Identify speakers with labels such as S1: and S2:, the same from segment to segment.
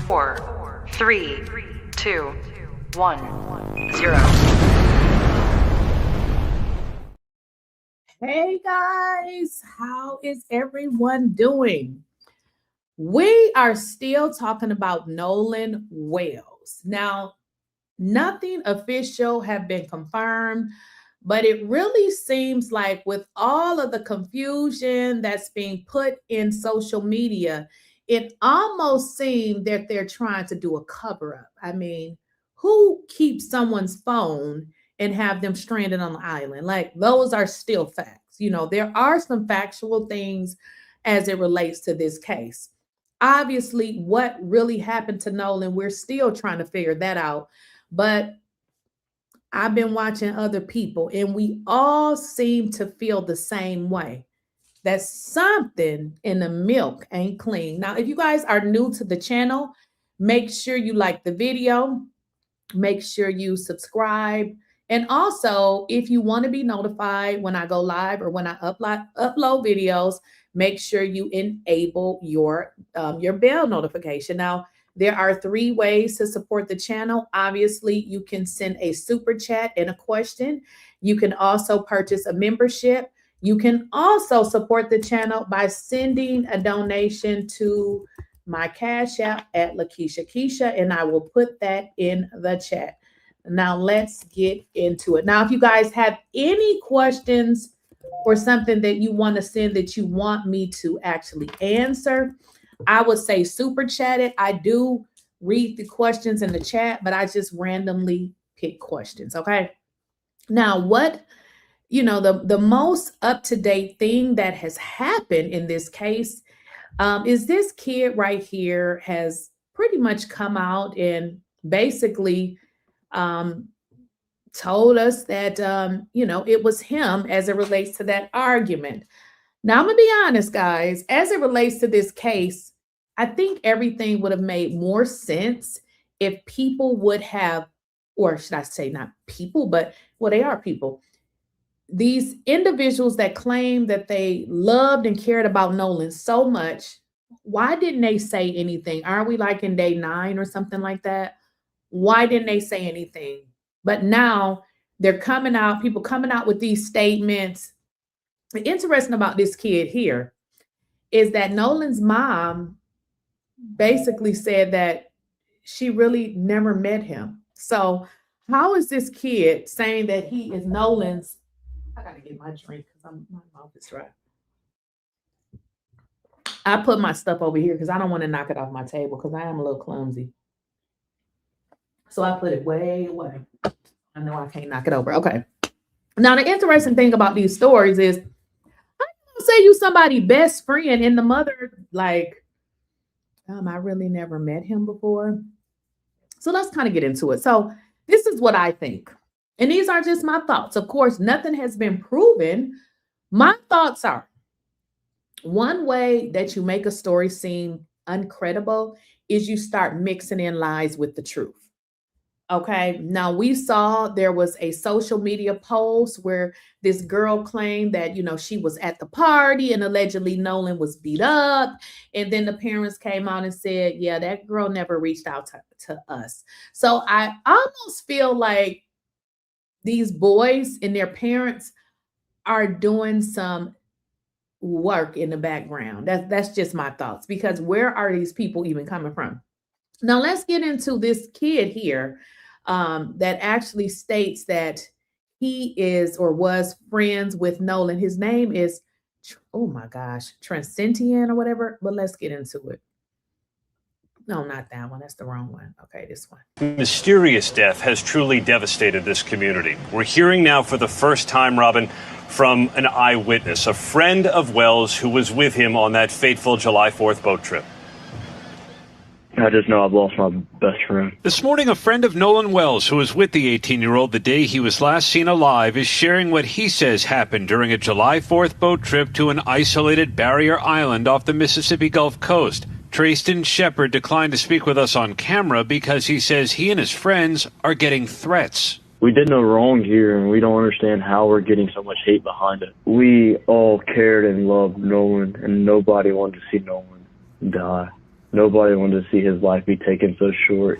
S1: Four, three, two, 1, 0.
S2: Hey guys, how is everyone doing? We are still talking about Nolan Wells. Now, nothing official have been confirmed, but it really seems like with all of the confusion that's being put in social media, it almost seemed that they're trying to do a cover up. I mean, who keeps someone's phone and have them stranded on the island? Like, those are still facts. You know, there are some factual things as it relates to this case. Obviously, what really happened to Nolan, we're still trying to figure that out. But I've been watching other people, and we all seem to feel the same way, that something in the milk ain't clean. Now, if you guys are new to the channel, make sure you like the video, make sure you subscribe. And also, if you want to be notified when I go live or when I upload videos, make sure you enable your bell notification. Now, there are 3 ways to support the channel. Obviously, you can send a super chat and a question. You can also purchase a membership. You can also support the channel by sending a donation to my Cash App at Lakeyshakeysha, and I will put that in the chat. Now, let's get into it. Now, if you guys have any questions or something that you want to send that you want me to actually answer, I would say super chat it. I do read the questions in the chat, but I just randomly pick questions, okay? Now, what, the most up-to-date thing that has happened in this case is this kid right here has pretty much come out and basically told us that, it was him as it relates to that argument. Now, I'm going to be honest, guys, as it relates to this case, I think everything would have made more sense if people would have, or should I say not people, but, well, they are people. These individuals that claim that they loved and cared about Nolan so much, why didn't they say anything? Are we like in day 9 or something like that? Why didn't they say anything? But now they're coming out, people coming out with these statements. The interesting about this kid here is that Nolan's mom basically said that she really never met him. So how is this kid saying that he is Nolan's? I gotta get my drink because my mouth is dry. I put my stuff over here because I don't want to knock it off my table because I am a little clumsy. So I put it way away. I know I can't knock it over. Okay. Now, the interesting thing about these stories is, how you say you somebody's best friend and the mother, like, I really never met him before. So let's kind of get into it. So this is what I think. And these are just my thoughts. Of course, nothing has been proven. My thoughts are, one way that you make a story seem uncredible is you start mixing in lies with the truth. Okay, now we saw there was a social media post where this girl claimed that, she was at the party and allegedly Nolan was beat up. And then the parents came out and said, yeah, that girl never reached out to us. So I almost feel like these boys and their parents are doing some work in the background. That's just my thoughts, because where are these people even coming from? Now, let's get into this kid here. That actually states that he is or was friends with Nolan. His name is, oh my gosh, Transcentian or whatever, but let's get into it. No, not that one. That's the wrong one. Okay, this one.
S3: Mysterious death has truly devastated this community. We're hearing now for the first time, Robin, from an eyewitness, a friend of Wells who was with him on that fateful July 4th boat trip.
S4: I just know I've lost my best friend.
S5: This morning, a friend of Nolan Wells, who was with the 18-year-old the day he was last seen alive, is sharing what he says happened during a July 4th boat trip to an isolated barrier island off the Mississippi Gulf Coast. Trayston Shepard declined to speak with us on camera because he says he and his friends are getting threats.
S4: We did no wrong here, and we don't understand how we're getting so much hate behind it. We all cared and loved Nolan, and nobody wanted to see Nolan die. Nobody wanted to see his life be taken so short.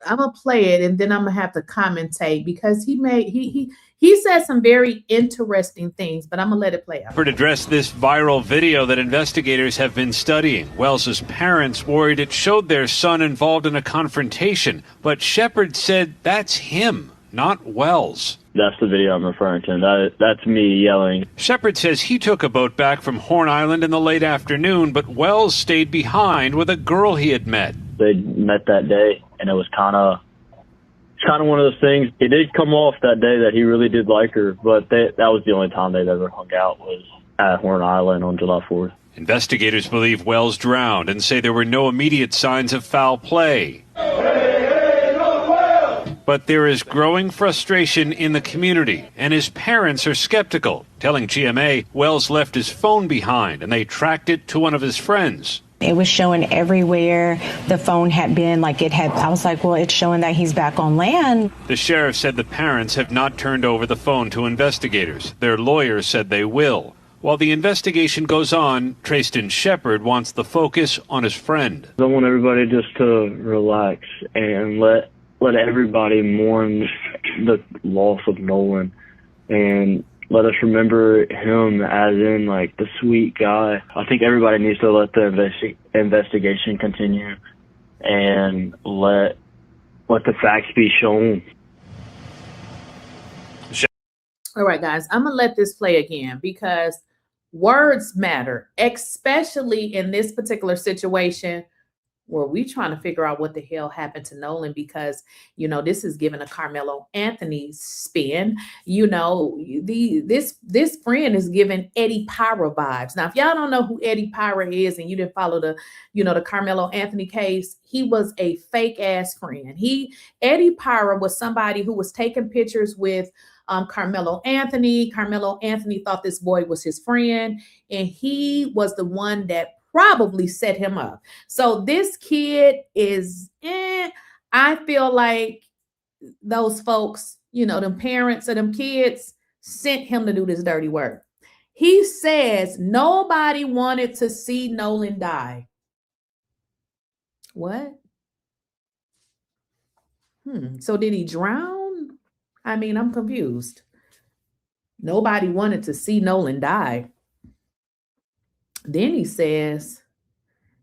S2: I'm gonna play it and then I'm gonna have to commentate because he said some very interesting things, but I'm gonna let it play out.
S5: To address this viral video that investigators have been studying, Wells's parents worried it showed their son involved in a confrontation, but Shepherd said that's him, not Wells.
S4: That's the video I'm referring to. That's me yelling.
S5: Shepherd says he took a boat back from Horn Island in the late afternoon, but Wells stayed behind with a girl he had met.
S4: They met that day, and it was kind of one of those things. It did come off that day that he really did like her, but that was the only time they'd ever hung out was at Horn Island on July 4th.
S5: Investigators believe Wells drowned and say there were no immediate signs of foul play. But there is growing frustration in the community, and his parents are skeptical, telling GMA Wells left his phone behind and they tracked it to one of his friends.
S6: It was showing everywhere the phone had been, I was like, well, it's showing that he's back on land.
S5: The sheriff said the parents have not turned over the phone to investigators. Their lawyers said they will. While the investigation goes on, Trayston Shepherd wants the focus on his friend.
S4: I want everybody just to relax and let everybody mourn the loss of Nolan and let us remember him as in like the sweet guy. I think everybody needs to let the investigation continue and let the facts be shown.
S2: All right, guys, I'm gonna let this play again because words matter, especially in this particular situation where we trying to figure out what the hell happened to Nolan because, this is giving a Karmelo Anthony spin. This friend is giving Eddie Pyra vibes. Now, if y'all don't know who Eddie Pyra is and you didn't follow the Karmelo Anthony case, he was a fake ass friend. Eddie Pyra was somebody who was taking pictures with Karmelo Anthony. Karmelo Anthony thought this boy was his friend, and he was the one that probably set him up. So this kid is, I feel like those folks, them parents of them kids sent him to do this dirty work. He says nobody wanted to see Nolan die. What? So did he drown? I mean, I'm confused. Nobody wanted to see Nolan die. Then he says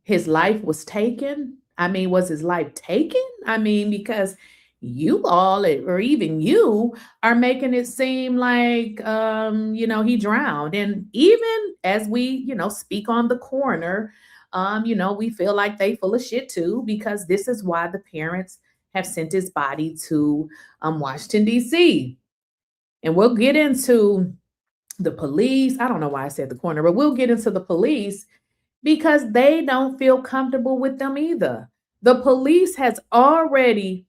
S2: his life was taken. I mean, was his life taken? I mean, because you all, or even you, are making it seem like, he drowned. And even as we, speak on the coroner, we feel like they full of shit too, because this is why the parents have sent his body to Washington, D.C. And we'll get into the police. I don't know why I said the coroner, but we'll get into the police because they don't feel comfortable with them either. The police has already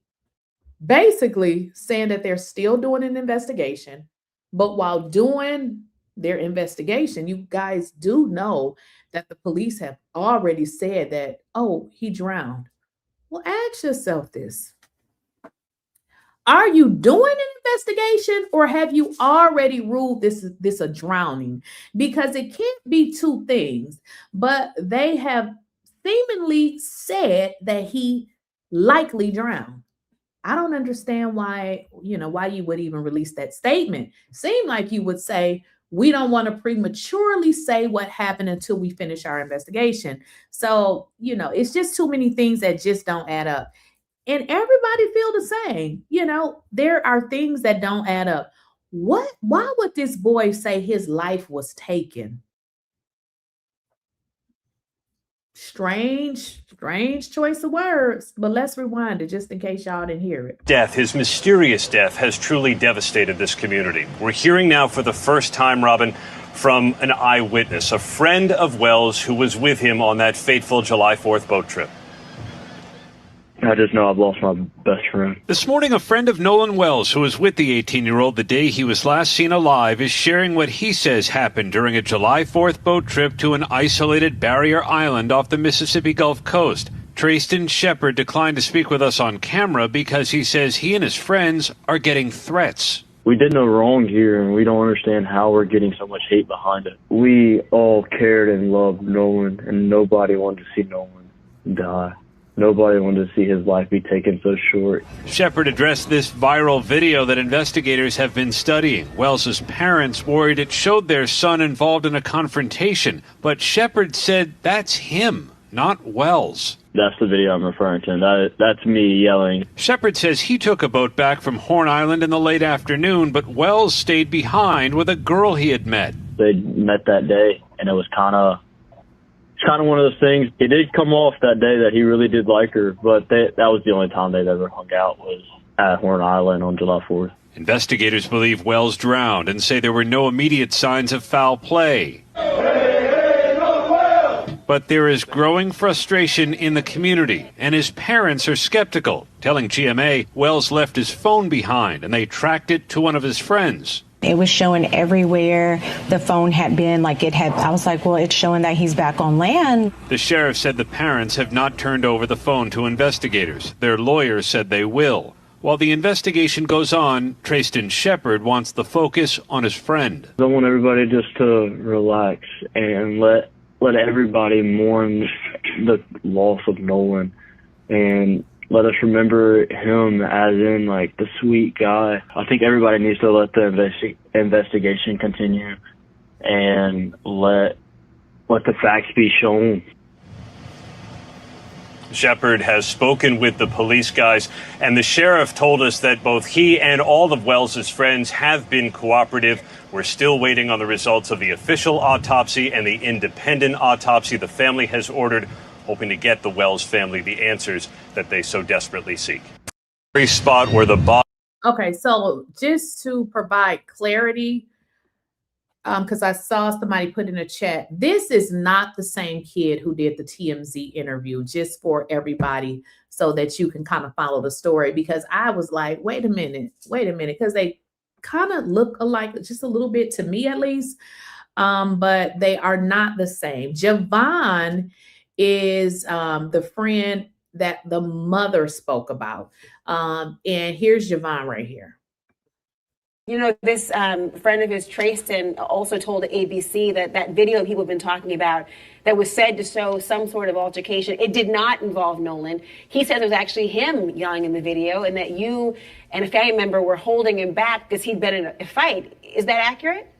S2: basically saying that they're still doing an investigation, but while doing their investigation, you guys do know that the police have already said that, oh, he drowned. Well, ask yourself this. Are you doing an investigation or have you already ruled this a drowning? Because it can't be two things, but they have seemingly said that he likely drowned. I don't understand why you would even release that statement. Seem like you would say, we don't want to prematurely say what happened until we finish our investigation. So, it's just too many things that just don't add up. And everybody feel the same. There are things that don't add up. Why would this boy say his life was taken? Strange choice of words, but let's rewind it just in case y'all didn't hear it.
S3: His mysterious death has truly devastated this community. We're hearing now for the first time, Robin, from an eyewitness, a friend of Wells who was with him on that fateful July 4th boat trip.
S4: I just know I've lost my best friend.
S5: This morning, a friend of Nolan Wells, who was with the 18-year-old the day he was last seen alive, is sharing what he says happened during a July 4th boat trip to an isolated barrier island off the Mississippi Gulf Coast. Trayston Shepard declined to speak with us on camera because he says he and his friends are getting threats.
S4: We did no wrong here, and we don't understand how we're getting so much hate behind it. We all cared and loved Nolan, and nobody wanted to see Nolan die. Nobody wanted to see his life be taken so short.
S5: Shepard addressed this viral video that investigators have been studying. Wells's parents worried it showed their son involved in a confrontation, but Shepard said that's him, not Wells.
S4: That's the video I'm referring to. That's me yelling.
S5: Shepard says he took a boat back from Horn Island in the late afternoon, but Wells stayed behind with a girl he had met.
S4: They met that day, and it was kind of one of those things. It did come off that day that he really did like her, but that was the only time they'd ever hung out, was at Horn Island on July 4th.
S5: Investigators believe Wells drowned and say there were no immediate signs of foul play. But there is growing frustration in the community, and his parents are skeptical, telling GMA Wells left his phone behind and they tracked it to one of his friends.
S6: It was showing everywhere the phone had been, I was like, well, it's showing that he's back on land.
S5: The sheriff said the parents have not turned over the phone to investigators. Their lawyers said they will. While the investigation goes on, Trayston Shepard wants the focus on his friend.
S4: I want everybody just to relax and let everybody mourn the loss of Nolan, and let us remember him as in the sweet guy. I think everybody needs to let the investigation continue and let the facts be shown.
S3: Shepard has spoken with the police guys, and the sheriff told us that both he and all of Wells's friends have been cooperative. We're still waiting on the results of the official autopsy and the independent autopsy the family has ordered, hoping to get the Wells family the answers that they so desperately seek. Very spot where the body.
S2: Okay, so just to provide clarity, because I saw somebody put in a chat, this is not the same kid who did the TMZ interview, just for everybody so that you can kind of follow the story, because I was like, wait a minute, because they kind of look alike just a little bit, to me at least, but they are not the same. Javon is the friend that the mother spoke about, and here's Javon right here.
S7: You know, this friend of his, Trayston, also told ABC that video people have been talking about that was said to show some sort of altercation, it did not involve Nolan. He said it was actually him yelling in the video, and that you and a family member were holding him back because he'd been in a fight. Is that accurate?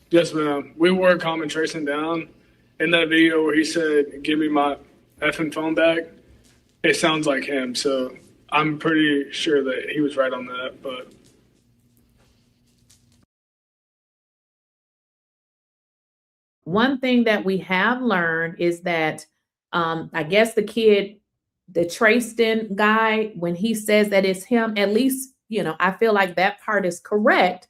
S8: Yes, ma'am. We were calming Trayston down. In that video where he said, "Give me my effing phone back," it sounds like him. So I'm pretty sure that he was right on that, but.
S2: One thing that we have learned is that I guess the kid, the Trayston guy, when he says that it's him, at least, I feel like that part is correct.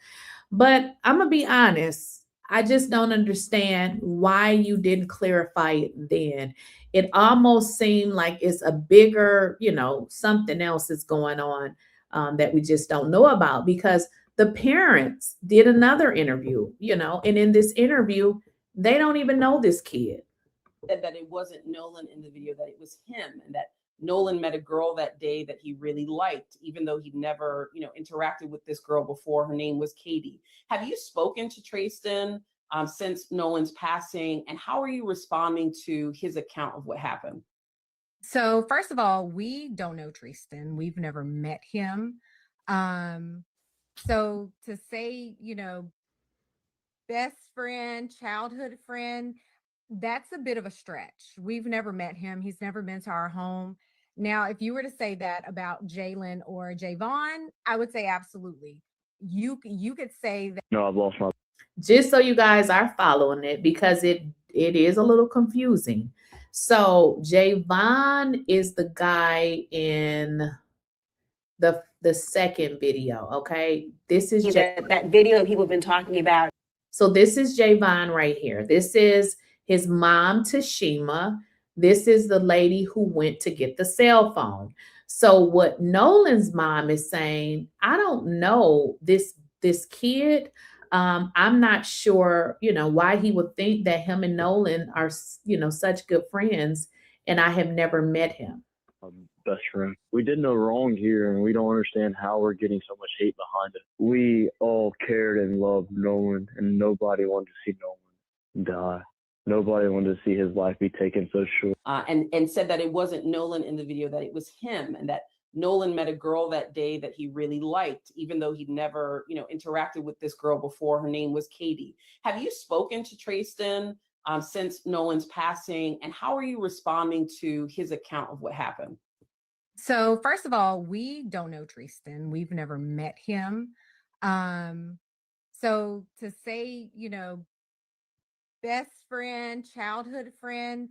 S2: But I'm going to be honest, I just don't understand why you didn't clarify it then. It almost seemed like it's a bigger, something else is going on that we just don't know about, because the parents did another interview, and in this interview, they don't even know this kid.
S9: That it wasn't Nolan in the video, that it was him, and that Nolan met a girl that day that he really liked, even though he'd never, interacted with this girl before. Her name was Katie. Have you spoken to Trayston since Nolan's passing, and how are you responding to his account of what happened?
S10: So first of all, we don't know Trayston. We've never met him. So to say, best friend, childhood friend, that's a bit of a stretch. We've never met him. He's never been to our home. Now, if you were to say that about Jalen or Javon, I would say absolutely. You could say that.
S4: No, I've lost my.
S2: Just so you guys are following it, because it is a little confusing. So Javon is the guy in the second video. Okay, this is
S7: that video people have been talking about.
S2: So this is Javon right here. This is his mom, Tashima. This is the lady who went to get the cell phone. So what Nolan's mom is saying, I don't know this kid. I'm not sure, why he would think that him and Nolan are, such good friends and I have never met him.
S4: Best friend. We did no wrong here, and we don't understand how we're getting so much hate behind it. We all cared and loved Nolan, and nobody wanted to see Nolan die. Nobody wanted to see his life be taken so short.
S9: And said that it wasn't Nolan in the video, that it was him, and that Nolan met a girl that day that he really liked, even though he'd never, interacted with this girl before. Her name was Katie. Have you spoken to Tristan since Nolan's passing, and how are you responding to his account of what happened?
S10: So first of all, we don't know Tristan. We've never met him. So to say, best friend, childhood friend,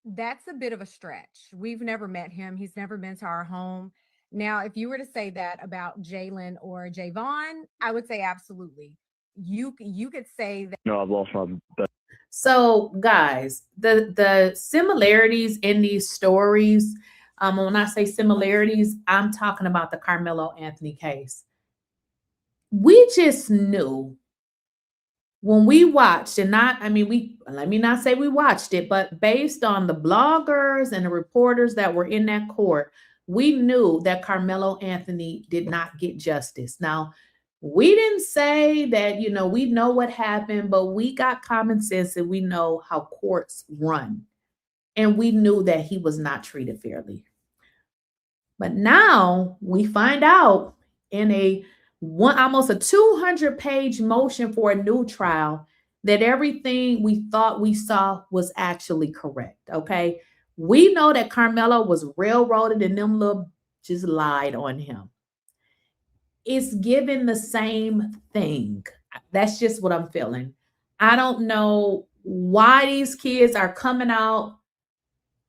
S10: that's a bit of a stretch. We've never met him. He's never been to our home. Now, if you were to say that about Jalen or Javon, I would say absolutely. You could say that.
S4: No, I've lost my best.
S2: So guys, the similarities in these stories, when I say similarities, I'm talking about the Karmelo Anthony case. We just knew when we watched, and let me not say we watched it, but based on the bloggers and the reporters that were in that court, we knew that Karmelo Anthony did not get justice. Now, we didn't say that, we know what happened, but we got common sense and we know how courts run. And we knew that he was not treated fairly. But now we find out in almost a 200-page motion for a new trial that everything we thought we saw was actually correct. Okay. We know that Karmelo was railroaded and them little just lied on him. It's given the same thing. That's just what I'm feeling. I don't know why these kids are coming out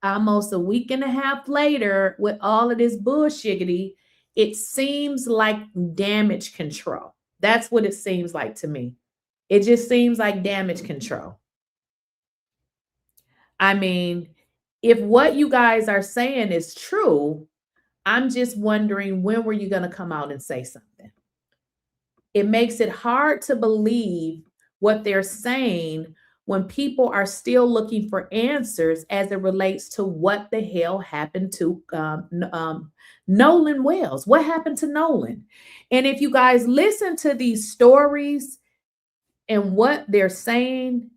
S2: almost a week and a half later with all of this bullshiggity. It seems like damage control. That's what it seems like to me. It just seems like damage control. I mean, if what you guys are saying is true, I'm just wondering, when were you going to come out and say something? It makes it hard to believe what they're saying when people are still looking for answers as it relates to what the hell happened to Nolan Wells. What happened to Nolan? And if you guys listen to these stories and what they're saying,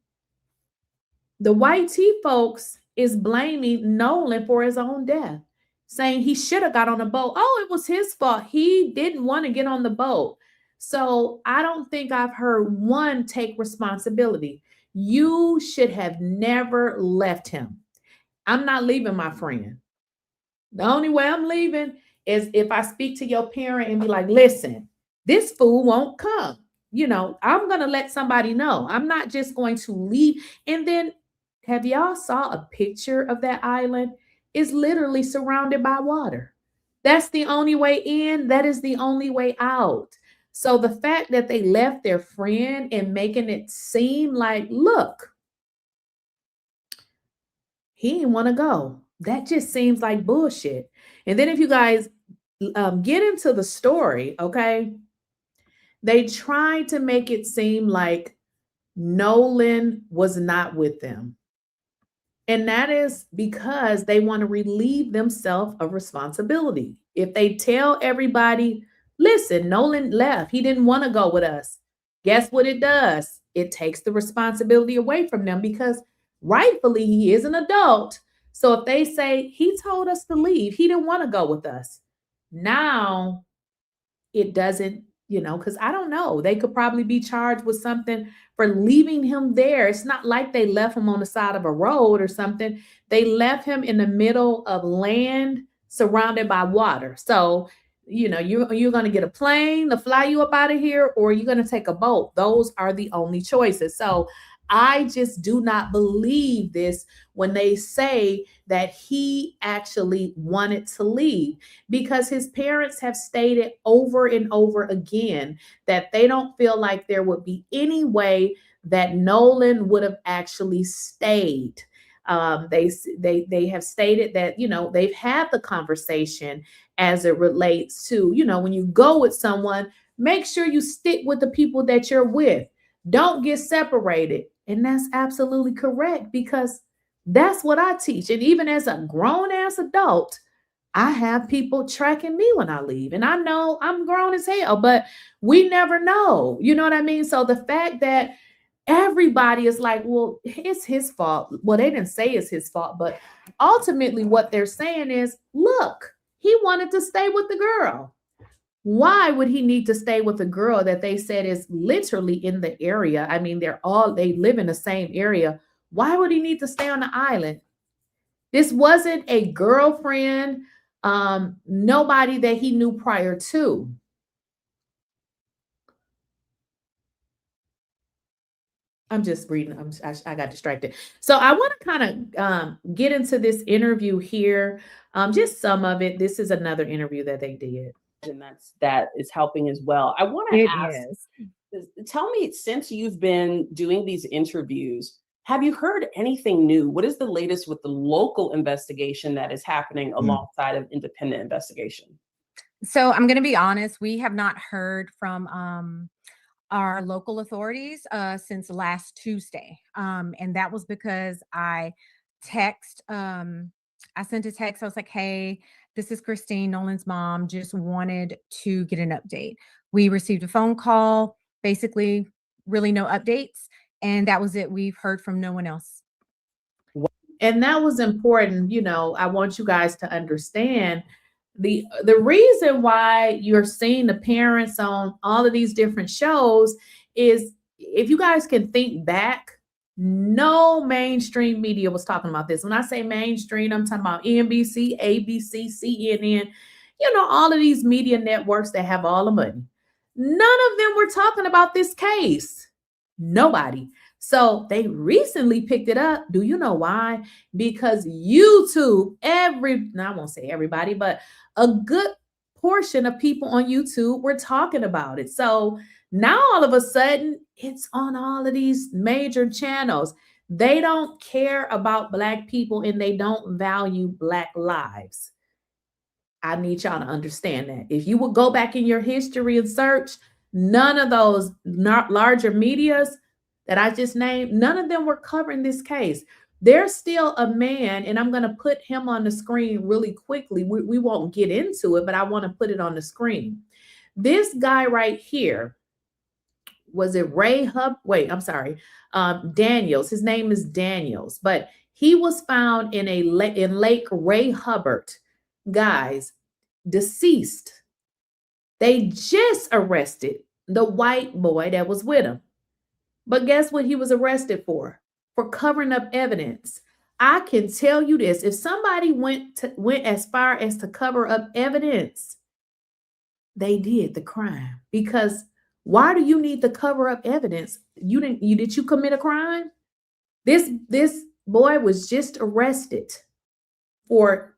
S2: the white tea folks is blaming Nolan for his own death, saying he should have got on the boat. Oh, it was his fault. He didn't want to get on the boat. So I don't think I've heard one take responsibility. You should have never left him. I'm not leaving my friend. The only way I'm leaving is if I speak to your parent and be like, listen, this fool won't come. I'm going to let somebody know. I'm not just going to leave. And then have y'all saw a picture of that island? It's literally surrounded by water. That's the only way in. That is the only way out. So the fact that they left their friend and making it seem like, look, he didn't want to go. That just seems like bullshit. And then if you guys get into the story, okay, they tried to make it seem like Nolan was not with them. And that is because they want to relieve themselves of responsibility. If they tell everybody, listen, Nolan left, he didn't want to go with us, guess what it does? It takes the responsibility away from them, because rightfully he is an adult. So if they say he told us to leave, he didn't want to go with us, now it doesn't, because I don't know, they could probably be charged with something for leaving him there. It's not like they left him on the side of a road or something. They left him in the middle of land surrounded by water. So you're going to get a plane to fly you up out of here, or you're going to take a boat. Those are the only choices. So I just do not believe this when they say that he actually wanted to leave, because his parents have stated over and over again that they don't feel like there would be any way that Nolan would have actually stayed. They have stated that, they've had the conversation as it relates to, when you go with someone, make sure you stick with the people that you're with. Don't get separated. And that's absolutely correct, because That's what I teach. And even as a grown ass adult, I have people tracking me when I leave. And I know I'm grown as hell, but we never know. You know what I mean? So the fact that everybody is like, well, it's his fault. Well, they didn't say it's his fault, but ultimately what they're saying is, look, he wanted to stay with the girl. Why would he need to stay with a girl that they said is literally in the area? I mean, they live in the same area. Why would he need to stay on the island? This wasn't a girlfriend, nobody that he knew prior to. I'm just reading. I got distracted. So I want to kind of get into this interview here. Just some of it. This is another interview that they did.
S9: And that is helping as well. I want to ask, tell me, since you've been doing these interviews, have you heard anything new? What is the latest with the local investigation that is happening alongside of independent investigation?
S10: So I'm going to be honest, we have not heard from our local authorities since last Tuesday. And that was because I sent a text. I was like, hey, this is Christine, Nolan's mom, just wanted to get an update. We received a phone call, basically really no updates. And that was it. We've heard from no one else.
S2: And that was important. You know, I want you guys to understand the reason why you're seeing the parents on all of these different shows is, if you guys can think back, no mainstream media was talking about this. When I say mainstream, I'm talking about NBC, ABC, CNN, you know, all of these media networks that have all the money. None of them were talking about this case. Nobody. So they recently picked it up. Do you know why? Because YouTube, I won't say everybody, but a good portion of people on YouTube were talking about it. So now all of a sudden it's on all of these major channels. They don't care about Black people and they don't value Black lives. I need y'all to understand that. If you would go back in your history and search, none of those larger medias that I just named, none of them were covering this case. There's still a man, and I'm going to put him on the screen really quickly. We won't get into it, but I want to put it on the screen. This guy right here, was it Daniels. His name is Daniels, but he was found in Lake Ray Hubbard. Guys, deceased. They just arrested the white boy that was with him. But guess what he was arrested for? For covering up evidence. I can tell you this. If somebody went as far as to cover up evidence, they did the crime. Because why do you need to cover up evidence? Did you commit a crime? This boy was just arrested for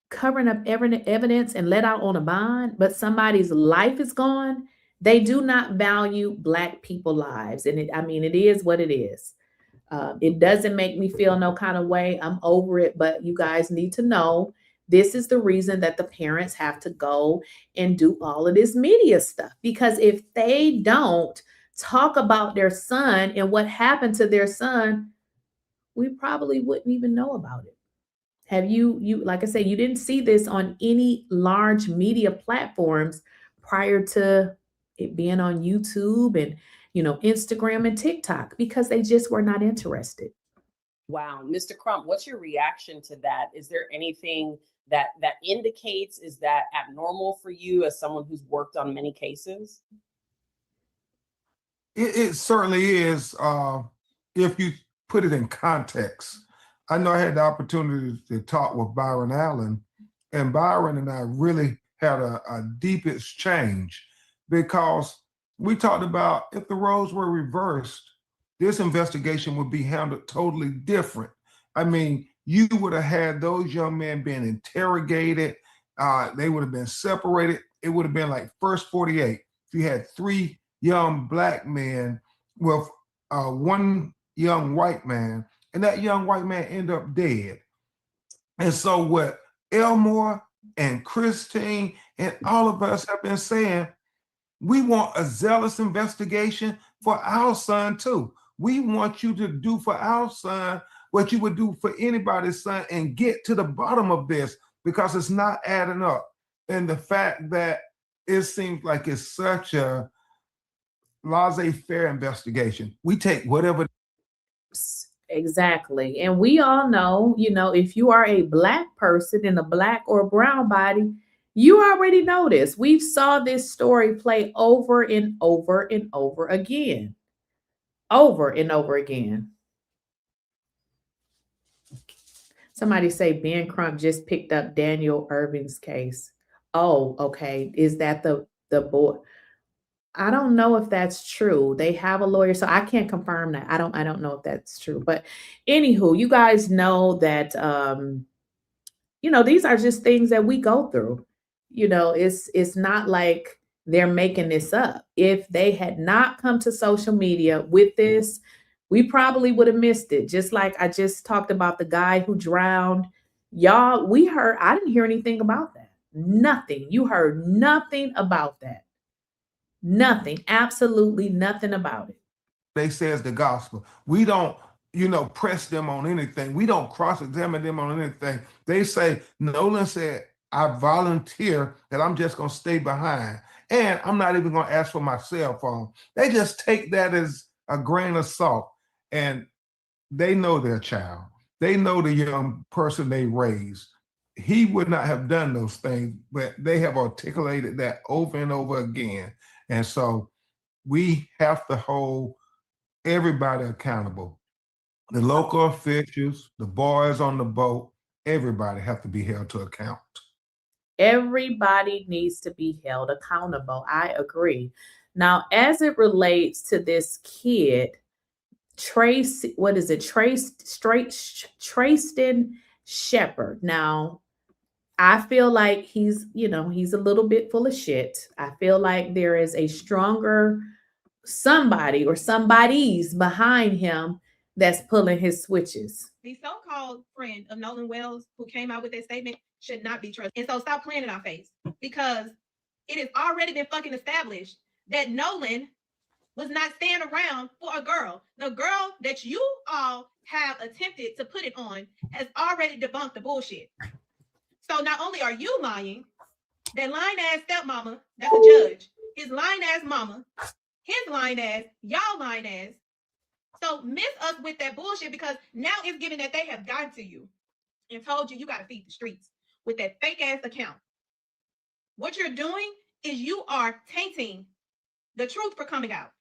S2: covering up evidence and let out on a bond, but somebody's life is gone. They do not value Black people's lives. And it is what it is. It doesn't make me feel no kind of way. I'm over it, but you guys need to know this is the reason that the parents have to go and do all of this media stuff. Because if they don't talk about their son and what happened to their son, we probably wouldn't even know about it. Have you like I said, you didn't see this on any large media platforms prior to it being on YouTube and, Instagram and TikTok, because they just were not interested.
S9: Wow. Mr. Crump, what's your reaction to that? Is there anything that indicates, is that abnormal for you as someone who's worked on many cases?
S11: It certainly is, if you put it in context. I know I had the opportunity to talk with Byron Allen, and Byron and I really had a deep exchange, because we talked about, if the roles were reversed, this investigation would be handled totally different. I mean, you would have had those young men being interrogated. They would have been separated. It would have been like first 48. If you had 3 young Black men with one young white man, and that young white man ended up dead. And so what Elmore and Christine and all of us have been saying, we want a zealous investigation for our son too. We want you to do for our son what you would do for anybody's son and get to the bottom of this, because it's not adding up. And the fact that it seems like it's such a laissez-faire investigation. We take whatever.
S2: Exactly. And we all know, if you are a Black person in a Black or brown body, you already know this. We've saw this story play over and over and over again. Over and over again. Somebody say Ben Crump just picked up Daniel Irving's case. Oh, okay. Is that the boy? I don't know if that's true. They have a lawyer, so I can't confirm that. I don't know if that's true. But anywho, you guys know that these are just things that we go through. It's not like they're making this up. If they had not come to social media with this, we probably would have missed it. Just like I just talked about the guy who drowned. Y'all, I didn't hear anything about that. Nothing. You heard nothing about that. Nothing. Absolutely nothing about it.
S11: They say it's the gospel. We don't, press them on anything. We don't cross-examine them on anything. They say, Nolan said, I volunteer that I'm just going to stay behind. And I'm not even going to ask for my cell phone. They just take that as a grain of salt. And they know their child. They know the young person they raised. He would not have done those things, but they have articulated that over and over again. And so we have to hold everybody accountable. The local officials, the boys on the boat, everybody have to be held to account.
S2: Everybody needs to be held accountable. I agree. Now, as it relates to this kid, Trayston Shepard. Now, I feel like he's a little bit full of shit. I feel like there is a stronger somebody or somebody's behind him that's pulling his switches.
S12: The so-called friend of Nolan Wells who came out with that statement should not be trusted. And so stop playing in our face, because it has already been fucking established that Nolan was not staying around for a girl. The girl that you all have attempted to put it on has already debunked the bullshit. So not only are you lying, that lying ass stepmama, that's a judge, his lying ass mama, his lying ass, y'all lying ass. So miss us with that bullshit, because now it's given that they have gotten to you and told you got to feed the streets with that fake ass account. What you're doing is you are tainting the truth for coming out.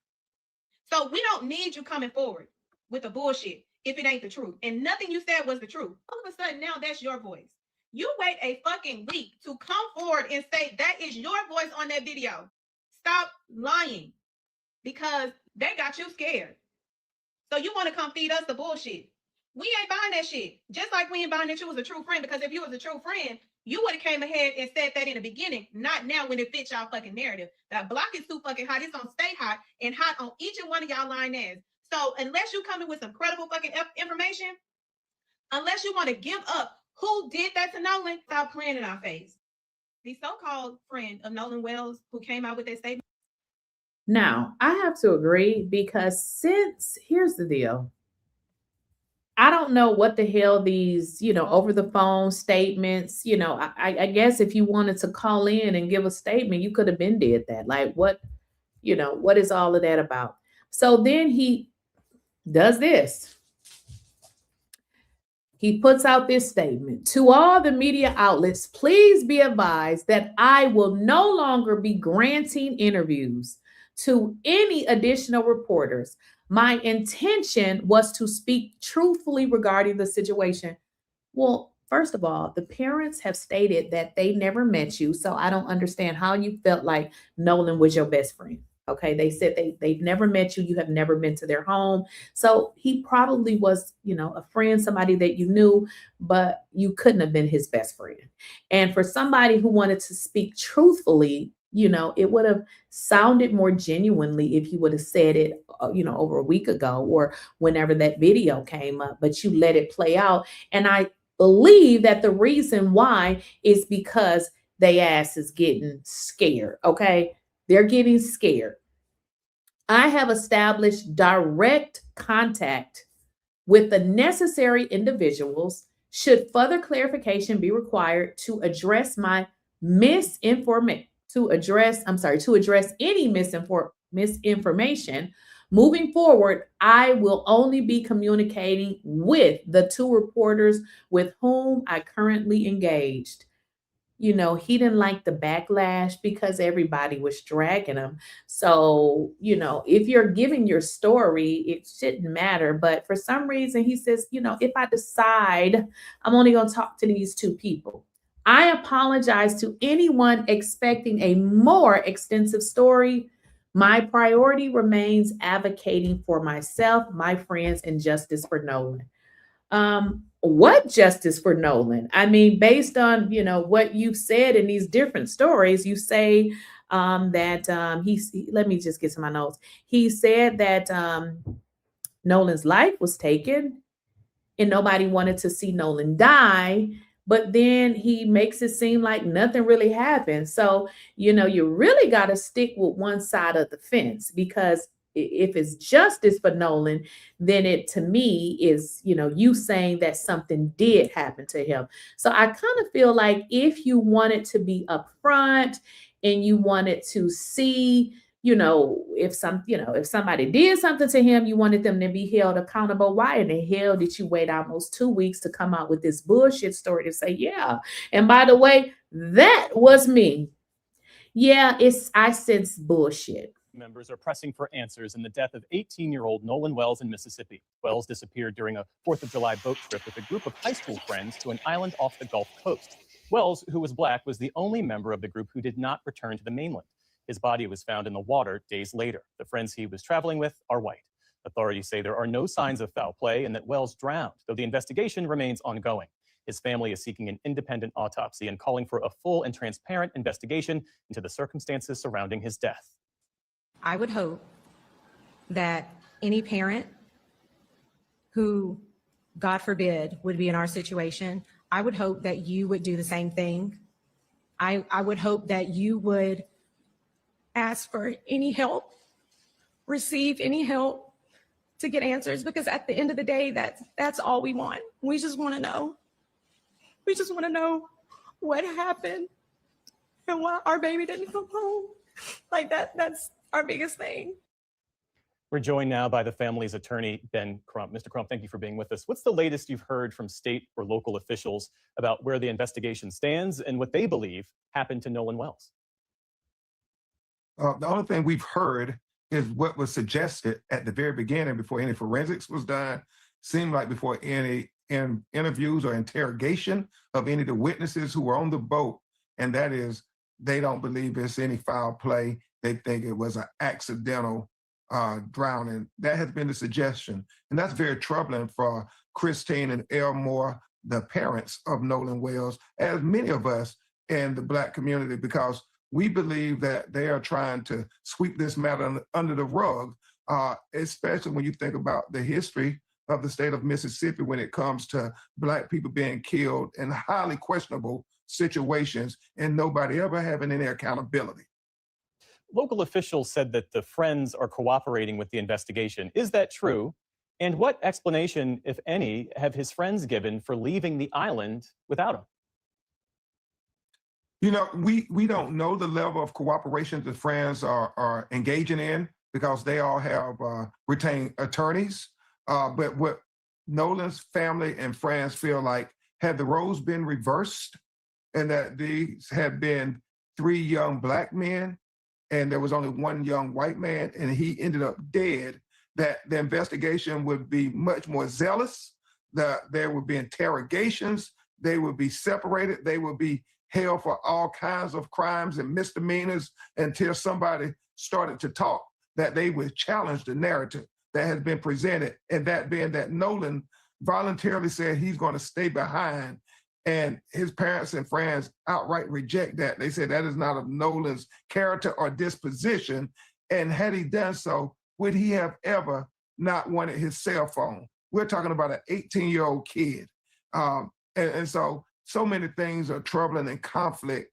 S12: So we don't need you coming forward with the bullshit if it ain't the truth. And nothing you said was the truth. All of a sudden now that's your voice. You wait a fucking week to come forward and say that is your voice on that video. Stop lying, because they got you scared. So you want to come feed us the bullshit. We ain't buying that shit. Just like we ain't buying that you was a true friend, because if you was a true friend, you would have came ahead and said that in the beginning, not now when it fits y'all fucking narrative. That block is too fucking hot. It's gonna stay hot and hot on each and one of y'all lying ass. So unless you come in with some credible fucking information, unless you want to give up who did that to Nolan, stop playing in our face. The so-called friend of Nolan Wells who came out with that statement.
S2: Now, I have to agree, because here's the deal. I don't know what the hell these, over the phone statements, I guess if you wanted to call in and give a statement, you could have been did that. Like what is all of that about? So then he does this. He puts out this statement. To all the media outlets, please be advised that I will no longer be granting interviews to any additional reporters. My intention was to speak truthfully regarding the situation. Well, first of all, the parents have stated that they never met you, so I don't understand how you felt like Nolan was your best friend. Okay, they said they've never met you. You have never been to their home. So he probably was, a friend, somebody that you knew, but you couldn't have been his best friend. And for somebody who wanted to speak truthfully, it would have sounded more genuinely if you would have said it, over a week ago or whenever that video came up, but you let it play out. And I believe that the reason why is because they ass is getting scared. Okay. They're getting scared. I have established direct contact with the necessary individuals. Should further clarification be required to address any misinformation moving forward, I will only be communicating with the two reporters with whom I currently engaged. You know, he didn't like the backlash because everybody was dragging him. So, you know, if you're giving your story, it shouldn't matter. But for some reason, he says, you know, if I decide I'm only going to talk to these two people, I apologize to anyone expecting a more extensive story. My priority remains advocating for myself, my friends, and justice for Nolan. What justice for Nolan? I mean, based on, you know, what you've said in these different stories, you say that let me just get to my notes. He said that Nolan's life was taken and nobody wanted to see Nolan die. But then he makes it seem like nothing really happened. So, you know, you really got to stick with one side of the fence, because if it's justice for Nolan, then it to me is, you know, you saying that something did happen to him. So I kind of feel like if you wanted to be upfront and you wanted to see, you know, if somebody did something to him, you wanted them to be held accountable. Why in the hell did you wait almost 2 weeks to come out with this bullshit story to say, yeah, and by the way, that was me? Yeah, I sense bullshit.
S13: Members are pressing for answers in the death of 18-year-old Nolan Wells in Mississippi. Wells disappeared during a 4th of July boat trip with a group of high school friends to an island off the Gulf Coast. Wells, who was black, was the only member of the group who did not return to the mainland. His body was found in the water days later. The friends he was traveling with are white. Authorities say there are no signs of foul play and that Wells drowned, though the investigation remains ongoing. His family is seeking an independent autopsy and calling for a full and transparent investigation into the circumstances surrounding his death.
S10: I would hope that any parent who, God forbid, would be in our situation, I would hope that you would do the same thing. I would hope that you would ask for any help, receive any help to get answers, because at the end of the day, that's all we want. We just want to know. We just want to know what happened and why our baby didn't come home. Like that's our biggest thing.
S13: We're joined now by the family's attorney, Ben Crump. Mr. Crump, thank you for being with us. What's the latest you've heard from state or local officials about where the investigation stands and what they believe happened to Nolan Wells?
S11: The only thing we've heard is what was suggested at the very beginning before any forensics was done. Seemed like before any interviews or interrogation of any of the witnesses who were on the boat, and that is they don't believe it's any foul play. They think it was an accidental drowning. That has been the suggestion. And that's very troubling for Christine and Elmore, the parents of Nolan Wells, as many of us in the Black community, because we believe that they are trying to sweep this matter under the rug, especially when you think about the history of the state of Mississippi when it comes to Black people being killed in highly questionable situations and nobody ever having any accountability.
S13: Local officials said that the friends are cooperating with the investigation. Is that true? And what explanation, if any, have his friends given for leaving the island without him?
S11: You know, we don't know the level of cooperation the friends are engaging in because they all have retained attorneys. But what Nolan's family and friends feel like, had the roles been reversed and that these had been 3 young Black men and there was only 1 young white man and he ended up dead, that the investigation would be much more zealous, that there would be interrogations, they would be separated, they would be held for all kinds of crimes and misdemeanors until somebody started to talk, that they would challenge the narrative that has been presented, and that being that Nolan voluntarily said he's going to stay behind, and his parents and friends outright reject that. They said that is not of Nolan's character or disposition, and had he done so, would he have ever not wanted his cell phone? We're talking about an 18-year-old kid. And so many things are troubling and conflict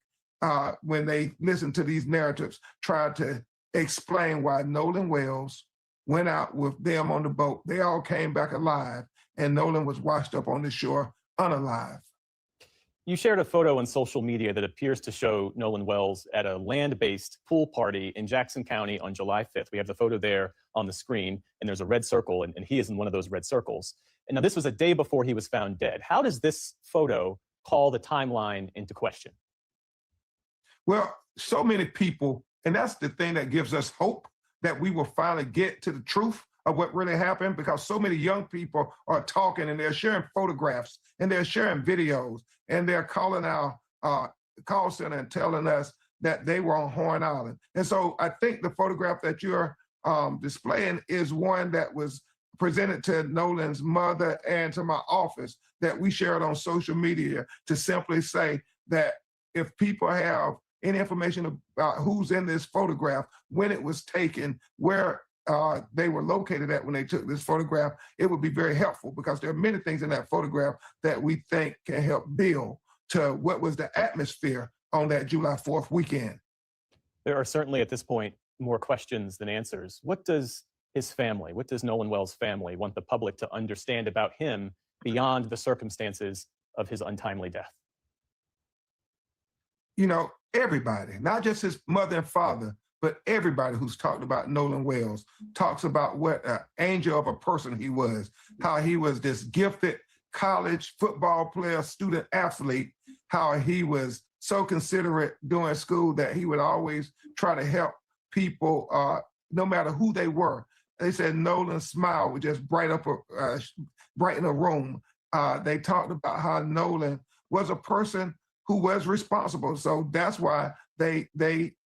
S11: when they listen to these narratives, try to explain why Nolan Wells went out with them on the boat. They all came back alive. and Nolan was washed up on the shore unalive.
S13: You shared a photo on social media that appears to show Nolan Wells at a land-based pool party in Jackson County on July 5th. We have the photo there on the screen, and there's a red circle, and he is in one of those red circles. And now this was a day before he was found dead. How does this photo call the timeline into question?
S11: Well, so many people, and that's the thing that gives us hope that we will finally get to the truth of what really happened, because so many young people are talking and they're sharing photographs and they're sharing videos and they're calling our call center and telling us that they were on Horn Island. And so I think the photograph that you're displaying is one that was presented to Nolan's mother and to my office that we shared on social media to simply say that if people have any information about who's in this photograph, when it was taken, where they were located at when they took this photograph, it would be very helpful, because there are many things in that photograph that we think can help build to what was the atmosphere on that July 4th weekend.
S13: There are certainly at this point more questions than answers. What does his family, what does Nolan Wells' family want the public to understand about him beyond the circumstances of his untimely death?
S11: You know, everybody, not just his mother and father, but everybody who's talked about Nolan Wells talks about what an angel of a person he was, how he was this gifted college football player, student athlete, how he was so considerate during school that he would always try to help people, no matter who they were. They said Nolan's smile would just brighten a room. They talked about how Nolan was a person who was responsible. So that's why they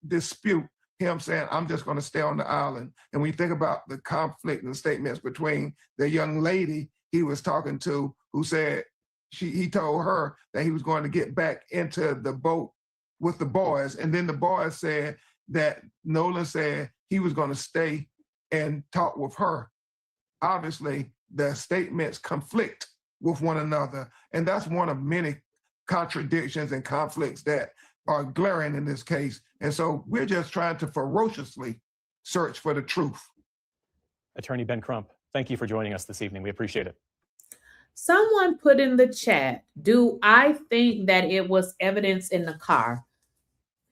S11: dispute him saying, I'm just going to stay on the island. And when you think about the conflict and statements between the young lady he was talking to, who said he told her that he was going to get back into the boat with the boys. And then the boys said that Nolan said he was going to stay and talk with her. Obviously, the statements conflict with one another. And that's one of many contradictions and conflicts that are glaring in this case. And so we're just trying to ferociously search for the truth.
S13: Attorney Ben Crump, thank you for joining us this evening. We appreciate it.
S2: Someone put in the chat, do I think that it was evidence in the car?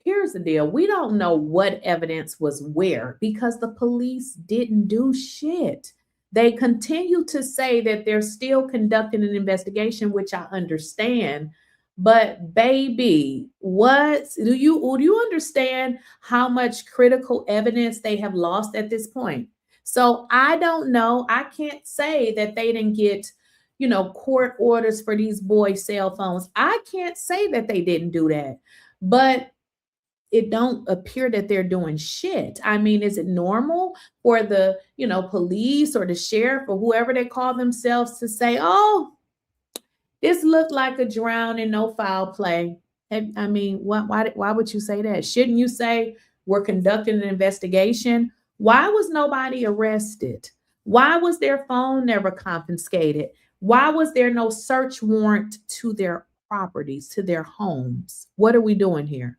S2: Here's the deal. We don't know what evidence was where, because the police didn't do shit. They continue to say that they're still conducting an investigation, which I understand. But baby, do you understand how much critical evidence they have lost at this point? So I don't know. I can't say that they didn't get, court orders for these boys' cell phones. I can't say that they didn't do that, but it don't appear that they're doing shit. I mean, is it normal for the, police or the sheriff or whoever they call themselves to say, oh, this looked like a drowning, no foul play? I mean, why would you say that? Shouldn't you say we're conducting an investigation? Why was nobody arrested? Why was their phone never confiscated? Why was there no search warrant to their properties, to their homes? What are we doing here?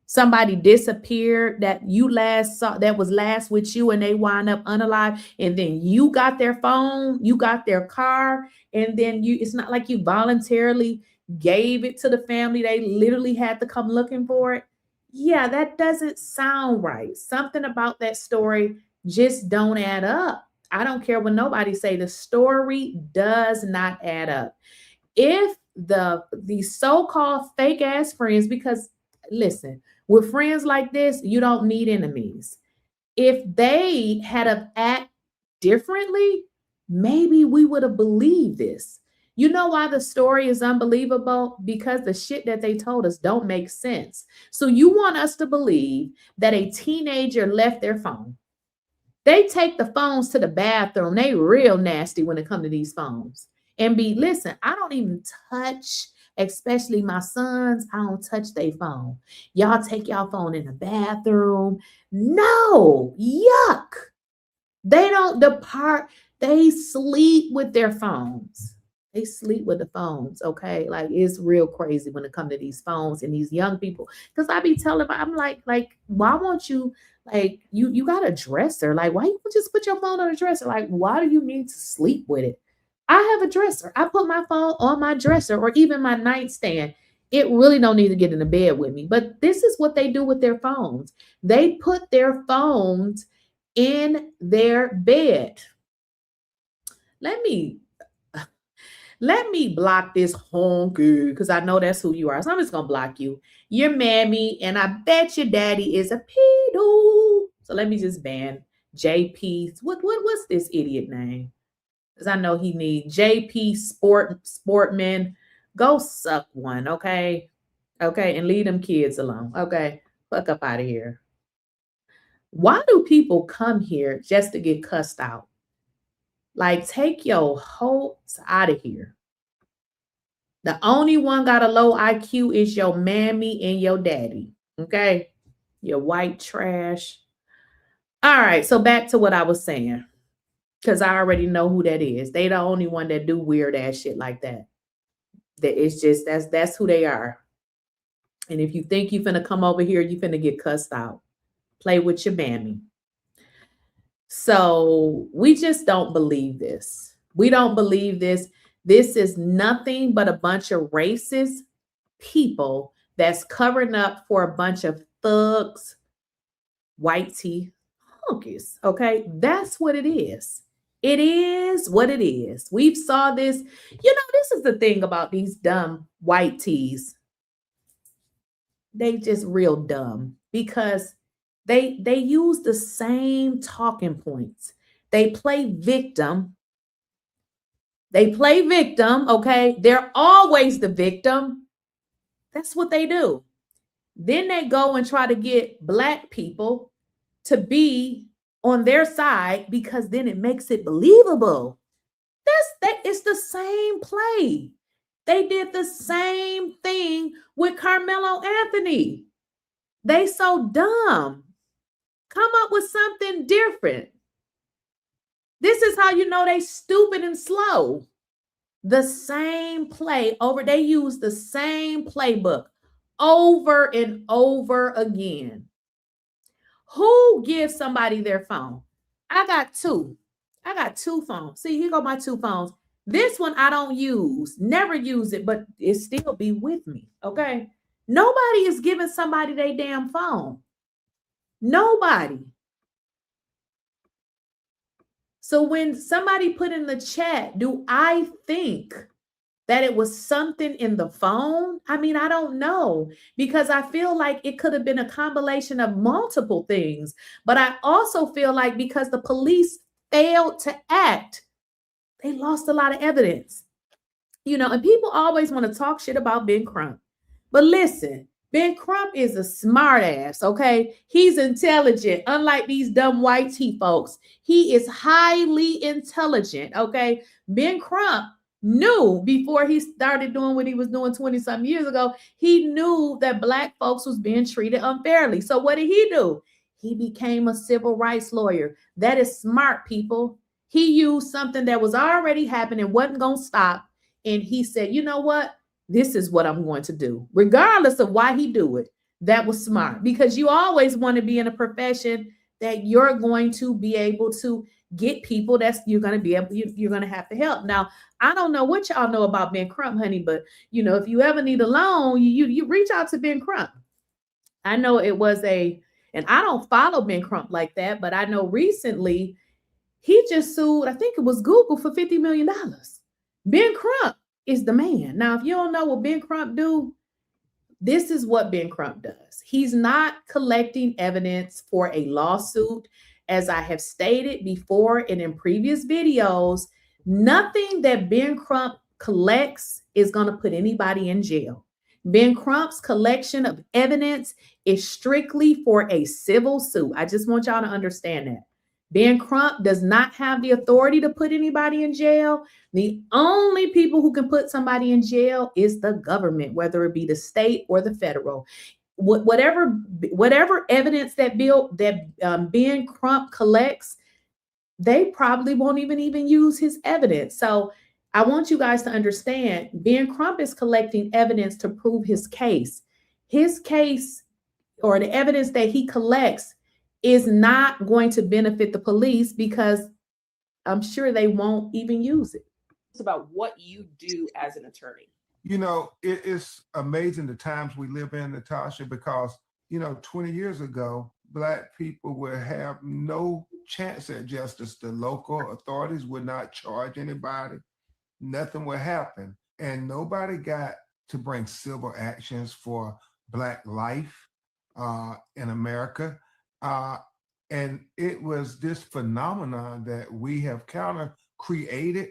S2: Somebody disappeared that you last saw, that was last with you, and they wind up unalive, and then you got their phone, you got their car, and then it's not like you voluntarily gave it to the family. They literally had to come looking for it. Yeah, that doesn't sound right. Something about that story just don't add up. I don't care what nobody say. The story does not add up. If the so-called fake ass friends, because listen, with friends like this, you don't need enemies. If they had have act differently, maybe we would have believed this. You know why the story is unbelievable? Because the shit that they told us don't make sense. So you want us to believe that a teenager left their phone. They take the phones to the bathroom. They real nasty when it comes to these phones. And listen, I don't even touch, especially my sons, I don't touch their phone. Y'all take y'all phone in the bathroom. No, yuck. They don't depart. They sleep with their phones. They sleep with the phones, okay? Like, it's real crazy when it comes to these phones and these young people. Because I be telling them, I'm like, why won't you, like, you got a dresser. Like, why you just put your phone on a dresser? Like, why do you need to sleep with it? I have a dresser. I put my phone on my dresser or even my nightstand. It really don't need to get in the bed with me. But this is what they do with their phones. They put their phones in their bed. Let me block this honky because I know that's who you are. So I'm just gonna block you. You're mammy, and I bet your daddy is a pedo. So let me just ban JP. What's this idiot name? Because I know he needs JP Sportman. Go suck one, okay? Okay, and leave them kids alone. Okay, fuck up out of here. Why do people come here just to get cussed out? Like, take your hopes out of here. The only one got a low IQ is your mammy and your daddy. Okay? Your white trash. All right, so back to what I was saying. Because I already know who that is. They the only one that do weird ass shit like that. That it's just that's who they are. And if you think you finna come over here, you finna get cussed out. Play with your mammy. So we just don't believe this. We don't believe this. This is nothing but a bunch of racist people that's covering up for a bunch of thugs, white tea honkies. Okay, that's what it is. It is what it is. We've saw this. You know, this is the thing about these dumb white tees. They just real dumb because they use the same talking points. They play victim. They play victim, okay? They're always the victim. That's what they do. Then they go and try to get Black people to be on their side because then it makes it believable. It's the same play. They did the same thing with Karmelo Anthony. They so dumb. Come up with something different. This is how you know they stupid and slow. The same play over. They use the same playbook over and over again. Who gives somebody their phone? I got two. I got two phones. See, here go my two phones. This one I don't use, never use it, but it still be with me, okay? Nobody is giving somebody their damn phone. Nobody. So when somebody put in the chat, do I think that it was something in the phone? I mean, I don't know, because I feel like it could have been a combination of multiple things. But I also feel like because the police failed to act, they lost a lot of evidence. You know, and people always want to talk shit about Ben Crump. But listen, Ben Crump is a smart ass, okay? He's intelligent, unlike these dumb white tea folks. He is highly intelligent, okay? Ben Crump knew before he started doing what he was doing 20-something years ago, he knew that Black folks was being treated unfairly. So what did he do? He became a civil rights lawyer. That is smart, people. He used something that was already happening, wasn't going to stop, and he said, you know what? This is what I'm going to do, regardless of why he do it. That was smart, because you always want to be in a profession that you're going to be able to get people you're going to have to help. Now, I don't know what y'all know about Ben Crump, honey, but you know, if you ever need a loan, you reach out to Ben Crump. I know it was and I don't follow Ben Crump like that, but I know recently he just sued, I think it was Google, for $50 million. Ben Crump is the man. Now, if you don't know what Ben Crump do, this is what Ben Crump does. He's not collecting evidence for a lawsuit. As I have stated before and in previous videos, nothing that Ben Crump collects is going to put anybody in jail. Ben Crump's collection of evidence is strictly for a civil suit. I just want y'all to understand that. Ben Crump does not have the authority to put anybody in jail. The only people who can put somebody in jail is the government, whether it be the state or the federal. Whatever evidence that Ben Crump collects, they probably won't even use his evidence. So I want you guys to understand, Ben Crump is collecting evidence to prove his case. His case, or the evidence that he collects, is not going to benefit the police because I'm sure they won't even use it.
S9: about what you do as an attorney.
S11: You know, it's amazing the times we live in, Natasha, because, you know, 20 years ago, Black people would have no chance at justice. The local authorities would not charge anybody. Nothing would happen. And nobody got to bring civil actions for Black life in America. And it was this phenomenon that we have kind of created.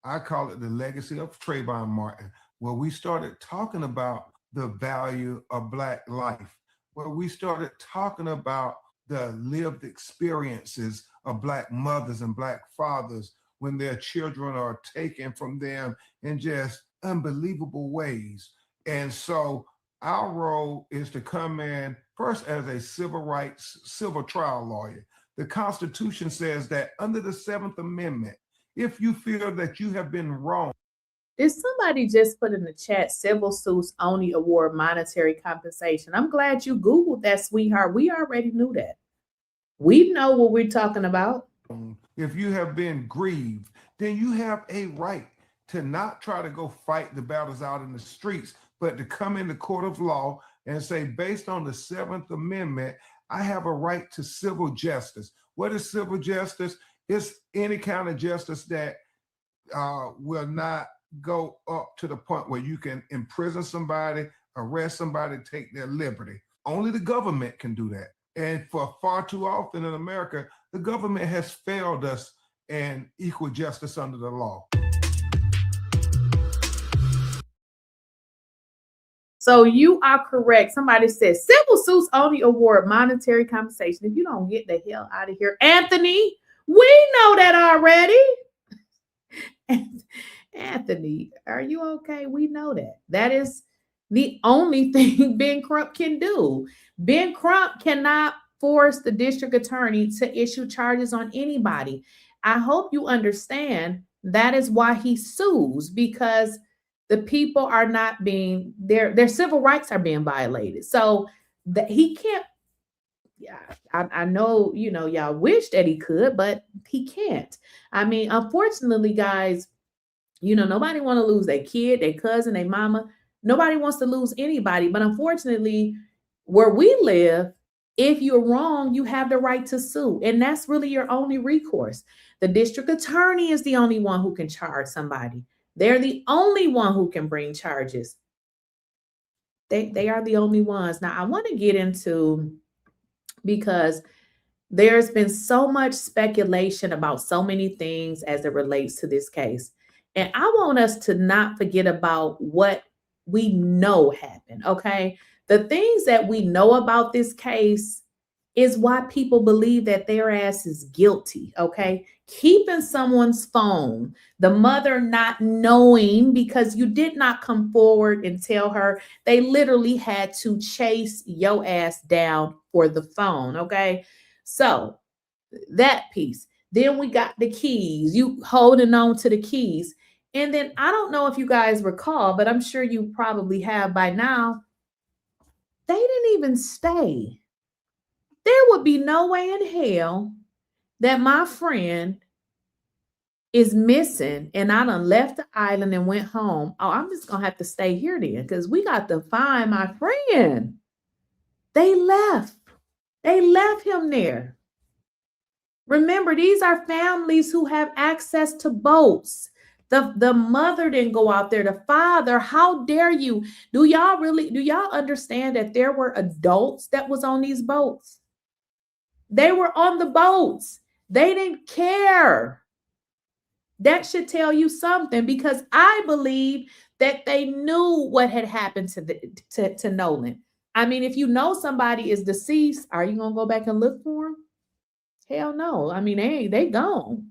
S11: I call it the legacy of Trayvon Martin, where we started talking about the value of Black life, where we started talking about the lived experiences of Black mothers and Black fathers when their children are taken from them in just unbelievable ways. And so our role is to come in first as a civil rights, civil trial lawyer. The Constitution says that under the 7th Amendment, if you feel that you have been wrong.
S2: Did somebody just put in the chat, civil suits only award monetary compensation? I'm glad you Googled that, sweetheart. We already knew that. We know what we're talking about.
S11: If you have been grieved, then you have a right to not try to go fight the battles out in the streets, but to come in the court of law and say, based on the 7th Amendment, I have a right to civil justice. What is civil justice? It's any kind of justice that will not go up to the point where you can imprison somebody, arrest somebody, take their liberty. Only the government can do that. And for far too often in America, the government has failed us in equal justice under the law.
S2: So you are correct. Somebody says civil suits only award monetary compensation. If you don't get the hell out of here, Anthony, we know that already. Anthony, are you okay? We know that. That is the only thing Ben Crump can do. Ben Crump cannot force the district attorney to issue charges on anybody. I hope you understand that is why he sues, because the people are not being, their civil rights are being violated. So that he can't, yeah, I know, you know, y'all wish that he could, but he can't. I mean, unfortunately, guys, you know, nobody want to lose their kid, their cousin, their mama. Nobody wants to lose anybody. But unfortunately, where we live, if you're wrong, you have the right to sue. And that's really your only recourse. The district attorney is the only one who can charge somebody. They're the only one who can bring charges. They are the only ones. Now, I want to get into, because there's been so much speculation about so many things as it relates to this case. And I want us to not forget about what we know happened, okay? The things that we know about this case is why people believe that their ass is guilty, okay? Keeping someone's phone, the mother not knowing because you did not come forward and tell her. They literally had to chase your ass down for the phone, okay? So that piece. Then we got the keys, you holding on to the keys. And then I don't know if you guys recall, but I'm sure you probably have by now. They didn't even stay. There would be no way in hell that my friend is missing and I done left the island and went home. Oh, I'm just going to have to stay here then, because we got to find my friend. They left. They left him there. Remember, these are families who have access to boats. The mother didn't go out there. The father, how dare you? Do y'all understand that there were adults that was on these boats? They were on the boats. They didn't care. That should tell you something, because I believe that they knew what had happened to Nolan. I mean, if you know somebody is deceased, are you going to go back and look for him? Hell no. I mean, they gone.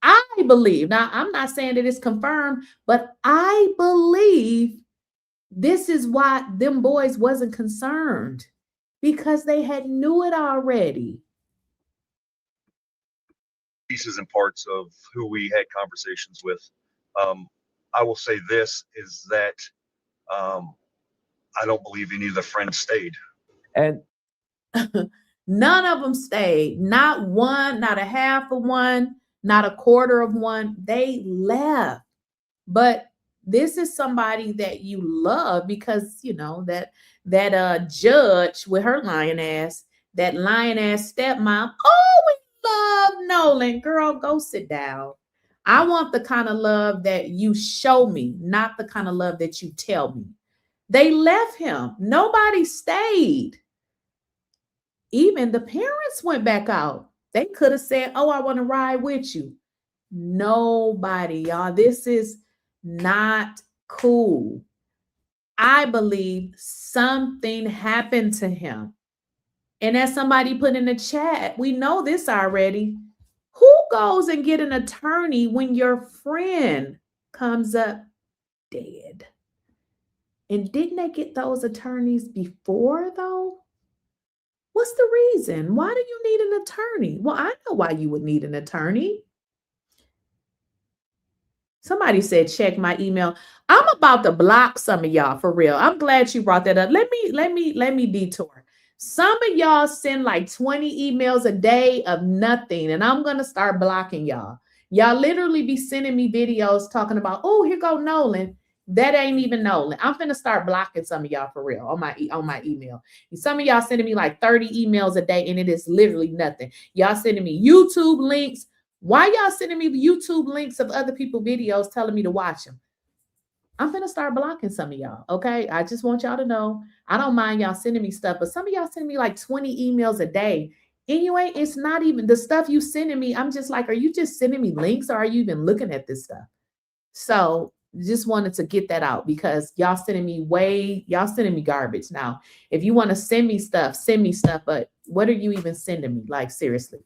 S2: I believe, now I'm not saying that it's confirmed, but I believe this is why them boys wasn't concerned, because they had knew it already.
S14: Pieces and parts of who we had conversations with. I will say this is that I don't believe any of the friends stayed.
S2: And none of them stayed. Not one, not a half of one. not a quarter of one. They left. But this is somebody that you love because, you know, that judge with her lying ass, that lying ass stepmom. Oh, we love Nolan. Girl, go sit down. I want the kind of love that you show me, not the kind of love that you tell me. They left him. Nobody stayed. Even the parents went back out. They could have said, oh, I want to ride with you. Nobody, y'all. This is not cool. I believe something happened to him. And as somebody put in the chat, we know this already. Who goes and get an attorney when your friend comes up dead? And didn't they get those attorneys before, though? What's the reason? Why do you need an attorney? Well, I know why you would need an attorney. Somebody said, check my email. I'm about to block some of y'all for real. I'm glad you brought that up. Let me detour. Some of y'all send like 20 emails a day of nothing, and I'm going to start blocking y'all. Y'all literally be sending me videos talking about, oh, here go Nolan. That ain't even Nolan. I'm finna start blocking some of y'all for real on my email. And some of y'all sending me like 30 emails a day, and it is literally nothing. Y'all sending me YouTube links. Why y'all sending me YouTube links of other people's videos telling me to watch them? I'm going to start blocking some of y'all, okay? I just want y'all to know. I don't mind y'all sending me stuff, but some of y'all sending me like 20 emails a day. Anyway, it's not even the stuff you sending me. I'm just like, are you just sending me links or are you even looking at this stuff? So just wanted to get that out because y'all sending me garbage. Now, if you want to send me stuff, but what are you even sending me? Like, seriously.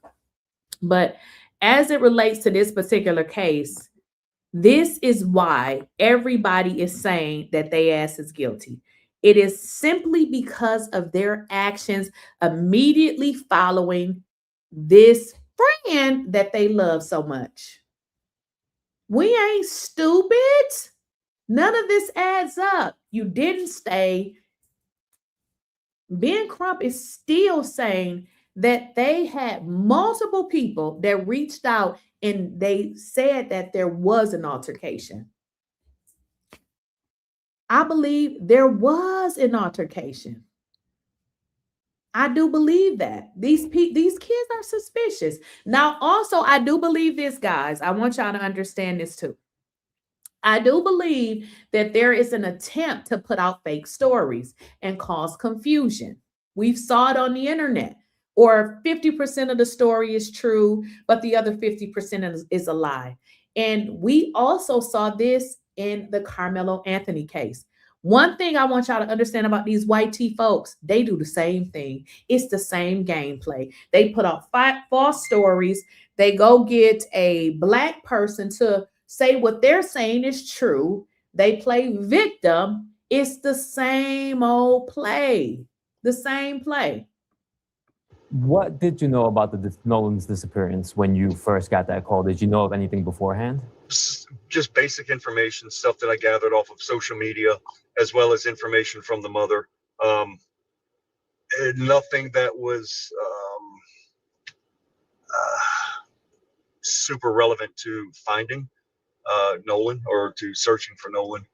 S2: But as it relates to this particular case, this is why everybody is saying that they ass is guilty. It is simply because of their actions immediately following this friend that they love so much. We ain't stupid. None of this adds up. You didn't stay. Ben Crump is still saying that they had multiple people that reached out and they said that there was an altercation. I believe there was an altercation. I do believe that. These kids are suspicious. Now, also, I do believe this, guys. I want y'all to understand this too. I do believe that there is an attempt to put out fake stories and cause confusion. We've saw it on the internet. Or 50% of the story is true, but the other 50% is a lie. And we also saw this in the Karmelo Anthony case. One thing I want y'all to understand about these white tea folks, they do the same thing. It's the same gameplay. They put out false stories. They go get a black person to say what they're saying is true. They play victim. It's the same old play. The same play.
S15: What did you know about Nolan's disappearance when you first got that call? Did you know of anything beforehand?
S14: Just basic information, stuff that I gathered off of social media, as well as information from the mother. Nothing that was super relevant to finding Nolan or to searching for Nolan.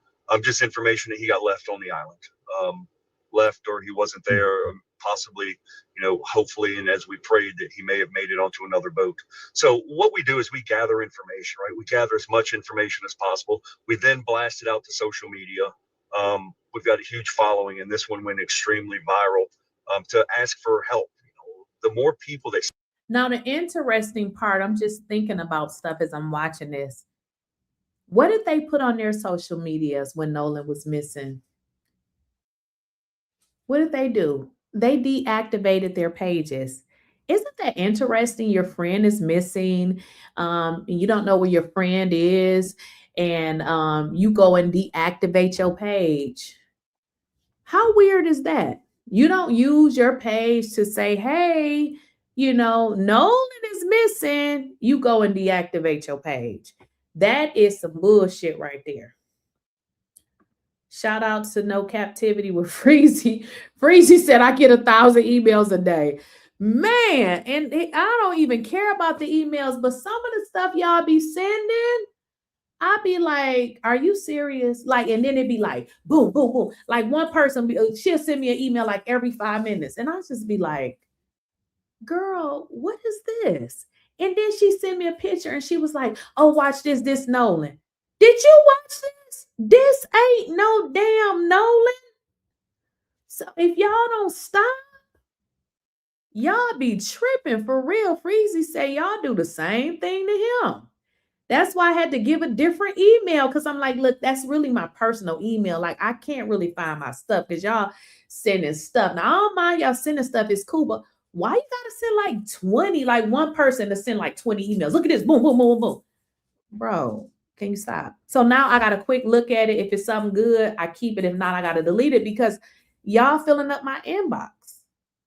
S14: Just information that he got left on the island. Left or he wasn't there, possibly, hopefully, and as we prayed that he may have made it onto another boat. So what we do is we gather information, right? We gather as much information as possible. We then blast it out to social media. We've got a huge following, and this one went extremely viral to ask for help. The more people they...
S2: Now, the interesting part, I'm just thinking about stuff as I'm watching this. What did they put on their social medias when Nolan was missing? What did they do? They deactivated their pages. Isn't that interesting? Your friend is missing. And you don't know where your friend is. And you go and deactivate your page. How weird is that? You don't use your page to say, hey, Nolan is missing. You go and deactivate your page. That is some bullshit right there. Shout out to No Captivity with 𝐟𝐸ZE. 𝐟𝐸ZE said, I get 1,000 emails a day. Man, and I don't even care about the emails, but some of the stuff y'all be sending, I be like, are you serious? Like, and then it'd be like, boom, boom, boom. Like one person, she'll send me an email like every 5 minutes. And I'll just be like, girl, what is this? And then she sent me a picture and she was like, oh, watch this Nolan. Did you watch this? This ain't no damn Nolan. So if y'all don't stop, y'all be tripping for real. 𝐟𝐸𝐳𝐫𝐫 say y'all do the same thing to him. That's why I had to give a different email because I'm like, look, that's really my personal email. Like, I can't really find my stuff because y'all sending stuff. Now, I don't mind y'all sending stuff. It's cool, but why you gotta send like 20, like one person to send like 20 emails? Look at this, boom, boom, boom, boom, boom. Bro, can you stop? So now I got a quick look at it. If it's something good, I keep it. If not, I got to delete it because y'all filling up my inbox.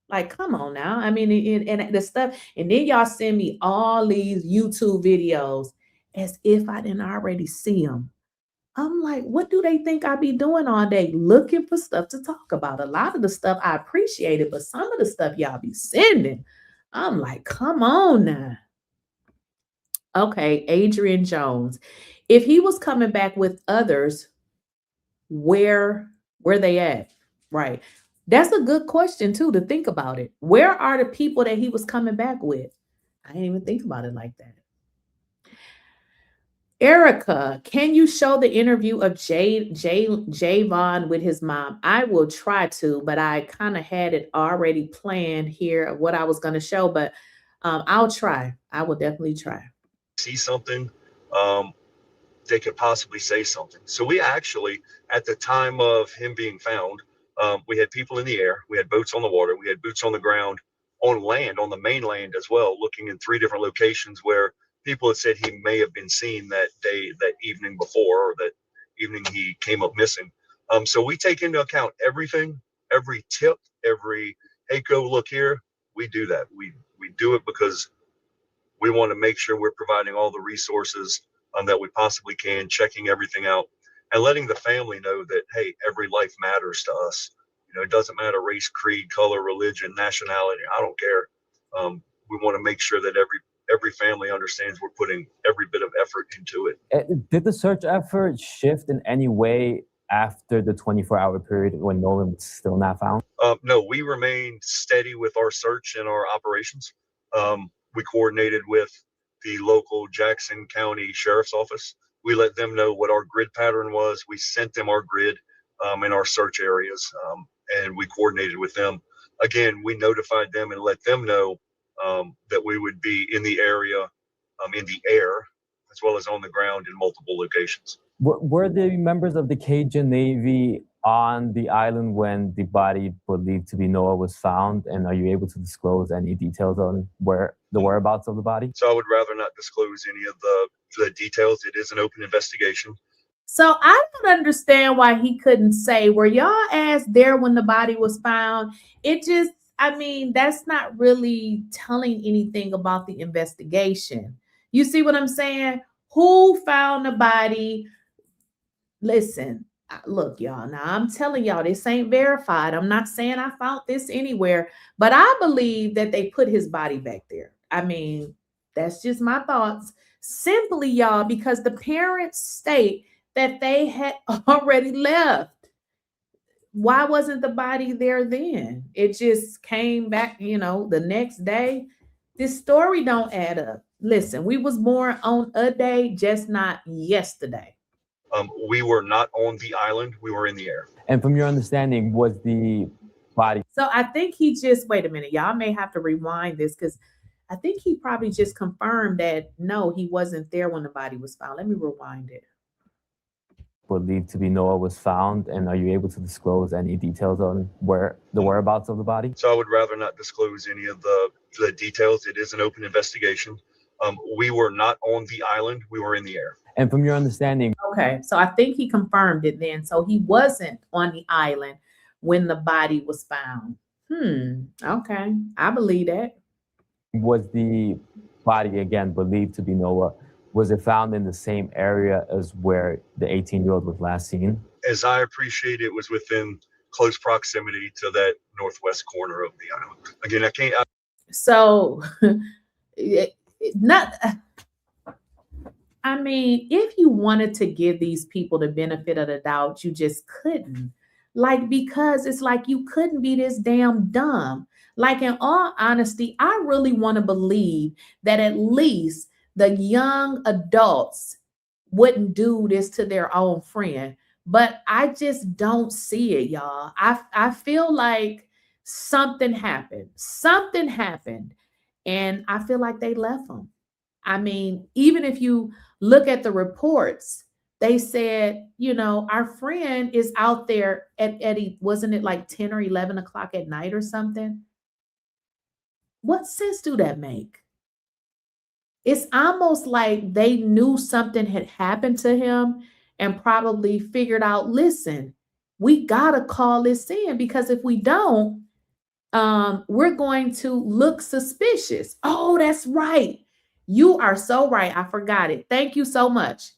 S2: Like, come on now. I mean, and the stuff, and then y'all send me all these YouTube videos as if I didn't already see them. I'm like, what do they think I be doing all day? Looking for stuff to talk about. A lot of the stuff I appreciate it, but some of the stuff y'all be sending, I'm like, come on now. Okay, Adrian Jones. If he was coming back with others, where they at? Right. That's a good question too, to think about it. Where are the people that he was coming back with? I didn't even think about it like that. Erica, can you show the interview of J-Von with his mom? I will try to, but I kind of had it already planned here of what I was going to show, but I'll try. I will definitely try.
S14: See something, they could possibly say something. So we actually, at the time of him being found, we had people in the air, we had boats on the water, we had boots on the ground, on land, on the mainland as well, looking in 3 different locations where people had said he may have been seen that day, that evening before, or that evening he came up missing. So we take into account everything, every tip, every, hey, go look here. We do that. We do it because we want to make sure we're providing all the resources that we possibly can, checking everything out, and letting the family know that, hey, every life matters to us. You know, it doesn't matter race, creed, color, religion, nationality. I don't care. We want to make sure that every family understands we're putting every bit of effort into it.
S15: Did the search effort shift in any way after the 24-hour period when Nolan was still not found?
S14: No, we remained steady with our search and our operations. We coordinated with the local Jackson County Sheriff's Office. We let them know what our grid pattern was. We sent them our grid in our search areas, and we coordinated with them. Again, we notified them and let them know that we would be in the area, in the air, as well as on the ground in multiple locations.
S15: Were the members of the Cajun Navy on the island when the body believed to be Noah was found? And are you able to disclose any details on the whereabouts of the body?
S14: So I would rather not disclose any of the details. It is an open investigation.
S2: So I don't understand why he couldn't say, were y'all asked there when the body was found? It just, I mean, that's not really telling anything about the investigation. You see what I'm saying? Who found the body? Listen, look, y'all, now I'm telling y'all, this ain't verified. I'm not saying I found this anywhere, but I believe that they put his body back there. I mean, that's just my thoughts. Simply, y'all, because the parents state that they had already left. Why wasn't the body there then? It just came back, you know, the next day. This story don't add up. Listen, we was born on a day, just not yesterday.
S14: We were not on the island. We were in the air.
S15: And from your understanding, was the body...
S2: So I think he just, wait a minute, y'all may have to rewind this because I think he probably just confirmed that, no, he wasn't there when the body was found. Let me rewind it.
S15: Believed to be Noah was found, and are you able to disclose any details on the whereabouts of the body?
S14: So I would rather not disclose any of the details. It is an open investigation. We were not on the island. We were in the air.
S15: And from your understanding...
S2: Okay, so I think he confirmed it then. So he wasn't on the island when the body was found. Okay, I believe that.
S15: Was the body, again, believed to be Noah, was it found in the same area as where the 18-year-old was last seen?
S14: As I appreciate it, was within close proximity to that northwest corner of the island. Again, I can't...
S2: So, not. I mean, if you wanted to give these people the benefit of the doubt, you just couldn't. Like, because it's like you couldn't be this damn dumb. Like, in all honesty, I really want to believe that at least the young adults wouldn't do this to their own friend. But I just don't see it, y'all. I feel like something happened. Something happened. And I feel like they left them. I mean, even if you look at the reports, they said, our friend is out there at wasn't it like 10 or 11 o'clock at night or something? What sense do that make? It's almost like they knew something had happened to him and probably figured out, listen, we got to call this in, because if we don't, we're going to look suspicious. Oh, that's right. You are so right. I forgot it. Thank you so much.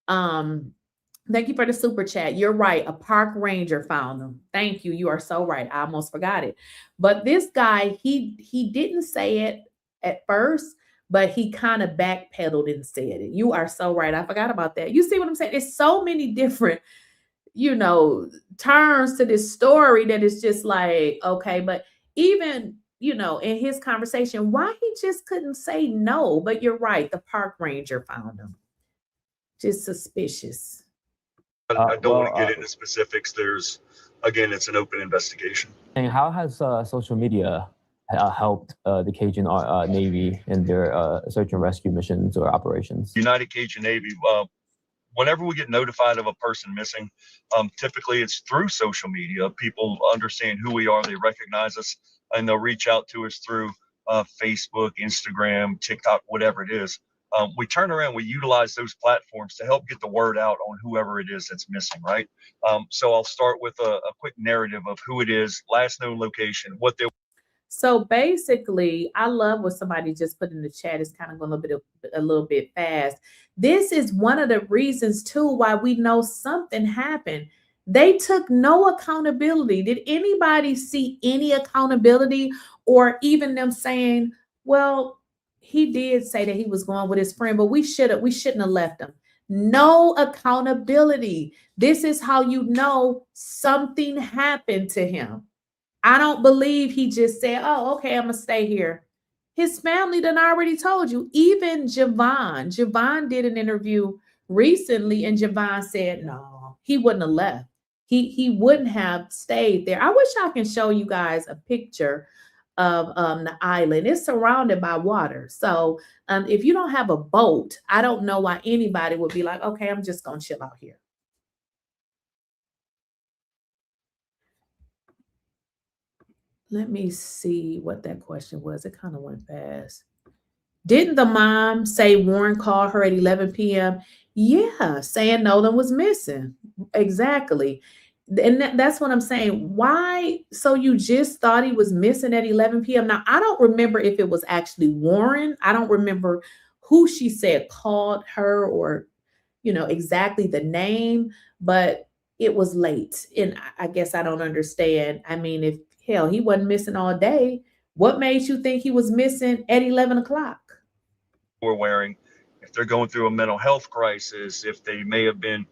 S2: Thank you for the super chat. You're right. A park ranger found them. Thank you. You are so right. I almost forgot it. But this guy, he didn't say it at first, but he kind of backpedaled and said it. You are so right. I forgot about that. You see what I'm saying? It's so many different, turns to this story that it's just like, okay, but even, in his conversation, why he just couldn't say no. But you're right. The park ranger found him. Just suspicious.
S14: I don't want to get into specifics. Again, it's an open investigation.
S15: And how has social media helped the Cajun Navy in their search and rescue missions or operations?
S14: United Cajun Navy, whenever we get notified of a person missing, typically it's through social media. People understand who we are, they recognize us, and they'll reach out to us through Facebook, Instagram, TikTok, whatever it is. We turn around, we utilize those platforms to help get the word out on whoever it is that's missing, right? So I'll start with a quick narrative of who it is, last known location, what they.
S2: So basically, I love what somebody just put in the chat. It's kind of going a little bit fast. This is one of the reasons too why we know something happened. They took no accountability. Did anybody see any accountability, or even them saying, well, he did say that he was going with his friend, but we shouldn't have left him. No accountability. This is how you know something happened to him. I don't believe he just said, oh, okay, I'm going to stay here. His family done already told you. Even Javon did an interview recently, and Javon said, no, he wouldn't have left. He wouldn't have stayed there. I wish I can show you guys a picture of the island. It's surrounded by water. So if you don't have a boat, I don't know why anybody would be like, okay, I'm just going to chill out here. Let me see what that question was. It kind of went fast. Didn't the mom say Warren called her at 11 p.m.? Yeah, saying Nolan was missing. Exactly. And that's what I'm saying. Why? So you just thought he was missing at 11 p.m.? Now, I don't remember if it was actually Warren. I don't remember who she said called her, or, exactly the name, but it was late. And I guess I don't understand. I mean, if hell, he wasn't missing all day, what made you think he was missing at 11 o'clock?
S14: We're wearing, if they're going through a mental health crisis, if they may have been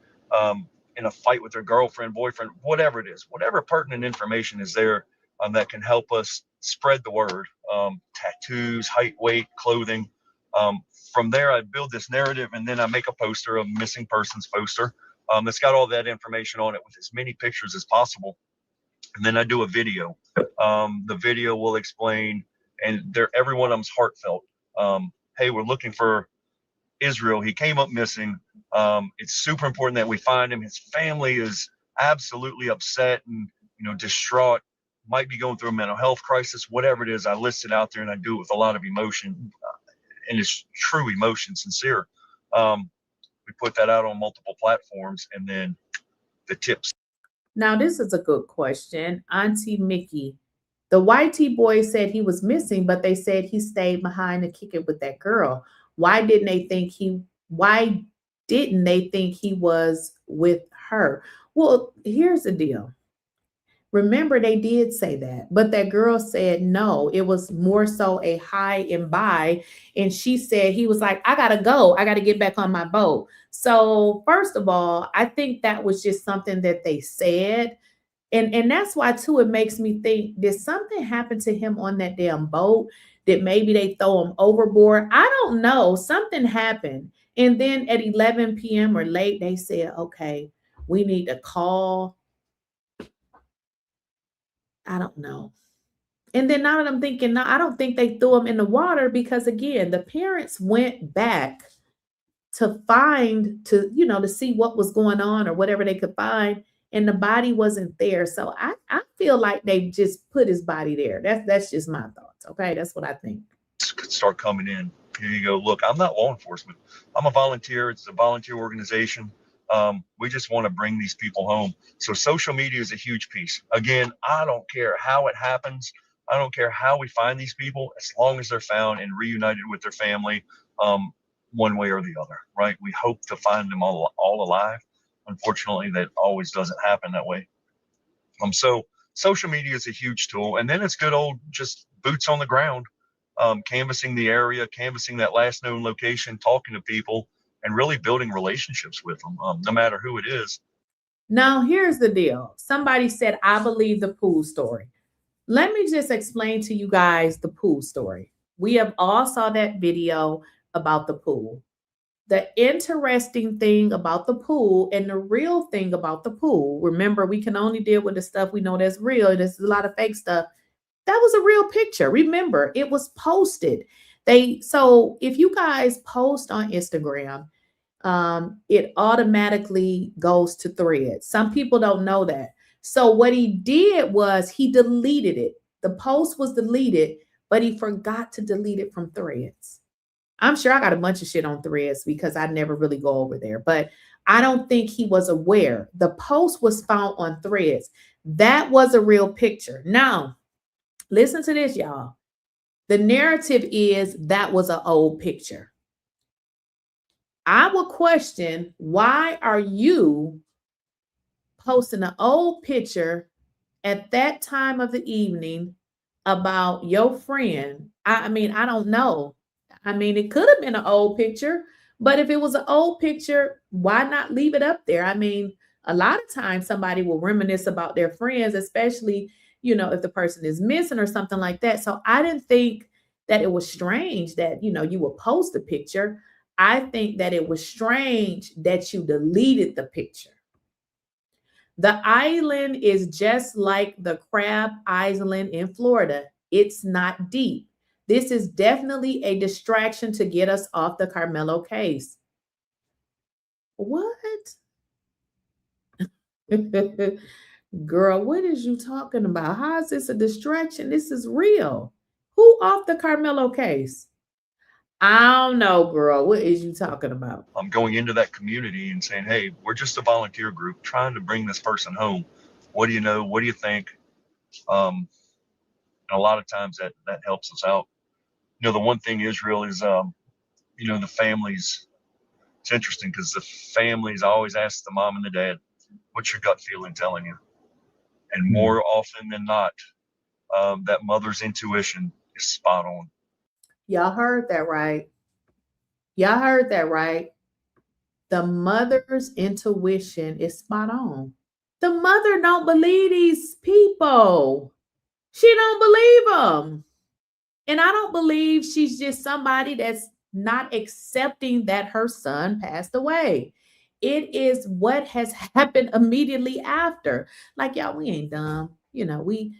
S14: in a fight with their girlfriend, boyfriend, whatever it is, whatever pertinent information is there that can help us spread the word. Tattoos, height, weight, clothing. From there, I build this narrative, and then I make a poster, a missing persons poster. It's got all that information on it with as many pictures as possible. And then I do a video. The video will explain, and every one of them's heartfelt. Hey, we're looking for Israel. He came up missing. It's super important that we find him. His family is absolutely upset and distraught. Might be going through a mental health crisis. Whatever it is, I list it out there, and I do it with a lot of emotion, and it's true emotion, sincere. We put that out on multiple platforms, and then the tips.
S2: Now, this is a good question. Auntie Mickey, the YT boy said he was missing, but they said he stayed behind to kick it with that girl. Why didn't they think he was with her? Well, here's the deal. Remember, they did say that, but that girl said no, it was more so a hi and bye. And she said, he was like, I gotta go. I gotta get back on my boat. So first of all, I think that was just something that they said. And that's why too, it makes me think, did something happen to him on that damn boat? That maybe they throw him overboard? I don't know. Something happened. And then at 11 p.m. or late, they said, okay, we need to call. I don't know. And then now that I'm thinking, no, I don't think they threw him in the water because again, the parents went back to to see what was going on or whatever they could find, and the body wasn't there. So I feel like they just put his body there. That's just my thoughts. Okay, that's what I think.
S14: Could start coming in. Here you go. Look, I'm not law enforcement. I'm a volunteer. It's a volunteer organization. We just want to bring these people home. So social media is a huge piece. Again, I don't care how it happens. I don't care how we find these people, as long as they're found and reunited with their family, one way or the other, right? We hope to find them all alive. Unfortunately, that always doesn't happen that way. So social media is a huge tool. And then it's good old just boots on the ground, canvassing the area, canvassing that last known location, talking to people, and really building relationships with them, no matter who it is.
S2: Now, here's the deal. Somebody said, I believe the pool story. Let me just explain to you guys the pool story. We have all saw that video about the pool. The interesting thing about the pool and the real thing about the pool, remember, we can only deal with the stuff we know that's real. There's a lot of fake stuff. That was a real picture. Remember, it was posted. So if you guys post on Instagram, it automatically goes to Threads. Some people don't know that. So what he did was he deleted it. The post was deleted, but he forgot to delete it from Threads. I'm sure I got a bunch of shit on Threads because I never really go over there, but I don't think he was aware. The post was found on Threads. That was a real picture. Now, listen to this, y'all. The narrative is that was an old picture. I will question, why are you posting an old picture at that time of the evening about your friend? I mean, I don't know. I mean, it could have been an old picture, but if it was an old picture, why not leave it up there? I mean, a lot of times somebody will reminisce about their friends, especially, if the person is missing or something like that. So I didn't think that it was strange that, you would post a picture. I think that it was strange that you deleted the picture. The island is just like the Crab Island in Florida. It's not deep. This is definitely a distraction to get us off the Karmelo case. What? Girl, what is you talking about? How is this a distraction? This is real. Who off the Karmelo case? I don't know, girl. What is you talking about?
S14: I'm going into that community and saying, hey, we're just a volunteer group trying to bring this person home. What do you know? What do you think? And a lot of times that helps us out. The one thing is real is, the families. It's interesting because the families always ask the mom and the dad, what's your gut feeling telling you? And more often than not, that mother's intuition is spot on.
S2: Y'all heard that right. Y'all heard that right. The mother's intuition is spot on. The mother don't believe these people. She don't believe them. And I don't believe she's just somebody that's not accepting that her son passed away. It is what has happened immediately after. Like, y'all, we ain't dumb. None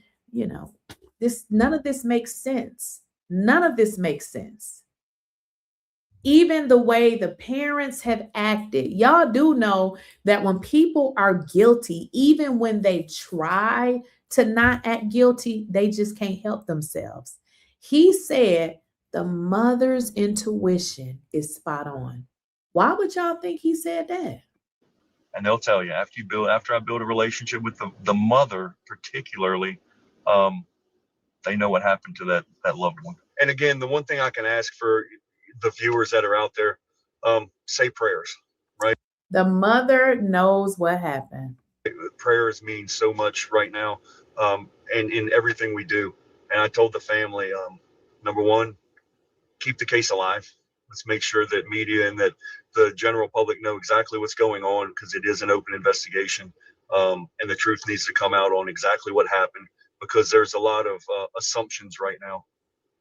S2: of this makes sense. None of this makes sense. Even the way the parents have acted. Y'all do know that when people are guilty, even when they try to not act guilty, they just can't help themselves. He said the mother's intuition is spot on. Why would y'all think he said that?
S14: And they'll tell you after I build a relationship with the mother, particularly, they know what happened to that loved one. And again, the one thing I can ask for the viewers that are out there, say prayers, right?
S2: The mother knows what happened.
S14: Prayers mean so much right now. and in everything we do. And I told the family, number one, keep the case alive. Let's make sure that media and that the general public know exactly what's going on, because it is an open investigation, and the truth needs to come out on exactly what happened, because there's a lot of assumptions right now.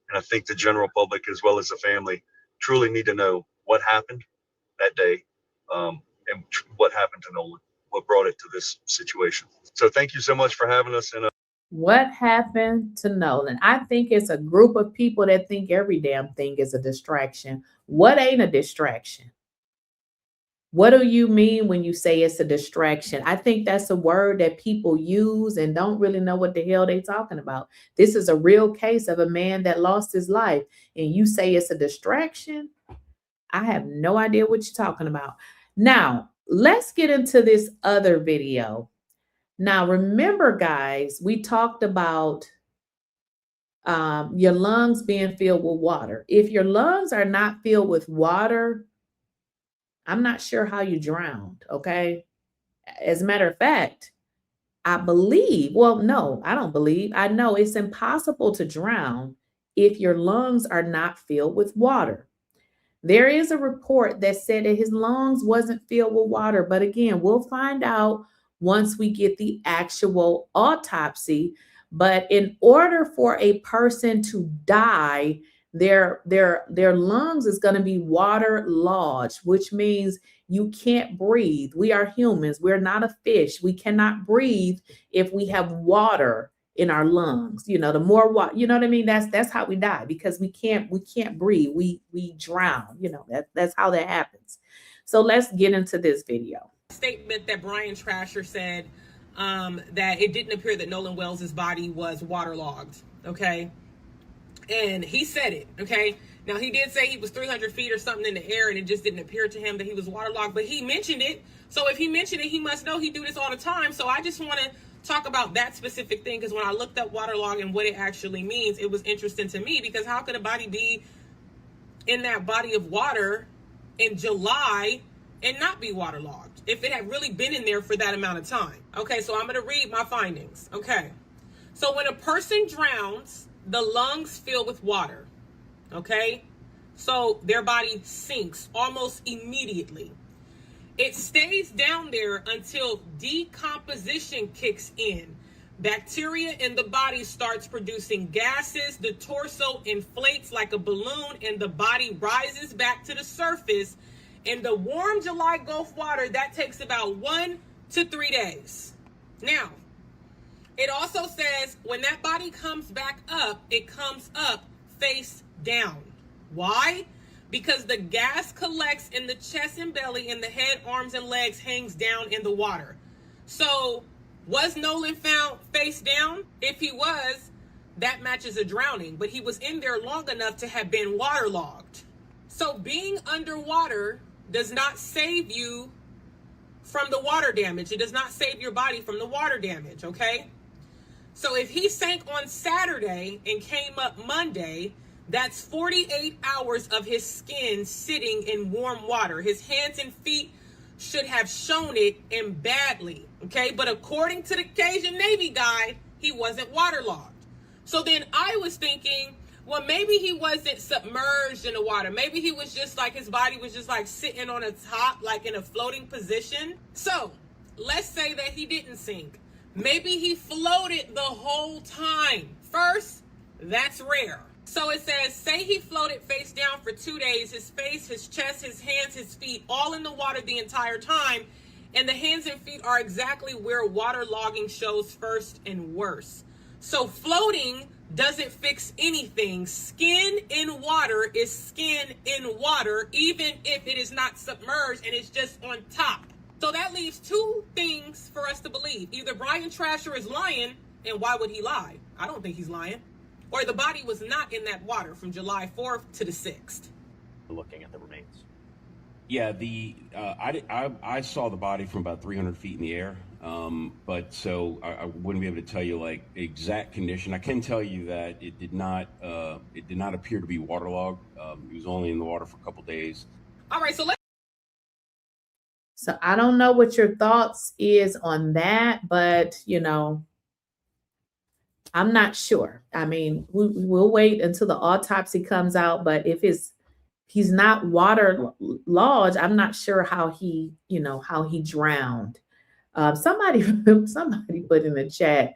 S14: And I think the general public, as well as the family, truly need to know what happened that day, and what happened to Nolan, what brought it to this situation. So thank you so much for having us. And
S2: What happened to Nolan? I think it's a group of people that think every damn thing is a distraction. What ain't a distraction? What do you mean when you say it's a distraction? I think that's a word that people use and don't really know what the hell they're talking about. This is a real case of a man that lost his life, and you say it's a distraction? I have no idea what you're talking about. Now, let's get into this other video. Now, remember, guys, we talked about your lungs being filled with water. If your lungs are not filled with water, I'm not sure how you drowned, okay? As a matter of fact, I believe, well, no, I don't believe, I know it's impossible to drown if your lungs are not filled with water. There is a report that said that his lungs wasn't filled with water, but again, we'll find out once we get the actual autopsy. But in order for a person to die, their lungs is going to be waterlogged, which means you can't breathe. We are humans. We're not a fish. We cannot breathe if we have water in our lungs. You know, the more water, you know what I mean? That's how we die, because we can't breathe. We drown. You know, that's how that happens. So let's get into this video.
S16: Statement that Brian Trasher said, that it didn't appear that Nolan Wells' body was waterlogged. Okay. And he said it. Okay. Now, he did say he was 300 feet or something in the air, and it just didn't appear to him that he was waterlogged, but he mentioned it. So if he mentioned it, he must know he do this all the time. So I just want to talk about that specific thing, because when I looked up waterlog and what it actually means, it was interesting to me, because how could a body be in that body of water in July and not be waterlogged if it had really been in there for that amount of time? Okay, so I'm going to read my findings. Okay, so when a person drowns, the lungs fill with water. Okay, so their body sinks almost immediately. It stays down there until decomposition kicks in. Bacteria in the body starts producing gases. The torso inflates like a balloon, and the body rises back to the surface. In the warm July Gulf water, that takes about 1 to 3 days. Now, it also says when that body comes back up, it comes up face down. Why? Because the gas collects in the chest and belly, and the head, arms, and legs hangs down in the water. So was Nolan found face down? If he was, that matches a drowning, but he was in there long enough to have been waterlogged. So being underwater does not save you from the water damage. It does not save your body from the water damage, okay? So if he sank on Saturday and came up Monday, that's 48 hours of his skin sitting in warm water. His hands and feet should have shown it, and badly, okay? But according to the Cajun Navy guy, he wasn't waterlogged. So then I was thinking, well, maybe he wasn't submerged in the water. Maybe he was just like, his body was just like sitting on the top, like in a floating position. So let's say that he didn't sink. Maybe he floated the whole time. First, that's rare. So it says, say he floated face down for 2 days, his face, his chest, his hands, his feet, all in the water the entire time. And the hands and feet are exactly where waterlogging shows first and worst. So floating doesn't fix anything. Skin in water is skin in water, even if it is not submerged and it's just on top. So that leaves two things for us to believe. Either Brian Trasher is lying, and why would he lie? I don't think he's lying. Or the body was not in that water from July 4th to the 6th.
S17: Looking at the remains. Yeah, I saw the body from about 300 feet in the air, but so I wouldn't be able to tell you like exact condition. I can tell you that it did not appear to be waterlogged. It was only in the water for a couple days.
S16: All right,
S2: So I don't know what your thoughts is on that, but you know, I'm not sure. I mean, we'll wait until the autopsy comes out, but if he's not waterlogged, I'm not sure how he, how he drowned. Somebody put in the chat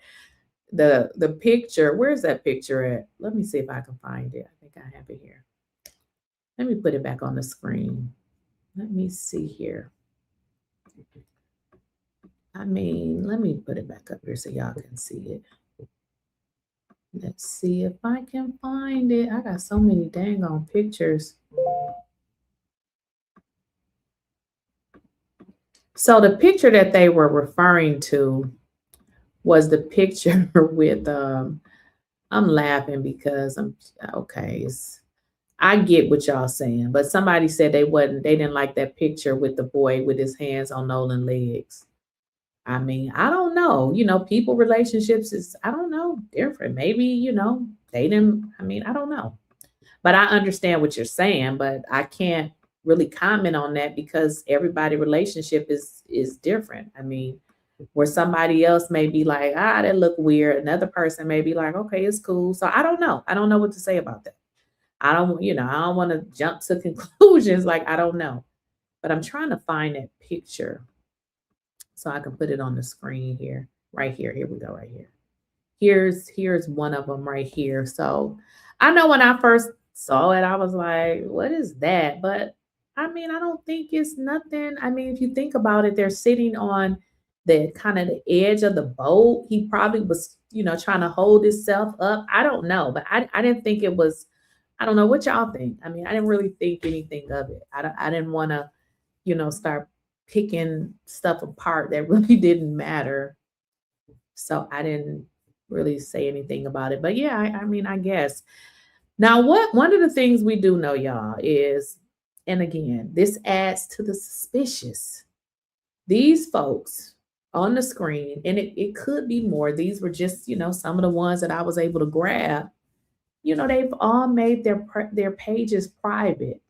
S2: the picture. Where's that picture at? Let me see if I can find it. I think I have it here. Let me put it back on the screen. Let me see here. I mean, let me put it back up here so y'all can see it. Let's see if I can find it. I got so many dang on pictures. So the picture that they were referring to was the picture with I'm laughing because I get what y'all saying, but somebody said they didn't like that picture with the boy with his hands on Nolan's legs. I mean, I don't know. People relationships is, I don't know, different. Maybe, they didn't, I mean, I don't know. But I understand what you're saying, but I can't really comment on that because everybody relationship is different. I mean, where somebody else may be like, that look weird. Another person may be like, okay, it's cool. So I don't know. I don't know what to say about that. I don't want to jump to conclusions. Like, I don't know. But I'm trying to find that picture so I can put it on the screen here. Right here. Here we go, right here. Here's one of them right here. So I know when I first saw it, I was like, what is that? But I mean, I don't think it's nothing. I mean, if you think about it, they're sitting on the kind of the edge of the boat. He probably was, trying to hold himself up. I don't know, but I didn't think it was, I don't know what y'all think. I mean, I didn't really think anything of it. I didn't want to, start picking stuff apart that really didn't matter. So I didn't really say anything about it. But yeah, I mean, I guess. Now, one of the things we do know, y'all, is, and again, this adds to the suspicious. These folks on the screen, and it could be more. These were just, some of the ones that I was able to grab. They've all made their pages private.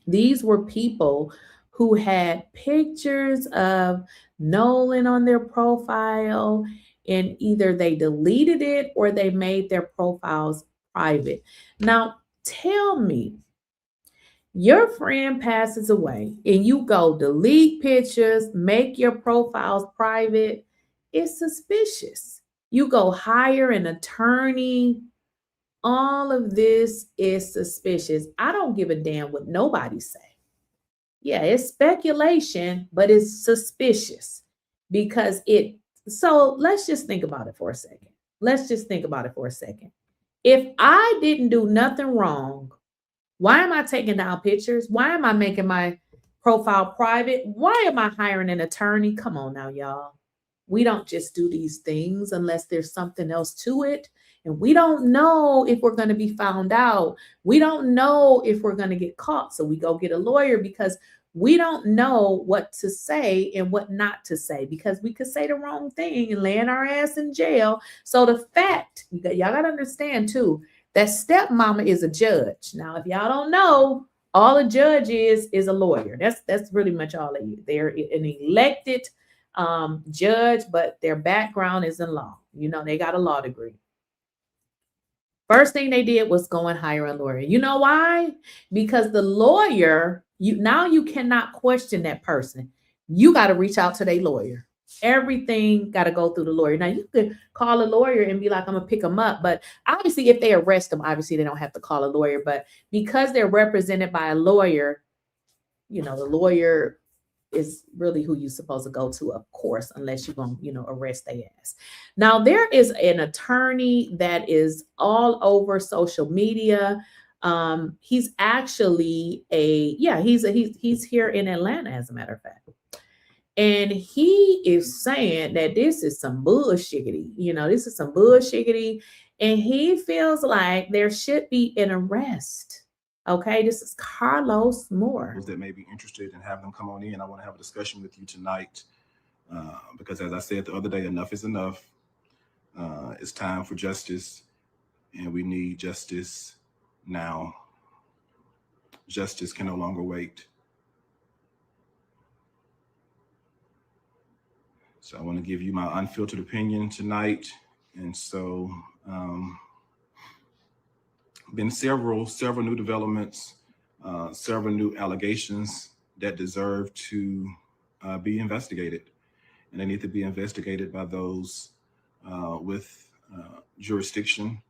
S2: These were people who had pictures of Nolan on their profile, and either they deleted it or they made their profiles private. Now, tell me, your friend passes away and you go delete pictures, make your profiles private. It's suspicious. You go hire an attorney. All of this is suspicious. I don't give a damn what nobody say. Yeah, it's speculation, but it's suspicious because so let's just think about it for a second. If I didn't do nothing wrong, why am I taking down pictures? Why am I making my profile private? Why am I hiring an attorney? Come on now, y'all. We don't just do these things unless there's something else to it. And we don't know if we're going to be found out. We don't know if we're going to get caught. So we go get a lawyer because we don't know what to say and what not to say, because we could say the wrong thing and land our ass in jail. So the fact, y'all got to understand too, that stepmama is a judge. Now, if y'all don't know, all a judge is a lawyer. That's really much all they is. They're an elected judge, but their background is in law. They got a law degree. First thing they did was go and hire a lawyer. You know why? Because the lawyer, you cannot question that person. You got to reach out to their lawyer. Everything got to go through the lawyer. Now, you could call a lawyer and be like, I'm going to pick them up. But obviously, if they arrest them, obviously, they don't have to call a lawyer. But because they're represented by a lawyer, the lawyer is really who you're supposed to go to, of course, unless you're going to, arrest their ass. Now, there is an attorney that is all over social media. He's actually he's here in Atlanta, as a matter of fact. And he is saying that this is some bullshiggity. This is some bullshiggity. And he feels like there should be an arrest. Okay, this is Carlos Moore.
S18: That may be interested in having them come on in. I want to have a discussion with you tonight because, as I said the other day, enough is enough. It's time for justice, and we need justice now. Justice can no longer wait. So I want to give you my unfiltered opinion tonight, And so been several new developments, several new allegations that deserve to be investigated. And they need to be investigated by those with jurisdiction,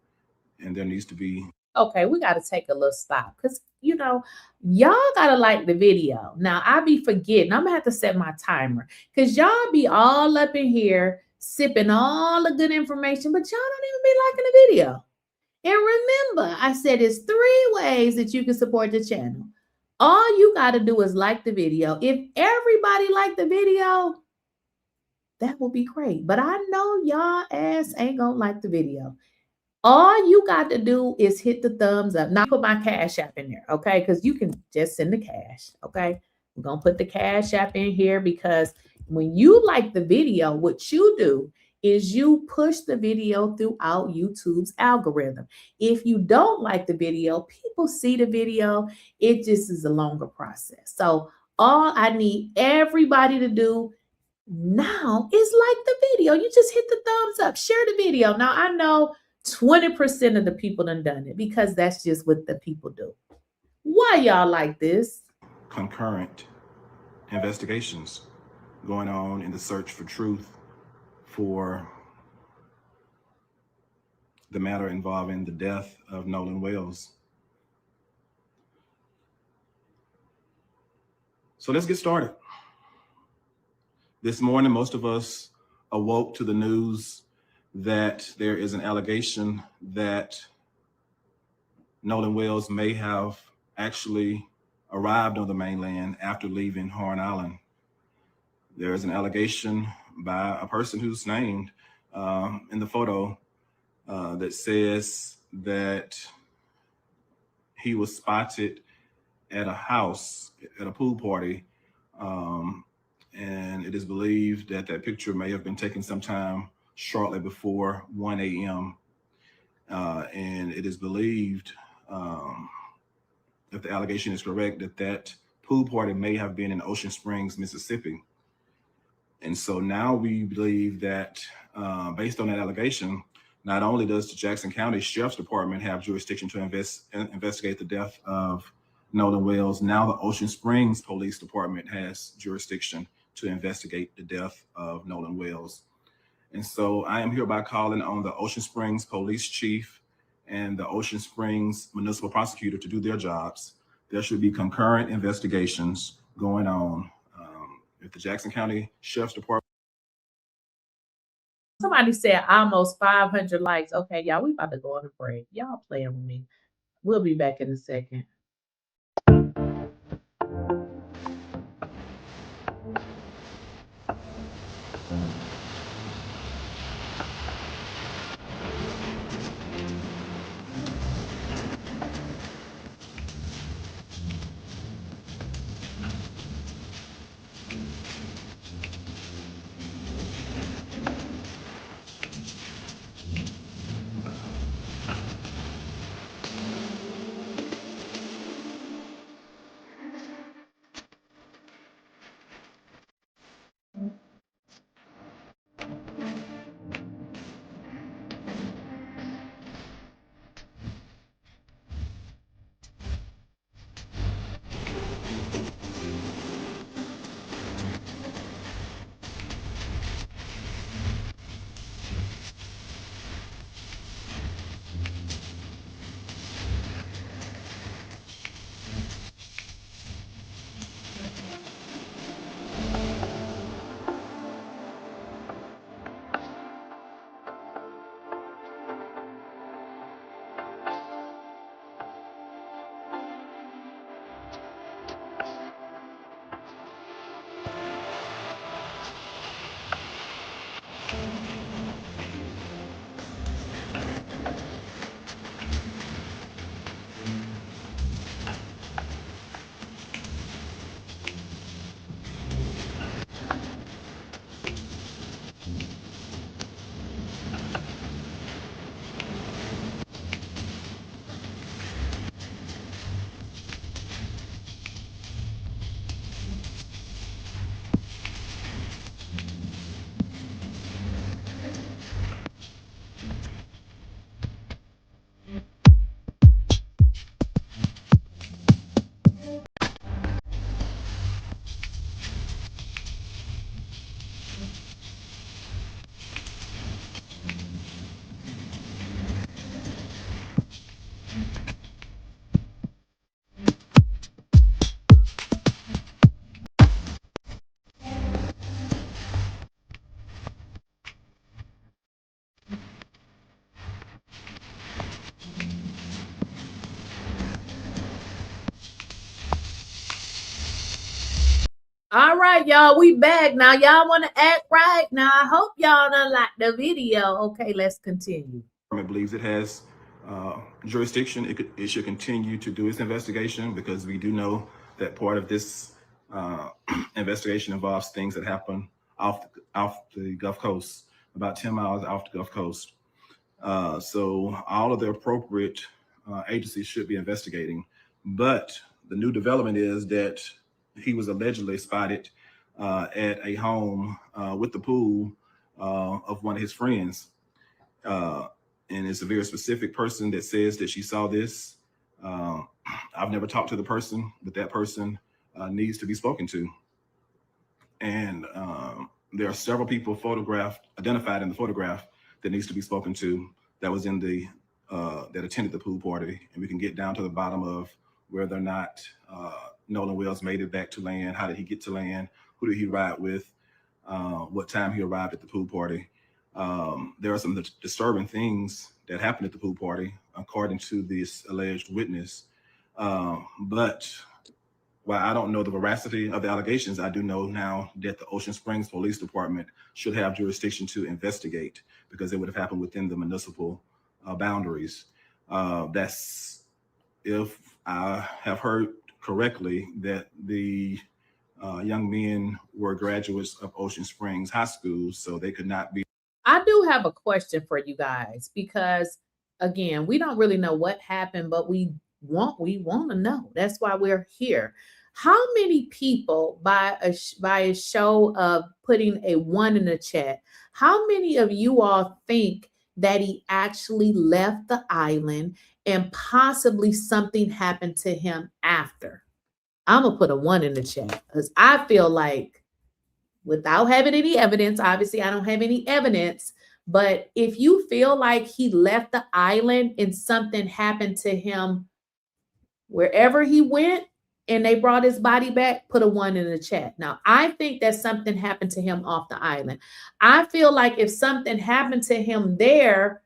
S18: and there needs to be.
S2: Okay, we got to take a little stop because, you know, y'all got to like the video. Now, I be forgetting. I'm going to have to set my timer because y'all be all up in here sipping all the good information, but y'all don't even be liking the video. And remember, I said it's 3 ways that you can support the channel. All you got to do is like the video. If everybody liked the video, that will be great. But I know y'all ass ain't going to like the video. All you got to do is hit the thumbs up. Now, put my Cash App in there, okay? Because you can just send the cash, okay? We're going to put the Cash App in here because when you like the video, what you do is you push the video throughout YouTube's algorithm. If you don't like the video, people see the video. It just is a longer process. So all I need everybody to do now is like the video. You just hit the thumbs up, share the video. Now, I know 20% of the people done it because that's just what the people do. Why y'all like this?
S18: Concurrent investigations going on in the search for truth for the matter involving the death of Nolan Wells. So let's get started. This morning, most of us awoke to the news that there is an allegation that Nolan Wells may have actually arrived on the mainland after leaving Horn Island. There is an allegation by a person who's named in the photo that says that he was spotted at a house at a pool party, and it is believed that that picture may have been taken sometime shortly before 1 a.m. And it is believed, if the allegation is correct, that that pool party may have been in Ocean Springs, Mississippi. And so now we believe that based on that allegation, not only does the Jackson County Sheriff's Department have jurisdiction to investigate the death of Nolan Wells, now the Ocean Springs Police Department has jurisdiction to investigate the death of Nolan Wells. And so I am hereby calling on the Ocean Springs Police Chief and the Ocean Springs Municipal Prosecutor to do their jobs. There should be concurrent investigations going on. If the Jackson County Sheriff's Department.
S2: Somebody said almost 500 likes. Okay, y'all, we about to go on a break. Y'all playing with me. We'll be back in a second. All right, y'all, we back now. Y'all want to act right now. I hope y'all done like the video. Okay, let's continue.
S18: It believes it has jurisdiction. It should continue to do its investigation, because we do know that part of this investigation involves things that happen off the Gulf Coast, about 10 miles off the Gulf Coast. So all of the appropriate agencies should be investigating. But the new development is that he was allegedly spotted at a home with the pool of one of his friends. And it's a very specific person that says that she saw this. I've never talked to the person, but that person needs to be spoken to. And there are several people identified in the photograph that needs to be spoken to, that was in the that attended the pool party, and we can get down to the bottom of whether or not Nolan Wells made it back to land. How did he get to land? Who did he ride with? What time he arrived at the pool party? There are some disturbing things that happened at the pool party, according to this alleged witness. But while I don't know the veracity of the allegations, I do know now that the Ocean Springs Police Department should have jurisdiction to investigate, because it would have happened within the municipal boundaries. That's, if I have heard correctly, that the young men were graduates of Ocean Springs High School, so they could not be.
S2: I do have a question for you guys, because again, we don't really know what happened, but we want to know. That's why we're here. How many people, by a show of putting a 1 in the chat, how many of you all think that he actually left the island and possibly something happened to him after? I'm gonna put a 1 in the chat, because I feel like, without having any evidence, obviously I don't have any evidence, but if you feel like he left the island and something happened to him wherever he went and they brought his body back, put a 1 in the chat. Now, I think that something happened to him off the island. I feel like if something happened to him there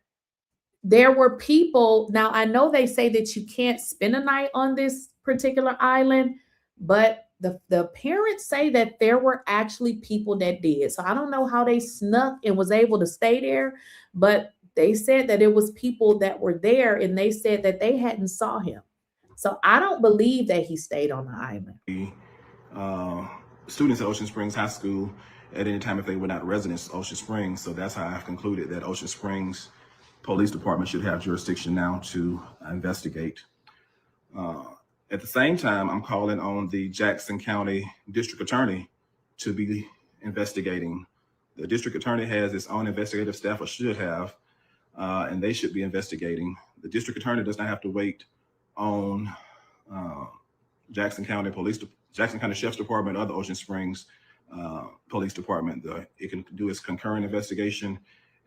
S2: were people. Now, I know they say that you can't spend a night on this particular island, but the parents say that there were actually people that did. So I don't know how they snuck and was able to stay there, but they said that it was people that were there, and they said that they hadn't saw him. So I don't believe that he stayed on the island.
S18: Students at Ocean Springs High School at any time if they were not residents of Ocean Springs. So that's how I've concluded that Ocean Springs Police Department should have jurisdiction now to investigate. At the same time, I'm calling on the Jackson County District Attorney to be investigating. The District Attorney has its own investigative staff, or should have, and they should be investigating. The District Attorney does not have to wait on Jackson County Sheriff's Department or the Ocean Springs Police Department. It can do its concurrent investigation,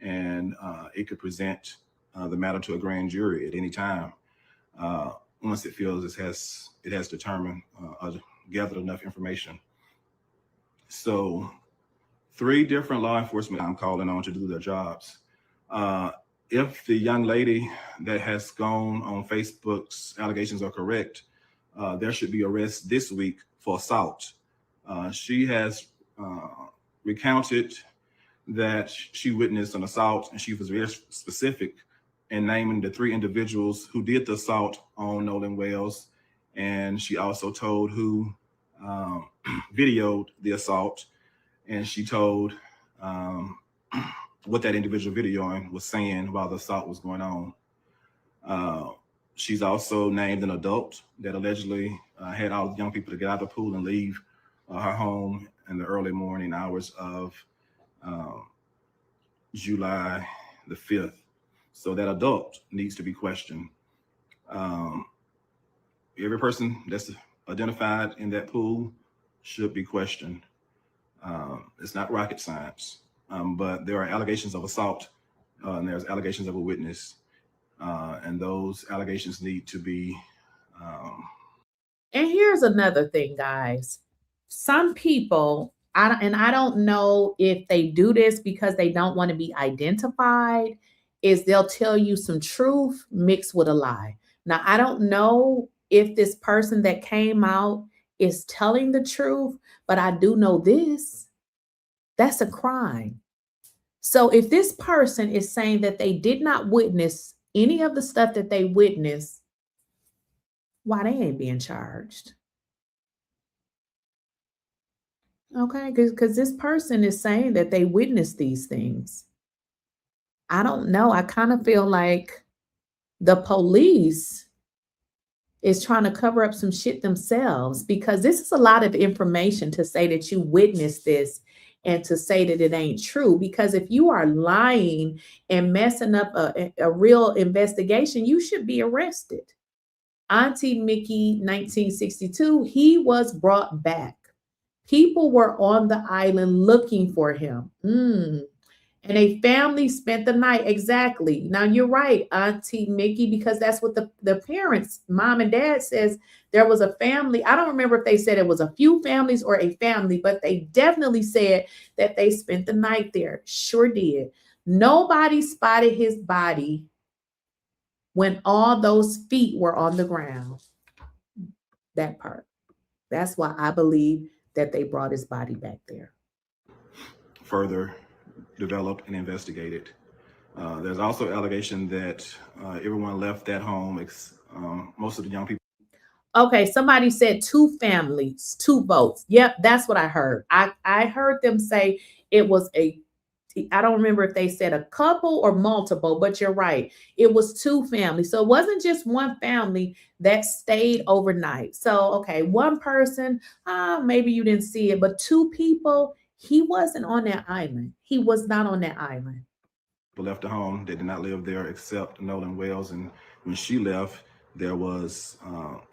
S18: and it could present the matter to a grand jury at any time once it feels it has determined or gathered enough information. So 3 different law enforcement I'm calling on to do their jobs. If the young lady that has gone on Facebook's allegations are correct, there should be arrests this week for assault. She has recounted that she witnessed an assault, and she was very specific in naming the 3 individuals who did the assault on Nolan Wells. And she also told who videoed the assault, and she told what that individual videoing was saying while the assault was going on. She's also named an adult that allegedly had all the young people to get out of the pool and leave her home in the early morning hours of July the 5th. So that adult needs to be questioned. Every person that's identified in that pool should be questioned. It's not rocket science. But there are allegations of assault, and there's allegations of a witness, and those allegations need to be.
S2: And here's another thing, guys. Some people, I don't know if they do this because they don't want to be identified, is they'll tell you some truth mixed with a lie. Now, I don't know if this person that came out is telling the truth, but I do know this. That's a crime. So if this person is saying that they did not witness any of the stuff that they witnessed, why they ain't being charged? Okay, because this person is saying that they witnessed these things. I don't know. I kind of feel like the police is trying to cover up some shit themselves, because this is a lot of information to say that you witnessed this and to say that it ain't true. Because if you are lying and messing up a real investigation, you should be arrested. Auntie Mickey, 1962, he was brought back. People were on the island looking for him. And a family spent the night. Exactly. Now you're right, Auntie Mickey, because that's what the parents, mom and dad, says. There was a family. I don't remember if they said it was a few families or a family, but they definitely said that they spent the night there. Sure did. Nobody spotted his body when all those feet were on the ground. That part. That's why I believe that they brought his body back there.
S18: Further developed and investigated. There's also allegation that everyone left that home, most of the young people.
S2: Okay, somebody said 2 families, 2 boats. Yep, that's what I heard. I heard them say it was I don't remember if they said a couple or multiple, but you're right. It was 2 families. So it wasn't just one family that stayed overnight. So, okay, one person, maybe you didn't see it, but 2 people, he wasn't on that island. He was not on that island.
S18: People left the home. They did not live there except Nolan Wells. And when she left, there was,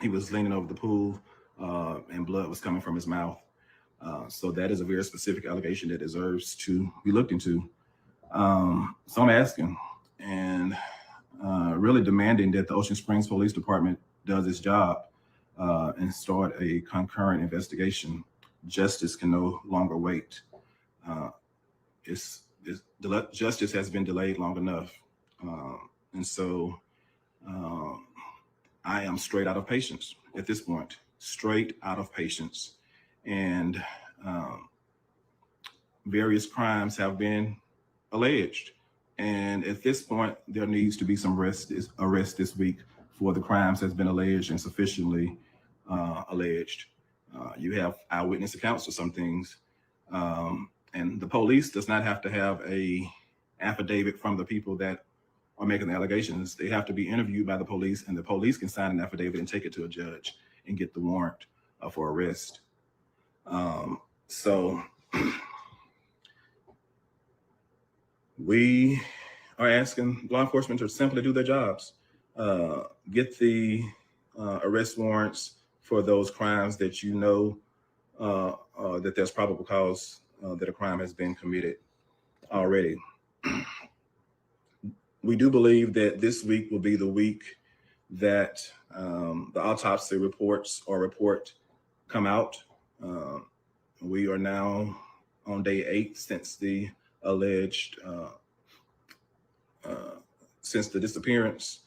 S18: he was leaning over the pool and blood was coming from his mouth. So that is a very specific allegation that deserves to be looked into. So I'm asking and really demanding that the Ocean Springs Police Department does its job and start a concurrent investigation. Justice can no longer wait. Justice has been delayed long enough. And so I am straight out of patience at this point, straight out of patience. And various crimes have been alleged. And at this point, there needs to be some arrest this week for the crimes that's been alleged and sufficiently alleged. You have eyewitness accounts of some things. And the police does not have to have a affidavit from the people that are making the allegations. They have to be interviewed by the police, and the police can sign an affidavit and take it to a judge and get the warrant for arrest. So we are asking law enforcement to simply do their jobs, get the arrest warrants for those crimes that you know that there's probable cause that a crime has been committed already. We do believe that this week will be the week that the autopsy reports or report come out. We are now on day 8 since the alleged, since the disappearance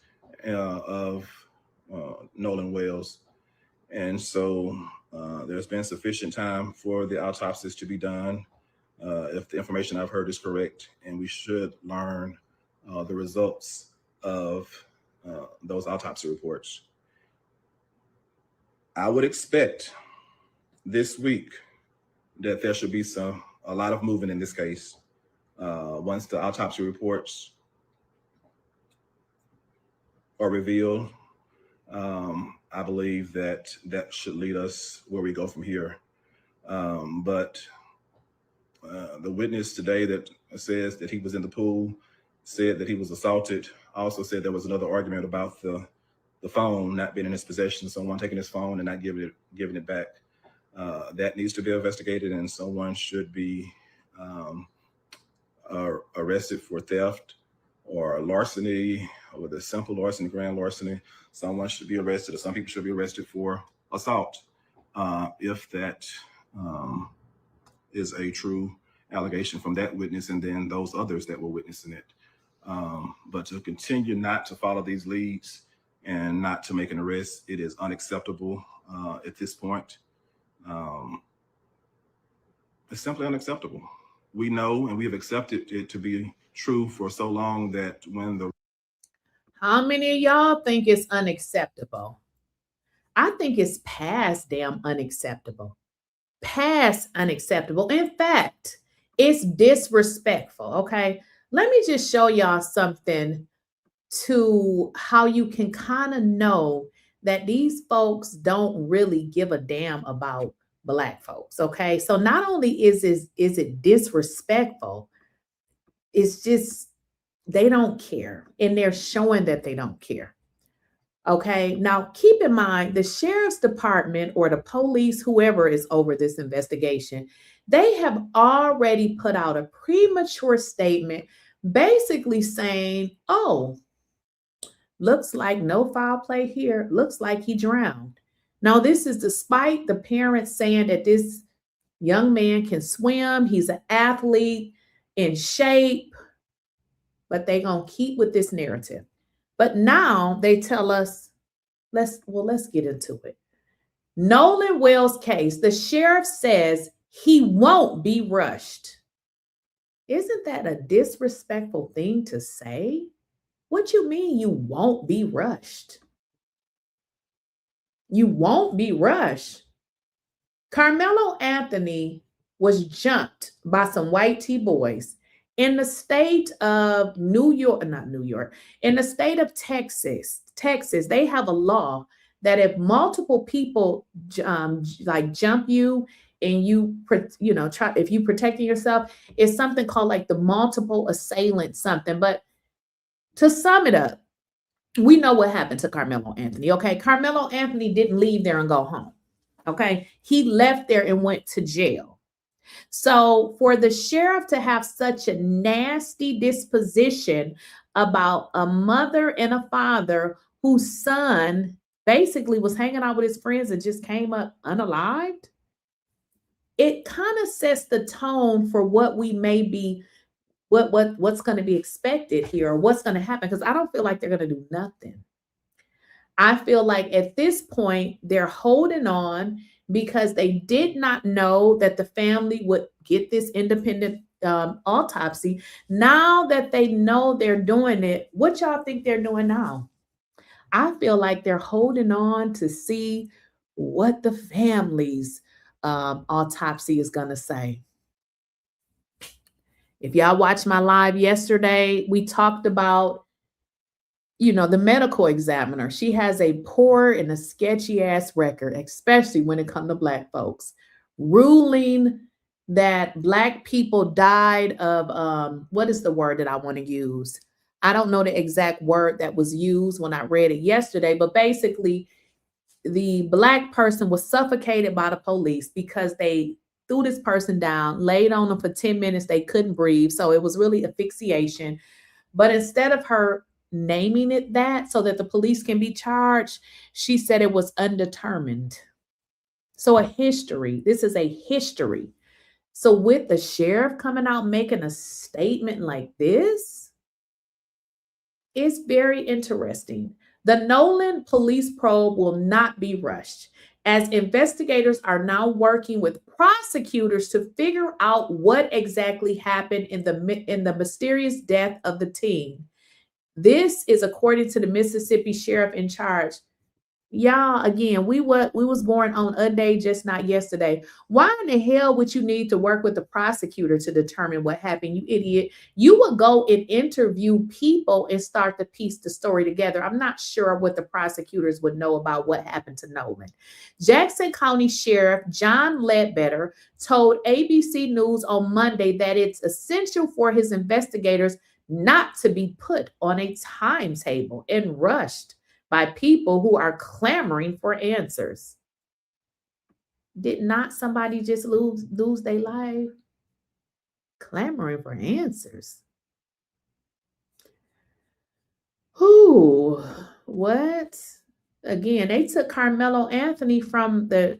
S18: of Nolan Wells. And so there's been sufficient time for the autopsies to be done, if the information I've heard is correct, and we should learn the results of those autopsy reports. I would expect this week that there should be a lot of movement in this case. Once the autopsy reports are revealed, I believe that should lead us where we go from here. But the witness today that says that he was in the pool said that he was assaulted. Also said there was another argument about the phone not being in his possession, someone taking his phone and not giving it back. That needs to be investigated, and someone should be arrested for theft or larceny, or the simple larceny, grand larceny. Someone should be arrested, or some people should be arrested for assault, if that is a true allegation from that witness and then those others that were witnessing it. But to continue not to follow these leads and not to make an arrest, it is unacceptable at this point. It's simply unacceptable. We know and we have accepted it to be true for so long that when the
S2: How many of y'all think it's unacceptable? I think it's past damn unacceptable. Past unacceptable. In fact, it's disrespectful. Okay. Let me just show y'all something to how you can kind of know that these folks don't really give a damn about Black folks. Okay. So not only is it disrespectful, it's just they don't care. And they're showing that they don't care. Okay. Now keep in mind the sheriff's department or the police, whoever is over this investigation, they have already put out a premature statement basically saying, oh, looks like no foul play here. Looks like he drowned. Now, this is despite the parents saying that this young man can swim. He's an athlete in shape, but they're going to keep with this narrative. But now they tell us, let's get into it. Nolan Wells' case, the sheriff says he won't be rushed. Isn't that a disrespectful thing to say? What you mean you won't be rushed? You won't be rushed. Karmelo Anthony was jumped by some white T boys in the state of New York, not New York, in the state of Texas. They have a law that if multiple people like jump you and if you protecting yourself, it's something called like the multiple assailant something. But to sum it up, we know what happened to Karmelo Anthony. Okay, Karmelo Anthony didn't leave there and go home. Okay, he left there and went to jail. So for the sheriff to have such a nasty disposition about a mother and a father whose son basically was hanging out with his friends and just came up unalived, it kind of sets the tone for what we may be, what's going to be expected here or what's going to happen, because I don't feel like they're going to do nothing. I feel like at this point, they're holding on because they did not know that the family would get this independent autopsy. Now that they know they're doing it, what y'all think they're doing now? I feel like they're holding on to see what the family's autopsy is going to say. If y'all watched my live yesterday, we talked about, the medical examiner. She has a poor and a sketchy ass record, especially when it comes to Black folks, ruling that Black people died of, what is the word that I want to use? I don't know the exact word that was used when I read it yesterday, but basically the Black person was suffocated by the police because they threw this person down, laid on them for 10 minutes. They couldn't breathe. So it was really asphyxiation. But instead of her naming it that so that the police can be charged, she said it was undetermined. So a history. This is a history. So with the sheriff coming out making a statement like this, it's very interesting. The Nolan police probe will not be rushed, as investigators are now working with prosecutors to figure out what exactly happened in the mysterious death of the teen. This is according to the Mississippi sheriff in charge. Y'all, again, we was born on a day, just not yesterday. Why in the hell would you need to work with the prosecutor to determine what happened, you idiot? You would go and interview people and start to piece the story together. I'm not sure what the prosecutors would know about what happened to Nolan. Jackson County Sheriff John Ledbetter told ABC News on Monday that it's essential for his investigators not to be put on a timetable and rushed by people who are clamoring for answers. Did not somebody just lose their life clamoring for answers? Who? What? Again, they took Karmelo Anthony from the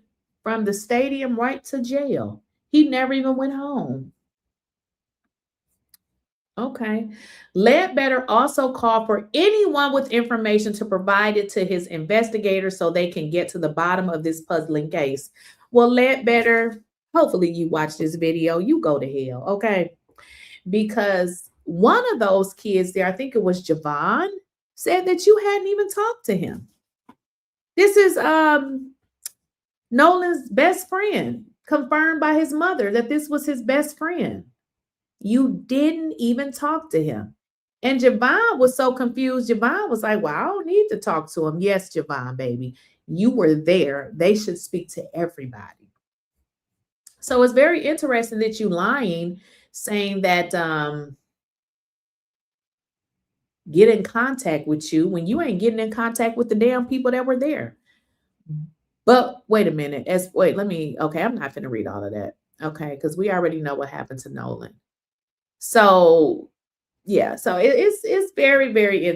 S2: stadium right to jail. He never even went home. Okay. Ledbetter also called for anyone with information to provide it to his investigators so they can get to the bottom of this puzzling case. Well, Ledbetter, hopefully you watch this video, you go to hell, okay? Because one of those kids there, I think it was Javon, said that you hadn't even talked to him. This is Nolan's best friend, confirmed by his mother that this was his best friend. You didn't even talk to him. And Javon was so confused. Javon was like, well, I don't need to talk to him. Yes, Javon, baby, you were there. They should speak to everybody. So it's very interesting that you lying, saying that get in contact with you when you ain't getting in contact with the damn people that were there. But wait a minute. Okay, I'm not going to read all of that. Okay, because we already know what happened to Nolan. So yeah, so it's very, very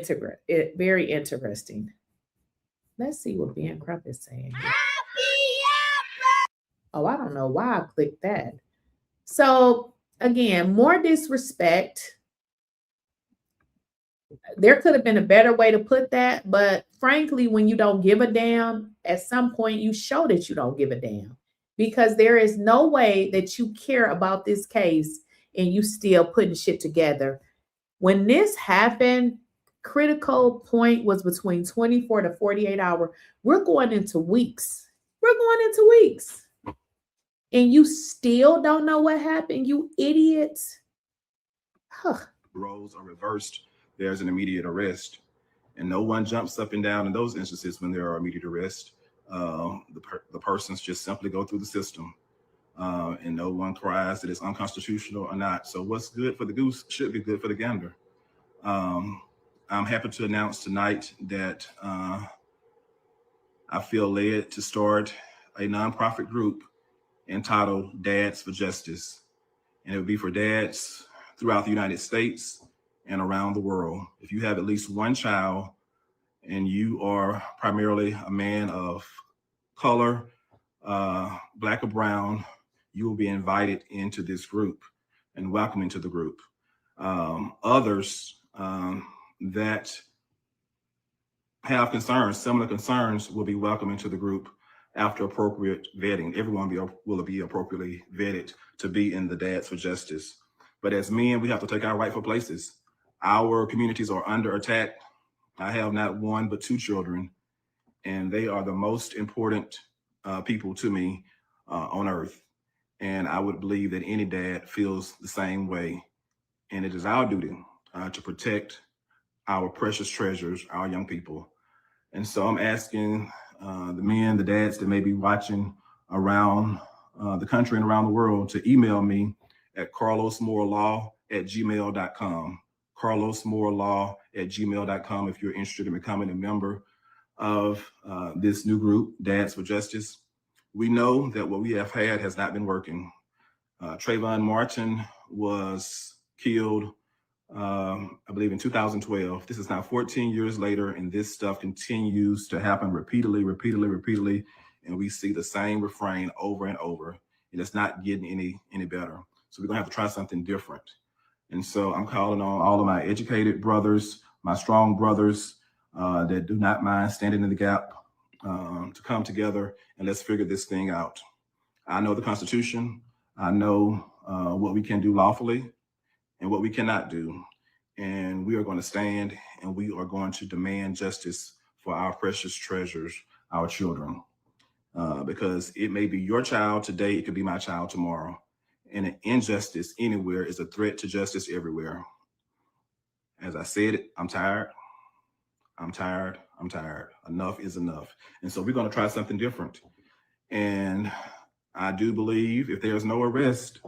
S2: interesting. Let's see what Ben Krupp is saying. Oh, I don't know why I clicked that. So again, more disrespect. There could have been a better way to put that, but frankly, when you don't give a damn, at some point you show that you don't give a damn, because there is no way that you care about this case and you still putting shit together. When this happened, critical point was between 24 to 48 hours. We're going into weeks. And you still don't know what happened, you idiots. Huh.
S18: Roles are reversed. There's an immediate arrest. And no one jumps up and down in those instances when there are immediate arrests. The persons just simply go through the system. And no one cries that it's unconstitutional or not. So what's good for the goose should be good for the gander. I'm happy to announce tonight that I feel led to start a nonprofit group entitled Dads for Justice. And it would be for dads throughout the United States and around the world. If you have at least one child and you are primarily a man of color, black or brown, you will be invited into this group and welcome into the group. Others that have concerns, similar concerns, will be welcome into the group after appropriate vetting. Everyone will be appropriately vetted to be in the Dads for Justice. But as men, we have to take our rightful places. Our communities are under attack. I have not one, but two children, and they are the most important people to me on earth. And I would believe that any dad feels the same way. And it is our duty to protect our precious treasures, our young people. And so I'm asking the men, the dads that may be watching around the country and around the world to email me at carlosmoorelaw@gmail.com. carlosmoorelaw@gmail.com if you're interested in becoming a member of this new group, Dads for Justice. We know that what we have had has not been working. Trayvon Martin was killed, I believe, in 2012. This is now 14 years later, and this stuff continues to happen repeatedly, and we see the same refrain over and over, and it's not getting any better. So we're gonna have to try something different. And so I'm calling on all of my educated brothers, my strong brothers that do not mind standing in the gap to come together and let's figure this thing out. I know the Constitution. I know what we can do lawfully and what we cannot do. And we are going to stand and we are going to demand justice for our precious treasures, our children. Because it may be your child today, it could be my child tomorrow. And an injustice anywhere is a threat to justice everywhere. As I said, I'm tired. Enough is enough. And so we're going to try something different. And I do believe if there's no arrest,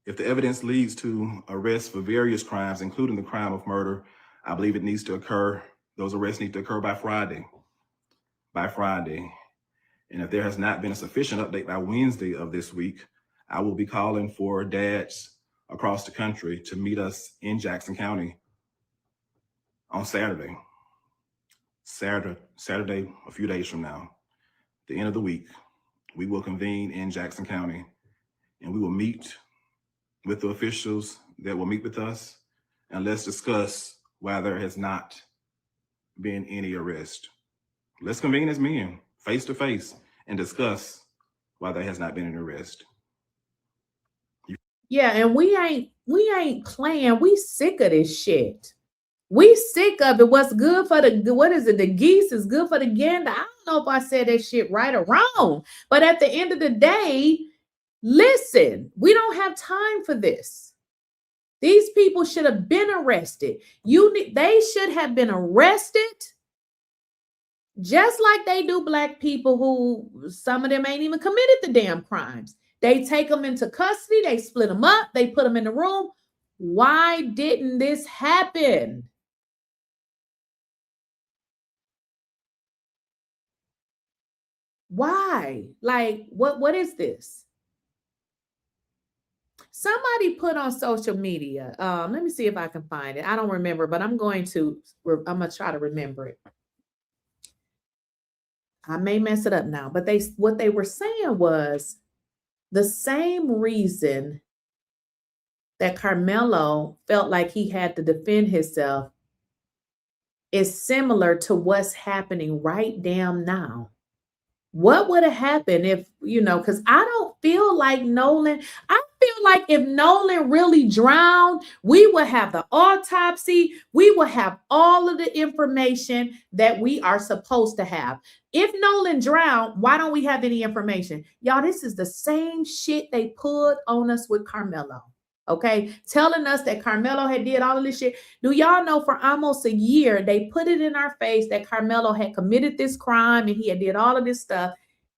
S18: if the evidence leads to arrests for various crimes, including the crime of murder, I believe it needs to occur. Those arrests need to occur by Friday. And if there has not been a sufficient update by Wednesday of this week, I will be calling for dads across the country to meet us in Jackson County on Saturday, a few days from now, the end of the week. We will convene in Jackson County and we will meet with the officials that will meet with us, and let's discuss why there has not been any arrest. Let's convene as men, face to face, and discuss why there has not been an arrest.
S2: Yeah, and we ain't playing. We sick of this shit. We sick of it. What's good for the, what is it? The geese is good for the gander. I don't know if I said that shit right or wrong. But at the end of the day, listen, we don't have time for this. These people should have been arrested. They should have been arrested just like they do black people who some of them ain't even committed the damn crimes. They take them into custody, they split them up, they put them in the room. Why didn't this happen? Why? Like, what is this? Somebody put on social media. Let me see if I can find it. I don't remember, but I'm gonna try to remember it. I may mess it up now, but what they were saying was the same reason that Karmelo felt like he had to defend himself is similar to what's happening right damn now. What would have happened if, because I don't feel like Nolan, I feel like if Nolan really drowned, we would have the autopsy, we would have all of the information that we are supposed to have. If Nolan drowned, why don't we have any information? Y'all, this is the same shit they put on us with Karmelo. Okay, telling us that Karmelo had did all of this shit. Do y'all know for almost a year, they put it in our face that Karmelo had committed this crime and he had did all of this stuff.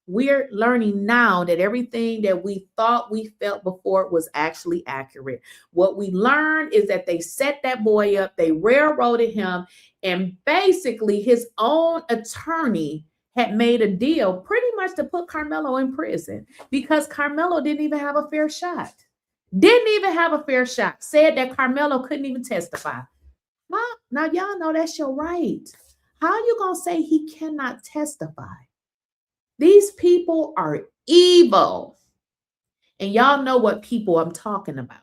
S2: We're learning now that everything that we thought we felt before was actually accurate. What we learned is that they set that boy up, they railroaded him, and basically his own attorney had made a deal pretty much to put Karmelo in prison because Karmelo didn't even have a fair shot. Didn't even have a fair shot. Said that Karmelo couldn't even testify. Huh? Now, y'all know that's your right. How you going to say he cannot testify? These people are evil. And y'all know what people I'm talking about.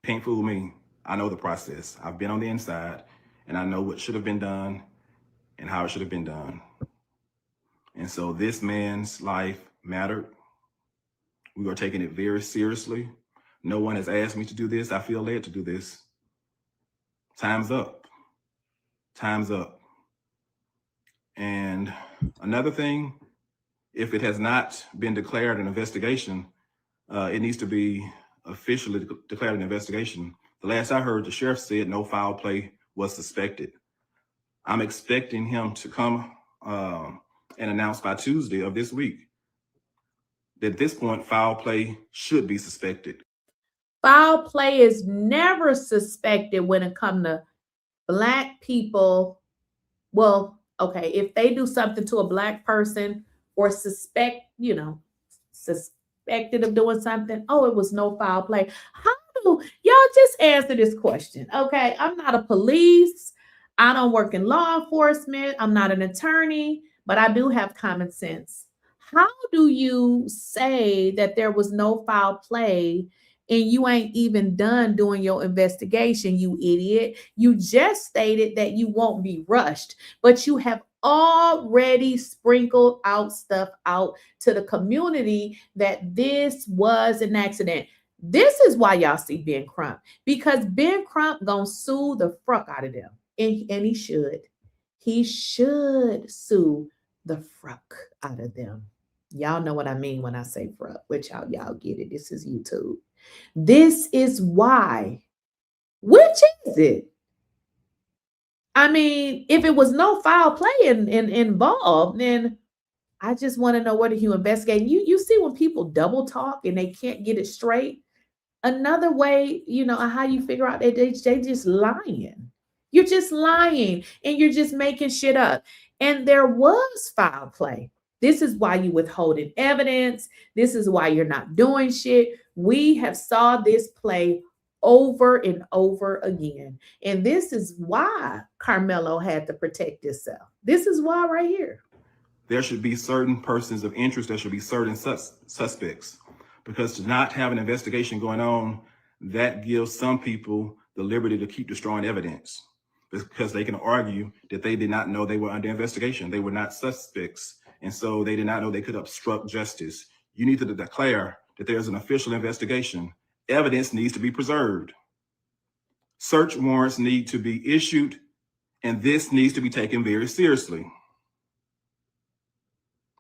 S18: Can't fool me. I know the process. I've been on the inside, and I know what should have been done and how it should have been done. And so this man's life mattered. We are taking it very seriously. No one has asked me to do this. I feel led to do this. Time's up. Time's up. And another thing, if it has not been declared an investigation, it needs to be officially declared an investigation. The last I heard, the sheriff said no foul play was suspected. I'm expecting him to come and announce by Tuesday of this week that at this point, foul play should be suspected.
S2: Foul play is never suspected when it comes to black people. Well, okay, if they do something to a black person or suspected of doing something, oh, it was no foul play. How do y'all just answer this question? Okay, I'm not a police. I don't work in law enforcement. I'm not an attorney, but I do have common sense. How do you say that there was no foul play and you ain't even done doing your investigation, you idiot? You just stated that you won't be rushed, but you have already sprinkled out stuff out to the community that this was an accident. This is why y'all see Ben Crump, because Ben Crump gonna sue the fuck out of them. And he should. He should sue the fuck out of them. Y'all know what I mean when I say fuck, which y'all get it. This is YouTube. This is why. Which is it? I mean, if it was no foul play involved, then I just want to know, what are you investigating? You see when people double talk and they can't get it straight? Another way, how you figure out that they just lying. You're just lying and you're just making shit up. And there was foul play. This is why you withholding evidence. This is why you're not doing shit. We have saw this play over and over again. And this is why Karmelo had to protect himself. This is why right here.
S18: There should be certain persons of interest. There should be certain suspects. Because to not have an investigation going on, that gives some people the liberty to keep destroying evidence. Because they can argue that they did not know they were under investigation. They were not suspects. And so they did not know they could obstruct justice. You need to declare that there's an official investigation. Evidence needs to be preserved. Search warrants need to be issued, and this needs to be taken very seriously.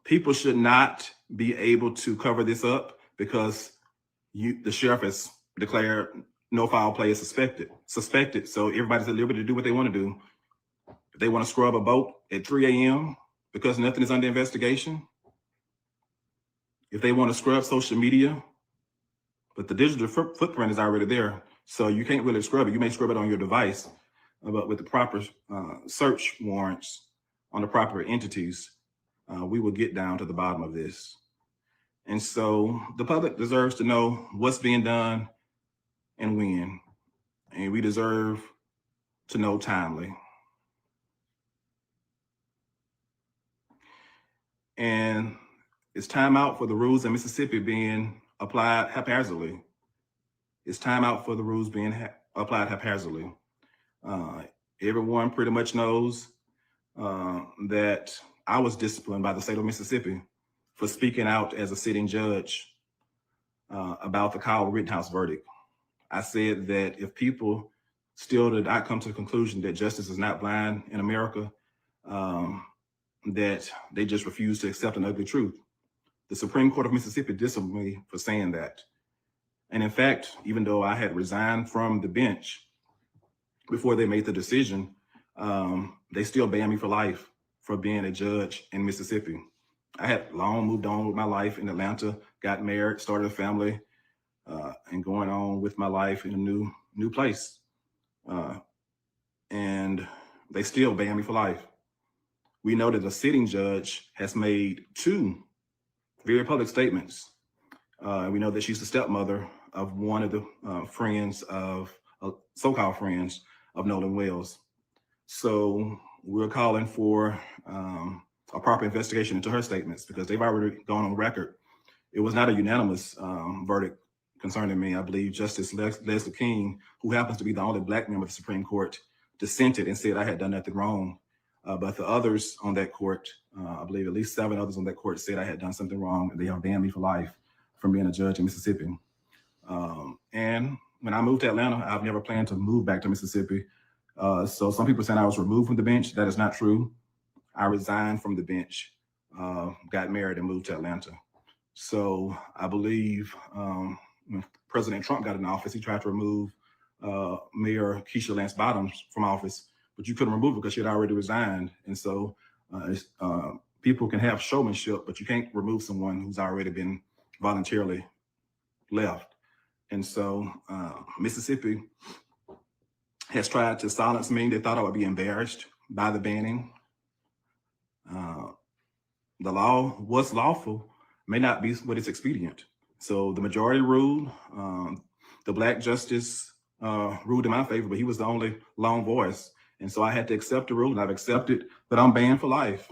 S18: People should not be able to cover this up because the sheriff has declared no foul play is suspected. So everybody's at liberty to do what they want to do. If they want to scrub a boat at 3 a.m. because nothing is under investigation, if they want to scrub social media, but the digital footprint is already there, so you can't really scrub it. You may scrub it on your device, but with the proper search warrants on the proper entities, we will get down to the bottom of this. And so the public deserves to know what's being done and when, and we deserve to know timely. And it's time out for the rules in Mississippi being applied haphazardly. It's time out for the rules being applied haphazardly. Everyone pretty much knows that I was disciplined by the state of Mississippi for speaking out as a sitting judge about the Kyle Rittenhouse verdict. I said that if people still did not come to the conclusion that justice is not blind in America, that they just refuse to accept an ugly truth. The Supreme Court of Mississippi disciplined me for saying that. And in fact, even though I had resigned from the bench before they made the decision, they still banned me for life for being a judge in Mississippi. I had long moved on with my life in Atlanta, got married, started a family, and going on with my life in a new place. And they still banned me for life. We know that a sitting judge has made 2 very public statements. We know that she's the stepmother of one of the friends of, so-called friends of Nolan Wells. So we're calling for a proper investigation into her statements because they've already gone on record. It was not a unanimous verdict concerning me. I believe Justice Leslie King, who happens to be the only Black member of the Supreme Court, dissented and said I had done nothing wrong. But the others on that court, I believe at least 7 others on that court said I had done something wrong, and they have banned me for life from being a judge in Mississippi. And when I moved to Atlanta, I've never planned to move back to Mississippi. So some people saying I was removed from the bench. That is not true. I resigned from the bench, got married, and moved to Atlanta. So I believe when President Trump got in office, he tried to remove Mayor Keisha Lance Bottoms from office, but you couldn't remove her because she had already resigned. And so people can have showmanship, but you can't remove someone who's already been voluntarily left. And so Mississippi has tried to silence me. They thought I would be embarrassed by the banning. The law, what's lawful, may not be what is expedient. So the majority ruled, the Black justice ruled in my favor, but he was the only lone voice. And so I had to accept the rule, and I've accepted that I'm banned for life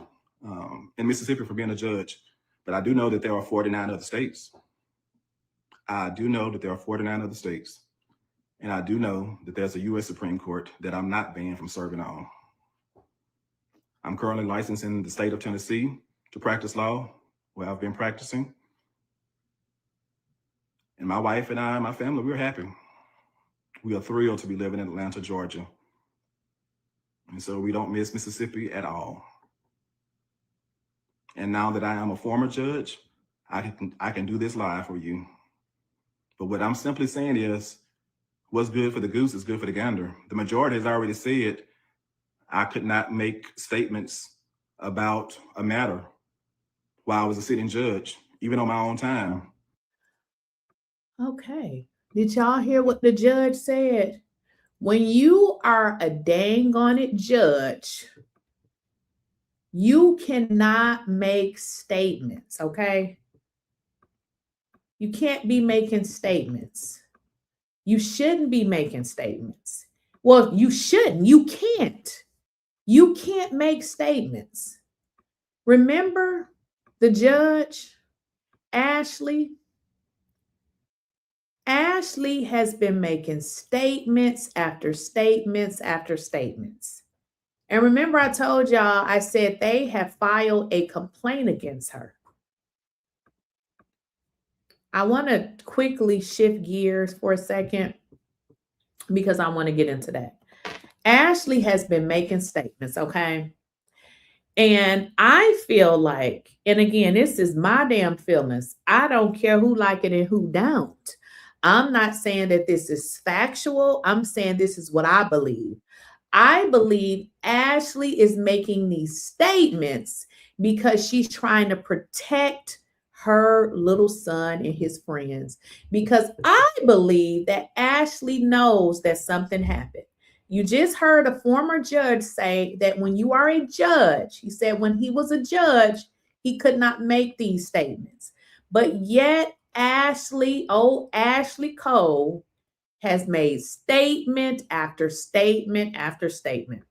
S18: in Mississippi for being a judge. But I do know that there are 49 other states. I do know that there are 49 other states. And I do know that there's a U.S. Supreme Court that I'm not banned from serving on. I'm currently licensed in the state of Tennessee to practice law, where I've been practicing. And my wife and I and my family, we're happy. We are thrilled to be living in Atlanta, Georgia. And so we don't miss Mississippi at all. And now that I am a former judge, I can do this live for you. But what I'm simply saying is, what's good for the goose is good for the gander. The majority has already said I could not make statements about a matter while I was a sitting judge, even on my own time.
S2: Okay. Did y'all hear what the judge said? When you are a dang on it judge, you cannot make statements, okay? You can't be making statements. You shouldn't be making statements. Well, you shouldn't. You can't. You can't make statements. Remember the judge, Ashley? Ashley has been making statements after statements after statements. And remember, I told y'all, I said they have filed a complaint against her. I want to quickly shift gears for a second because I want to get into that. Ashley has been making statements, okay? And I feel like, and again, this is my damn feelings. I don't care who like it and who don't. I'm not saying that this is factual. I'm saying this is what I believe. I believe Ashley is making these statements because she's trying to protect her little son and his friends. Because I believe that Ashley knows that something happened. You just heard a former judge say that when you are a judge, he said when he was a judge, he could not make these statements. But yet Ashley, 𝐿'Cole, has made statement after statement after statement.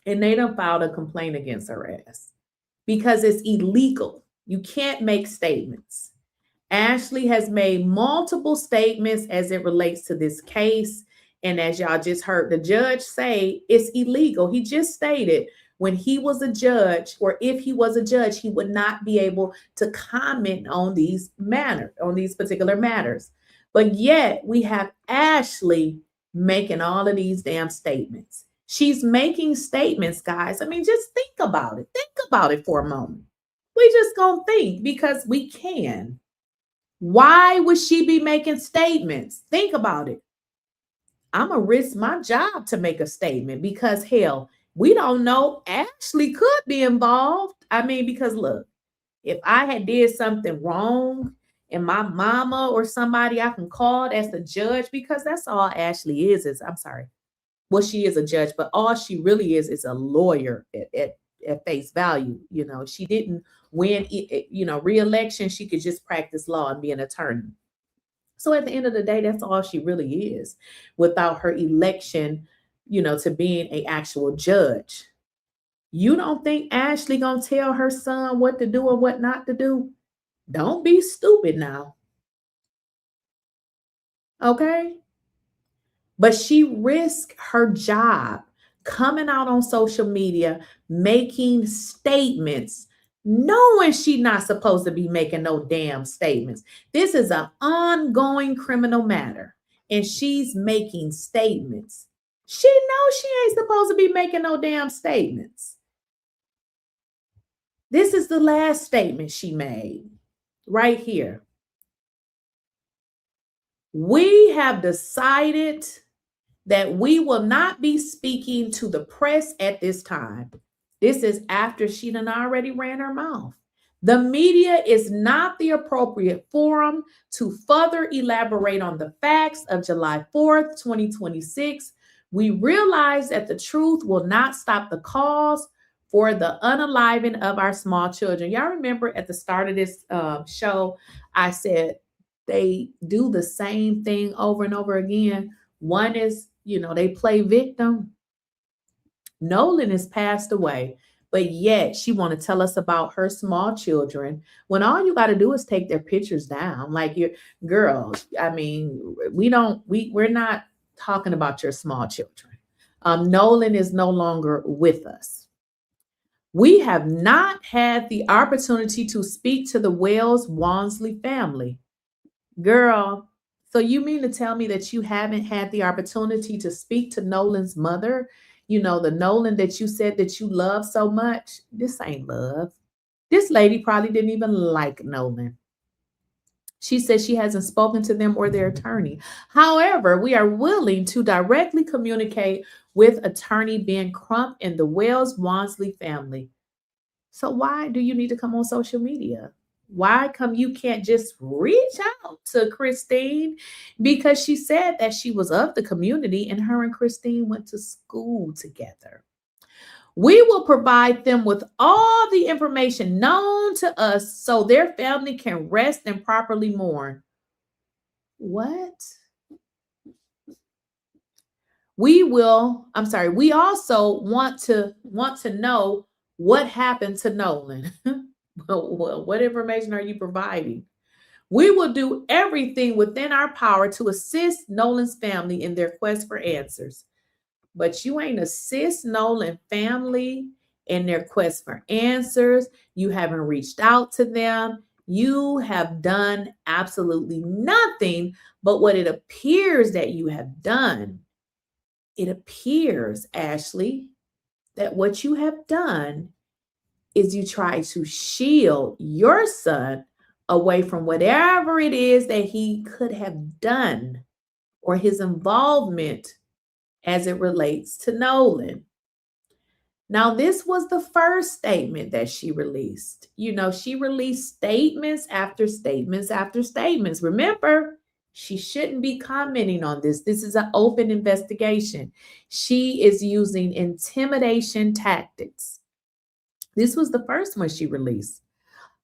S2: And they done filed a complaint against her ass because it's illegal. You can't make statements. Ashley has made multiple statements as it relates to this case. And as y'all just heard the judge say, it's illegal. He just stated when he was a judge, or if he was a judge, he would not be able to comment on these particular matters. But yet we have Ashley making all of these damn statements. She's making statements, guys. I mean, just think about it. Think about it for a moment. We just gonna think because we can. Why would she be making statements? Think about it. I'm going to risk my job to make a statement because, hell, we don't know. Ashley could be involved. I mean, because look, if I had did something wrong and my mama or somebody I can call as the judge, because that's all Ashley is I'm sorry. Well, she is a judge, but all she really is a lawyer at face value. You know, she didn't win, re-election. She could just practice law and be an attorney. So at the end of the day, that's all she really is without her election, to being an actual judge. You don't think Ashley gonna tell her son what to do and what not to do? Don't be stupid now. Okay? But she risked her job coming out on social media, making statements, knowing she's not supposed to be making no damn statements. This is an ongoing criminal matter, and she's making statements. She knows she ain't supposed to be making no damn statements. This is the last statement she made right here. We have decided that we will not be speaking to the press at this time. This is after she done already ran her mouth. The media is not the appropriate forum to further elaborate on the facts of July 4th, 2026. We realize that the truth will not stop the cause for the unaliving of our small children. Y'all remember at the start of this show, I said they do the same thing over and over again. One is, they play victim. Nolan has passed away, but yet she want to tell us about her small children when all you got to do is take their pictures down. Like, your girls, I mean, we're not talking about your small children. Nolan is no longer with us. We have not had the opportunity to speak to the 𝐬𝐮𝐬𝐫𝐞 family. Girl, so you mean to tell me that you haven't had the opportunity to speak to Nolan's mother? The Nolan that you said that you love so much? This ain't love. This lady probably didn't even like Nolan. She said she hasn't spoken to them or their attorney. However, we are willing to directly communicate with attorney Ben Crump and the 𝐬𝐮𝐬𝐫𝐞 family. So why do you need to come on social media? Why come you can't just reach out to Christine? Because she said that she was of the community and her and Christine went to school together. We will provide them with all the information known to us so their family can rest and properly mourn. What? We also want to know what happened to Nolan. What information are you providing? We will do everything within our power to assist Nolan's family in their quest for answers. But you ain't assist Nolan family in their quest for answers. You haven't reached out to them. You have done absolutely nothing but what it appears that you have done. It appears, Ashley, that what you have done is you try to shield your son away from whatever it is that he could have done or his involvement as it relates to Nolan. Now, this was the first statement that she released. You know, she released statements after statements after statements. Remember, she shouldn't be commenting on this. This is an open investigation. She is using intimidation tactics. This was the first one she released.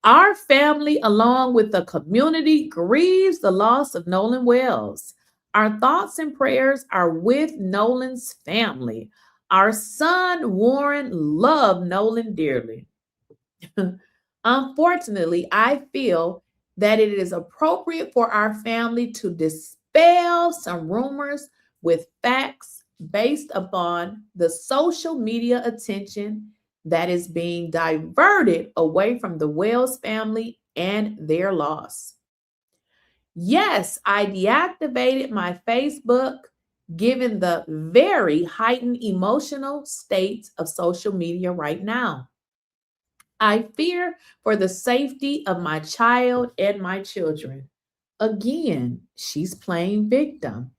S2: Our family, along with the community, grieves the loss of Nolan Wells. Our thoughts and prayers are with Nolan's family. Our son, Warren, loved Nolan dearly. Unfortunately, I feel that it is appropriate for our family to dispel some rumors with facts based upon the social media attention that is being diverted away from the Wells family and their loss. Yes, I deactivated my Facebook given the very heightened emotional state of social media right now. I fear for the safety of my child and my children. Again, she's playing victim.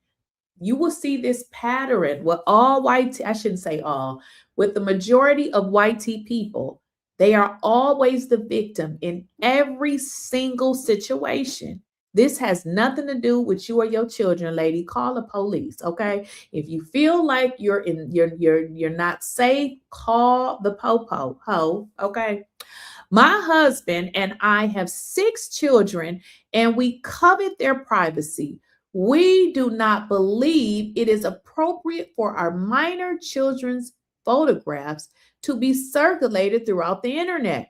S2: You will see this pattern with all white, I shouldn't say all, with the majority of white people. They are always the victim in every single situation. This has nothing to do with you or your children, lady. Call the police, okay? If you feel like you're not safe, call the po-po, okay? My husband and I have 6 children, and we covet their privacy. We do not believe it is appropriate for our minor children's photographs to be circulated throughout the internet,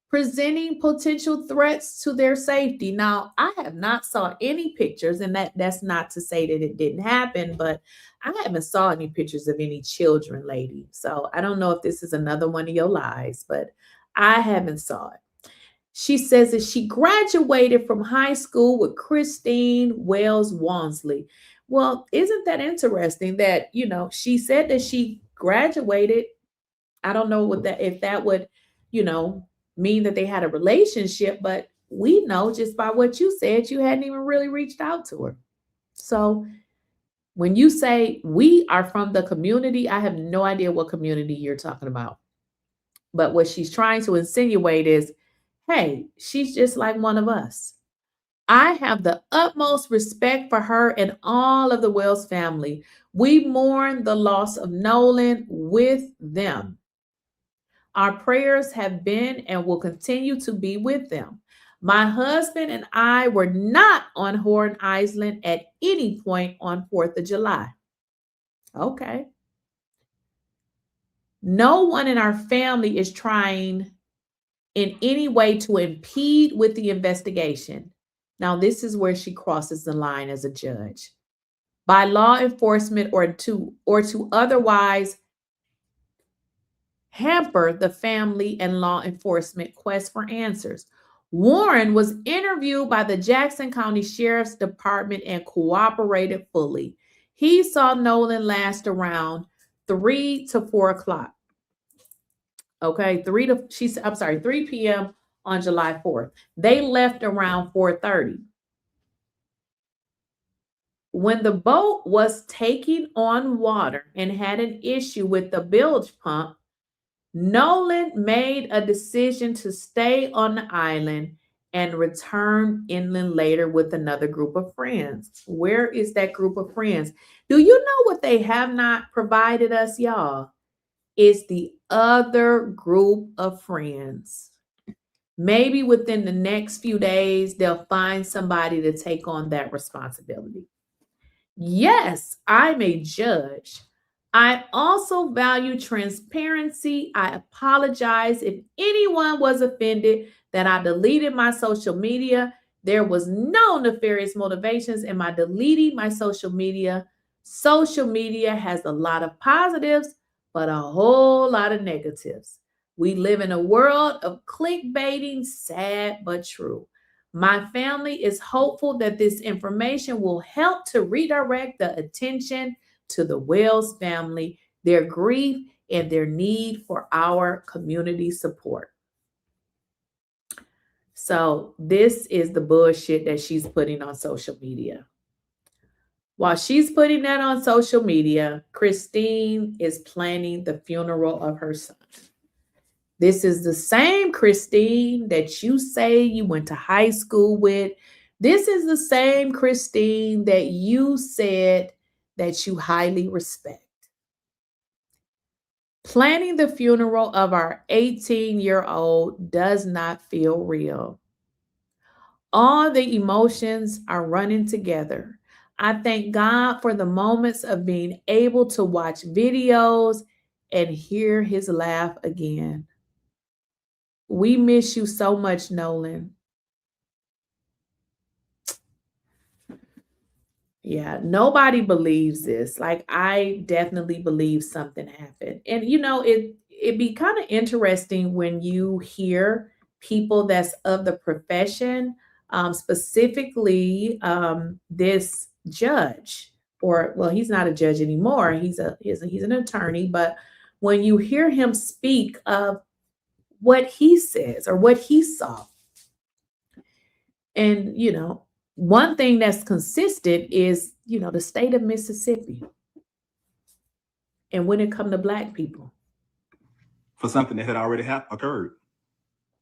S2: presenting potential threats to their safety. Now, I have not saw any pictures, and that's not to say that it didn't happen, but I haven't saw any pictures of any children, lady. So I don't know if this is another one of your lies, but I haven't saw it. She says that she graduated from high school with Christine Wells Wansley. Well, isn't that interesting that, you know, she said that she graduated. I don't know what that, if that would, you know, mean that they had a relationship, but we know just by what you said, you hadn't even really reached out to her. So when you say we are from the community, I have no idea what community you're talking about. But what she's trying to insinuate is, hey, she's just like one of us. I have the utmost respect for her and all of the Wells family. We mourn the loss of Nolan with them. Our prayers have been and will continue to be with them. My husband and I were not on Horn Island at any point on 4th of July. Okay. No one in our family is trying in any way to impede with the investigation. Now, this is where she crosses the line as a judge. By law enforcement or to otherwise hamper the family and law enforcement quest for answers. Warren was interviewed by the Jackson County Sheriff's Department and cooperated fully. He saw Nolan last around 3 to 4 o'clock. Okay, 3 p.m. on July 4th. They left around 4:30. When the boat was taking on water and had an issue with the bilge pump, Nolan made a decision to stay on the island and return inland later with another group of friends. Where is that group of friends? Do you know what they have not provided us, y'all? Is the other group of friends. Maybe within the next few days, they'll find somebody to take on that responsibility. Yes, I'm a judge. I also value transparency. I apologize if anyone was offended that I deleted my social media. There was no nefarious motivations in my deleting my social media. Social media has a lot of positives, but a whole lot of negatives. We live in a world of clickbaiting, sad but true. My family is hopeful that this information will help to redirect the attention to the Wells family, their grief, and their need for our community support. So this is the bullshit that she's putting on social media. While she's putting that on social media, Christine is planning the funeral of her son. This is the same Christine that you say you went to high school with. This is the same Christine that you said that you highly respect. Planning the funeral of our 18-year-old does not feel real. All the emotions are running together. I thank God for the moments of being able to watch videos and hear his laugh again. We miss you so much, Nolan. Yeah, nobody believes this. Like, I definitely believe something happened. And you know, it'd be kind of interesting when you hear people that's of the profession, specifically this judge, or well, he's not a judge anymore. He's an attorney, but when you hear him speak of what he says or what he saw, and you know, one thing that's consistent is, you know, the state of Mississippi. And when it comes to Black people.
S18: For something that had already occurred.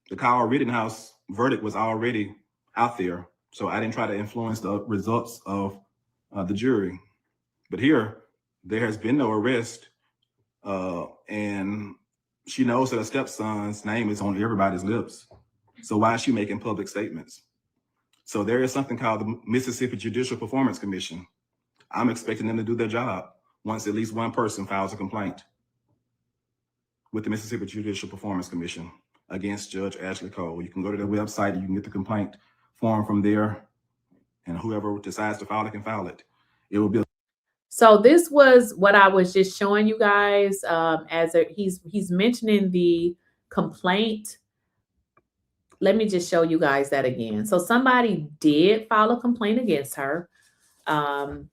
S18: The Kyle Rittenhouse verdict was already out there. So I didn't try to influence the results of the jury. But here, there has been no arrest. And she knows that her stepson's name is on everybody's lips. So why is she making public statements? So there is something called the Mississippi Judicial Performance Commission. I'm expecting them to do their job once at least one person files a complaint with the Mississippi Judicial Performance Commission against Judge 𝐼𝐶𝐭. You can go to their website and you can get the complaint form from there, and whoever decides to file it can file it. It will be.
S2: So this was what I was just showing you guys. He's mentioning the complaint. Let me just show you guys that again. So somebody did file a complaint against her. And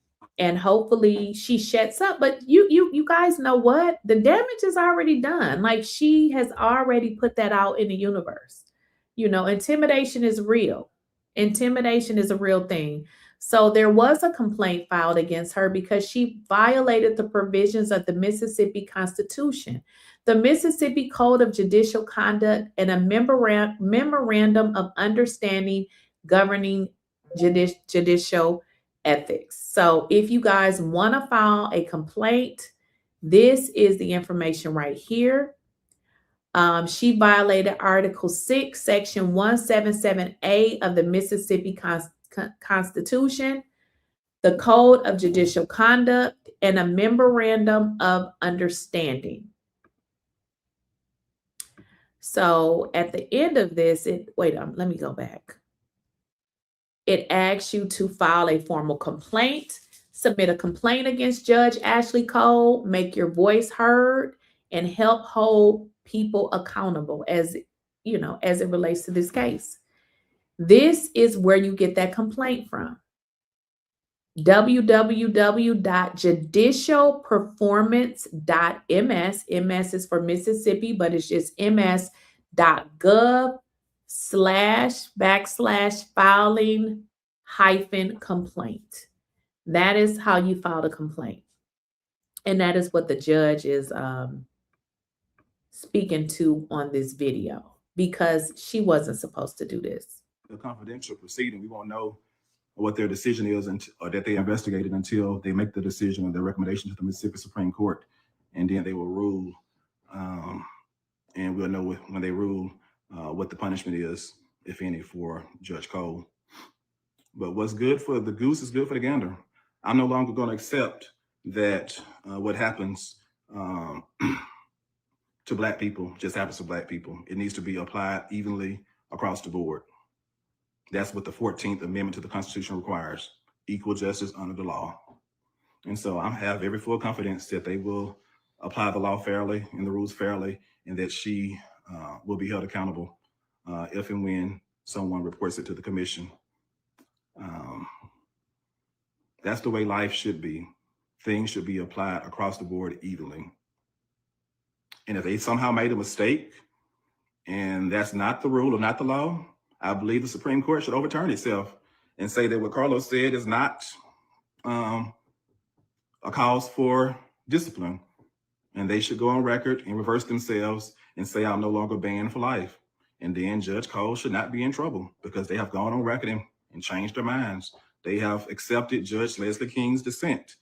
S2: hopefully she shuts up. But you guys know what? The damage is already done. Like, she has already put that out in the universe. You know, intimidation is real. Intimidation is a real thing. So there was a complaint filed against her because she violated the provisions of the Mississippi Constitution, the Mississippi Code of Judicial Conduct, and a memorandum of understanding governing judicial ethics. So if you guys want to file a complaint, this is the information right here. She violated Article 6, Section 177A of the Mississippi Constitution, the Code of Judicial Conduct, and a memorandum of understanding. So at the end of this, let me go back. It asks you to file a formal complaint, submit a complaint against Judge 𝐼𝐶𝐭, make your voice heard, and help hold people accountable as it relates to this case. This is where you get that complaint from. www.judicialperformance.ms. MS is for Mississippi, but it's just ms.gov/filing-complaint. That is how you file a complaint. And that is what the judge is speaking to on this video, because she wasn't supposed to do this.
S18: A confidential proceeding. We won't know what their decision is or that they investigated until they make the decision or their recommendation to the Mississippi Supreme Court, and then they will rule. And we'll know when they rule what the punishment is, if any, for Judge Cole. But what's good for the goose is good for the gander. I'm no longer going to accept that what happens to Black people just happens to Black people. It needs to be applied evenly across the board. That's what the 14th Amendment to the Constitution requires: equal justice under the law. And so I have every full confidence that they will apply the law fairly and the rules fairly, and that she will be held accountable if and when someone reports it to the commission. That's the way life should be. Things should be applied across the board evenly. And if they somehow made a mistake and that's not the rule or not the law, I believe the Supreme Court should overturn itself and say that what Carlos said is not a cause for discipline. And they should go on record and reverse themselves and say, I'm no longer banned for life. And then Judge Cole should not be in trouble because they have gone on record and changed their minds. They have accepted Judge Leslie King's dissent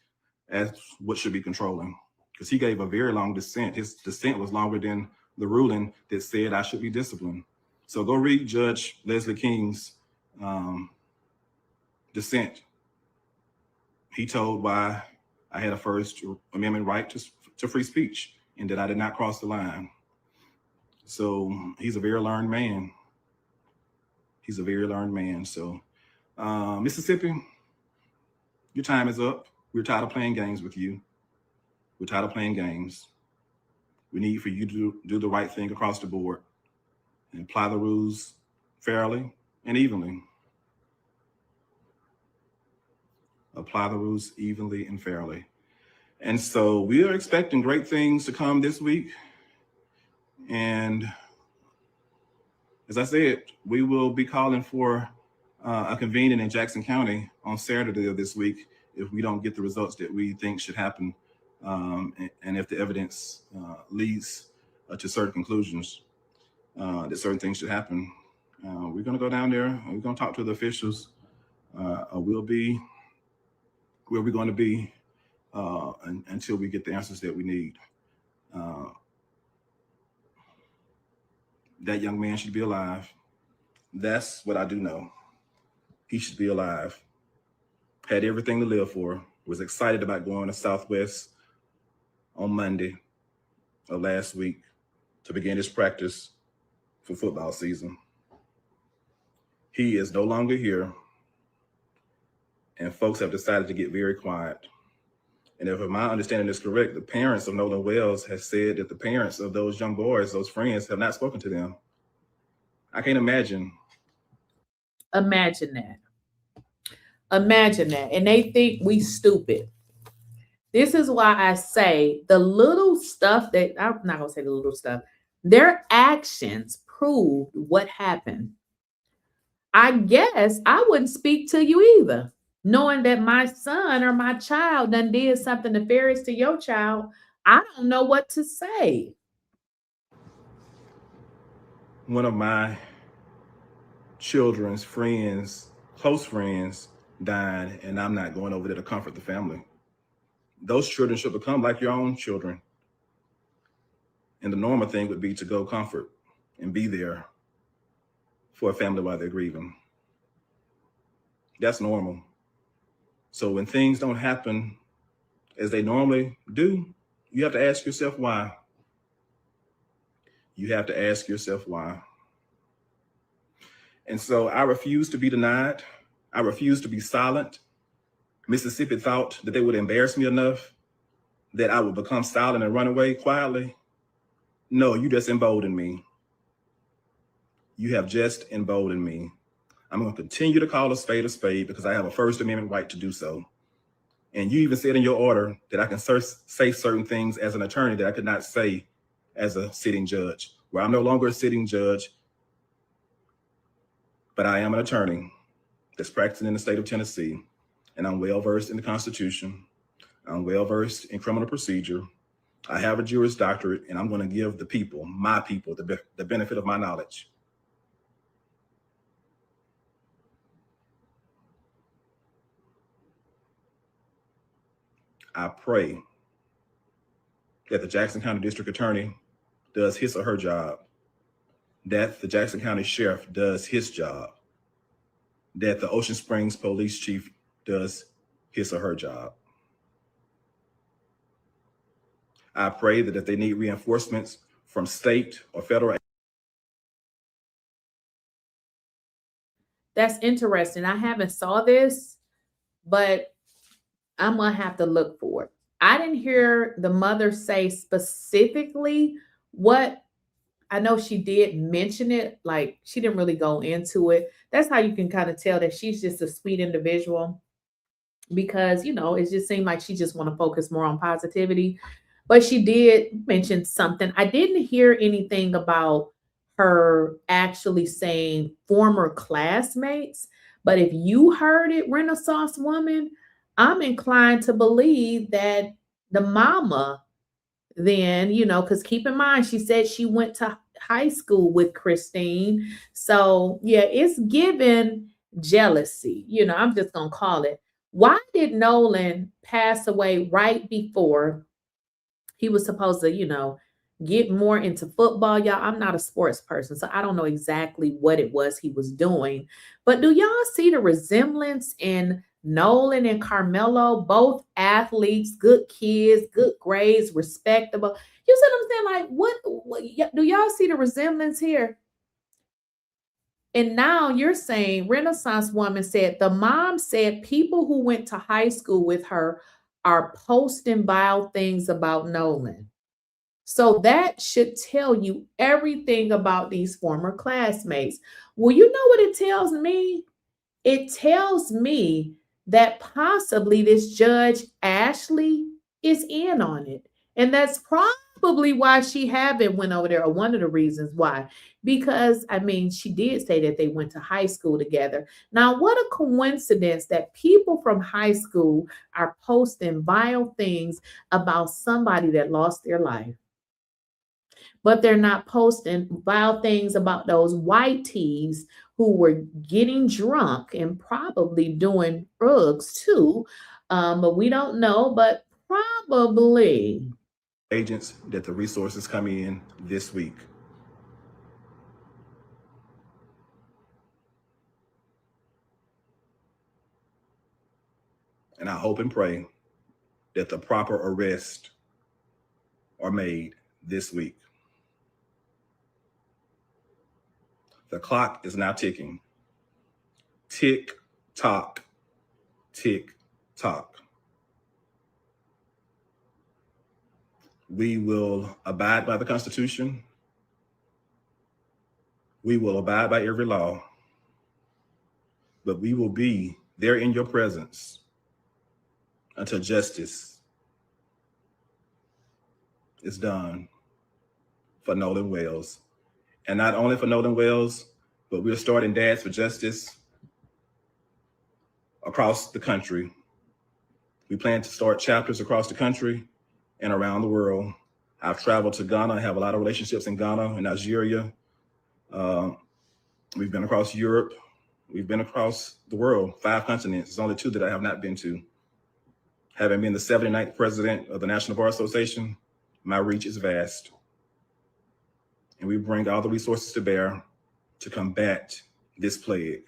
S18: as what should be controlling, because he gave a very long dissent. His dissent was longer than the ruling that said I should be disciplined. So go read Judge Leslie King's dissent. He told why I had a First Amendment right to free speech and that I did not cross the line. So he's a very learned man. He's a very learned man. So Mississippi, your time is up. We're tired of playing games with you. We're tired of playing games. We need for you to do the right thing across the board and apply the rules fairly and evenly. Apply the rules evenly and fairly. And so we are expecting great things to come this week. And as I said, we will be calling for a convening in Jackson County on Saturday of this week if we don't get the results that we think should happen, and if the evidence leads to certain conclusions that certain things should happen. We're going to go down there and we're going to talk to the officials. We'll be where we're going to be until we get the answers that we need. That young man should be alive. That's what I do know. He should be alive. Had everything to live for. Was excited about going to Southwest on Monday of last week to begin his practice for football season. He is no longer here, and folks have decided to get very quiet. And if my understanding is correct, the parents of Nolan Wells has said that the parents of those young boys, those friends, have not spoken to them. I can't imagine.
S2: Imagine that. Imagine that. And they think we stupid. This is why I say the little stuff that, I'm not going to say the little stuff, their actions proved what happened. I guess I wouldn't speak to you either. Knowing that my son or my child done did something nefarious to your child, I don't know what to say.
S18: One of my children's friends, close friends, died, and I'm not going over there to comfort the family. Those children should become like your own children. And the normal thing would be to go comfort and be there for a family while they're grieving. That's normal. So when things don't happen as they normally do, you have to ask yourself why. You have to ask yourself why. And so I refuse to be denied. I refuse to be silent. Mississippi thought that they would embarrass me enough that I would become silent and run away quietly. No, you just emboldened me. You have just emboldened me. I'm going to continue to call a spade because I have a First Amendment right to do so. And you even said in your order that I can say certain things as an attorney that I could not say as a sitting judge. Well, I'm no longer a sitting judge, but I am an attorney that's practicing in the state of Tennessee. And I'm well-versed in the Constitution. I'm well-versed in criminal procedure. I have a Juris Doctorate, and I'm going to give the people, my people, the benefit of my knowledge. I pray that the Jackson County District Attorney does his or her job, that the Jackson County Sheriff does his job, that the Ocean Springs Police Chief does his or her job. I pray that if they need reinforcements from state or federal.
S2: That's interesting. I haven't saw this, but I'm going to have to look for it. I didn't hear the mother say specifically what I know she did mention it, like she didn't really go into it. That's how you can kind of tell that she's just a sweet individual because, you know, it just seemed like she just want to focus more on positivity. But she did mention something. I didn't hear anything about her actually saying former classmates, but if you heard it, Renaissance woman, I'm inclined to believe that the mama then, you know, because keep in mind, she said she went to high school with Christine. So, yeah, it's given jealousy. You know, I'm just going to call it. Why did Nolan pass away right before he was supposed to, you know, get more into football? Y'all, I'm not a sports person, so I don't know exactly what it was he was doing. But do y'all see the resemblance in Nolan and Karmelo, both athletes, good kids, good grades, respectable? You see what I'm saying? Like, do y'all see the resemblance here? And now you're saying, Renaissance woman said, the mom said people who went to high school with her are posting vile things about Nolan. So that should tell you everything about these former classmates. Well, you know what it tells me? It tells me that possibly this Judge Ashley is in on it. And that's probably why she haven't went over there, or one of the reasons why. Because, I mean, she did say that they went to high school together. Now, what a coincidence that people from high school are posting vile things about somebody that lost their life. But they're not posting vile things about those white tees who were getting drunk and probably doing drugs too. But we don't know, but probably.
S18: Agents that the resources come in this week. And I hope and pray that the proper arrests are made this week. The clock is now ticking. Tick, tock, tick, tock. We will abide by the Constitution. We will abide by every law. But we will be there in your presence until justice is done for Nolan Wells. And not only for Nolan Wells, but we're starting Dads for Justice across the country. We plan to start chapters across the country and around the world. I've traveled to Ghana. I have a lot of relationships in Ghana and Nigeria. We've been across Europe. We've been across the world, 5 continents. There's only 2 that I have not been to. Having been the 79th president of the National Bar Association, my reach is vast. And we bring all the resources to bear to combat this plague.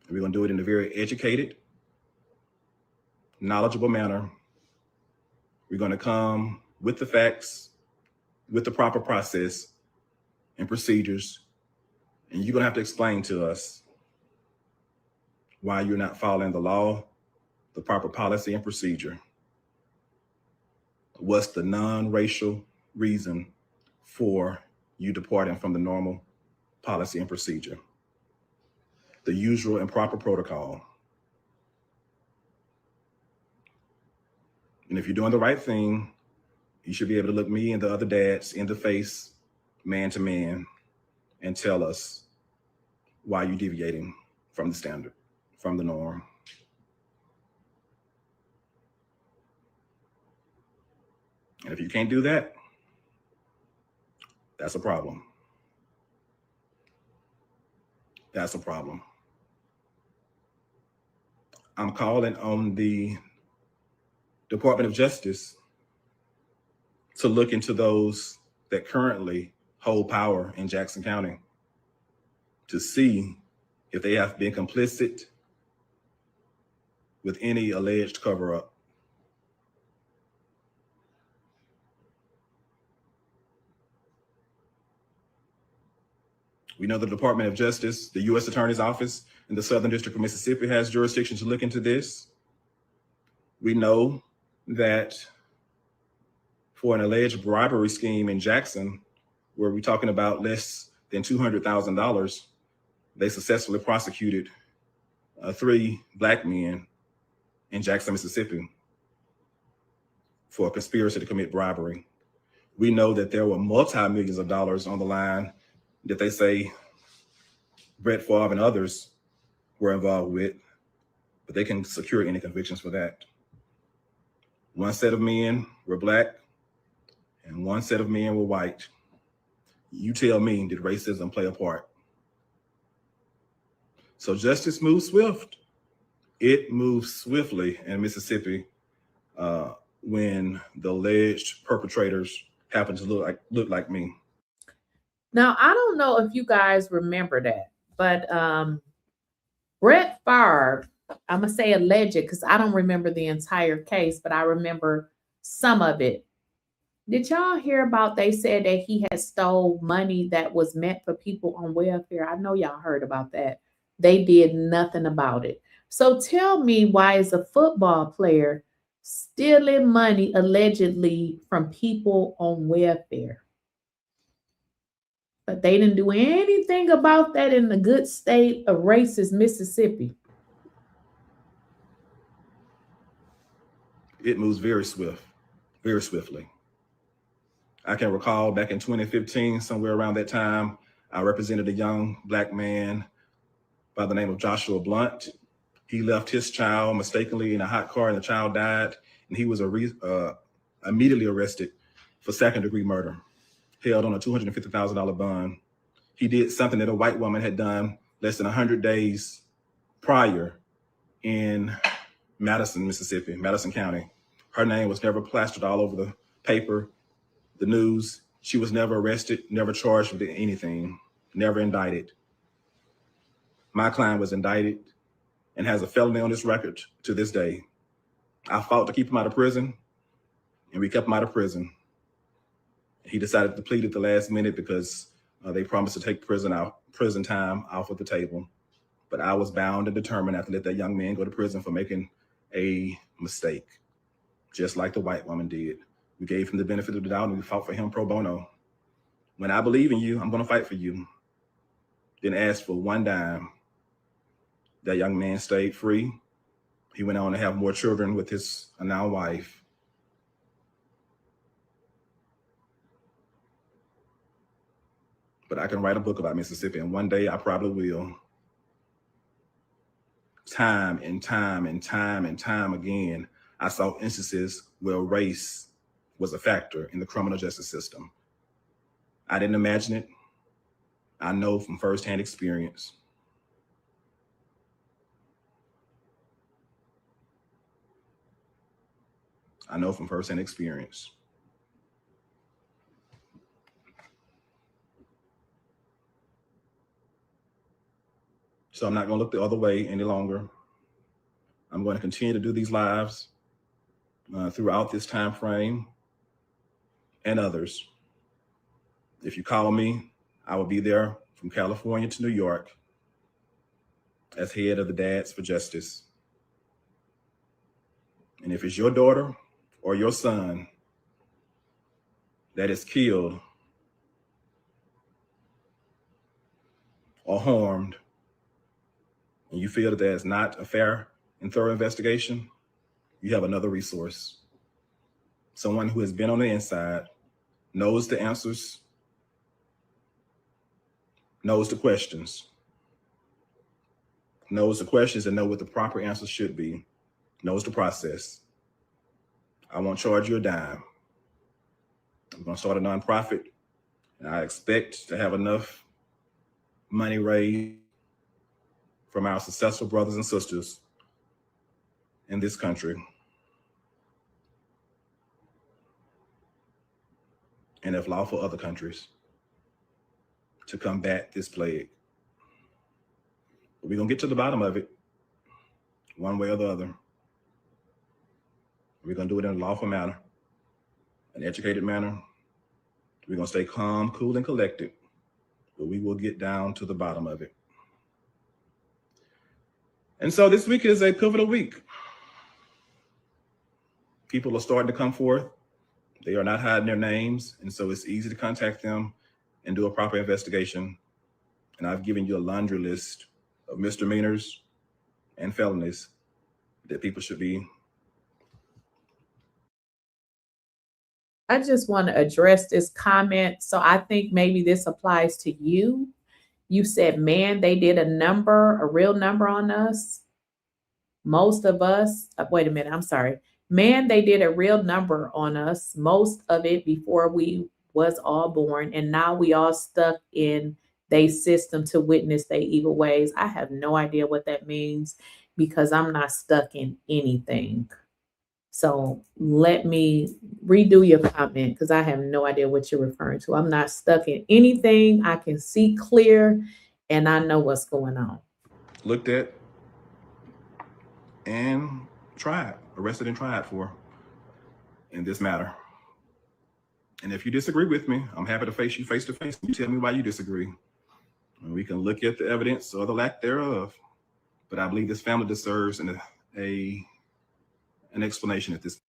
S18: And we're going to do it in a very educated, knowledgeable manner. We're going to come with the facts, with the proper process and procedures. And you're going to have to explain to us why you're not following the law, the proper policy and procedure. What's the non-racial reason for you departing from the normal policy and procedure? The usual and proper protocol. And if you're doing the right thing, you should be able to look me and the other dads in the face, man to man, and tell us why you're deviating from the standard, from the norm. And if you can't do that, that's a problem. That's a problem. I'm calling on the Department of Justice to look into those that currently hold power in Jackson County to see if they have been complicit with any alleged cover-up. We know the Department of Justice, the U.S. Attorney's Office in the Southern District of Mississippi has jurisdiction to look into this. We know that for an alleged bribery scheme in Jackson, where we're talking about less than $200,000. They successfully prosecuted 3 Black men in Jackson, Mississippi for a conspiracy to commit bribery. We know that there were multi-millions of dollars on the line that they say Brett Favre and others were involved with, but they can secure any convictions for that. One set of men were Black and one set of men were white. You tell me, did racism play a part? So justice moves swift. It moves swiftly in Mississippi when the alleged perpetrators happen to look like me.
S2: Now, I don't know if you guys remember that, but Brett Favre, I'm going to say alleged because I don't remember the entire case, but I remember some of it. Did y'all hear about, they said that he had stole money that was meant for people on welfare? I know y'all heard about that. They did nothing about it. So tell me, why is a football player stealing money allegedly from people on welfare? But they didn't do anything about that in the good state of racist Mississippi.
S18: It moves very swiftly. I can recall back in 2015, somewhere around that time, I represented a young Black man by the name of Joshua Blunt. He left his child mistakenly in a hot car and the child died, and he was immediately arrested for second-degree murder, held on a $250,000 bond. He did something that a white woman had done less than 100 days prior in Madison, Mississippi, Madison County. Her name was never plastered all over the paper, the news. She was never arrested, never charged with anything, never indicted. My client was indicted and has a felony on his record to this day. I fought to keep him out of prison, and we kept him out of prison. He decided to plead at the last minute because they promised to take prison time off of the table. But I was bound and determined not to let that young man go to prison for making a mistake, just like the white woman did. We gave him the benefit of the doubt and we fought for him pro bono. When I believe in you, I'm gonna fight for you. Didn't ask for one dime. That young man stayed free. He went on to have more children with his now wife. But I can write a book about Mississippi, and one day I probably will. Time and time and time and time again, I saw instances where race was a factor in the criminal justice system. I didn't imagine it. I know from firsthand experience. I know from firsthand experience. So I'm not going to look the other way any longer. I'm going to continue to do these lives throughout this time frame and others. If you call me, I will be there from California to New York as head of the Dads for Justice. And if it's your daughter or your son that is killed or harmed, and you feel that that's not a fair and thorough investigation, you have another resource. Someone who has been on the inside, knows the answers, knows the questions and know what the proper answers should be, knows the process. I won't charge you a dime. I'm going to start a nonprofit, and I expect to have enough money raised from our successful brothers and sisters in this country and if lawful other countries to combat this plague. But we're going to get to the bottom of it one way or the other. We're going to do it in a lawful manner, an educated manner. We're going to stay calm, cool, and collected, but we will get down to the bottom of it. And so this week is a pivotal week. People are starting to come forth. They are not hiding their names, and so it's easy to contact them and do a proper investigation. And I've given you a laundry list of misdemeanors and felonies that people should be.
S2: I just want to address this comment. So I think maybe this applies to you. You said, man, they did a real number on us. Most of us, wait a minute, I'm sorry. Man, they did a real number on us, most of it before we was all born. And now we all stuck in their system to witness their evil ways. I have no idea what that means because I'm not stuck in anything. So let me redo your comment because I have no idea what you're referring to. I'm not stuck in anything. I can see clear and I know what's going on.
S18: Looked at and arrested and tried for in this matter. And if you disagree with me, I'm happy to face you face to face. You tell me why you disagree. And we can look at the evidence or the lack thereof. But I believe this family deserves an explanation at this.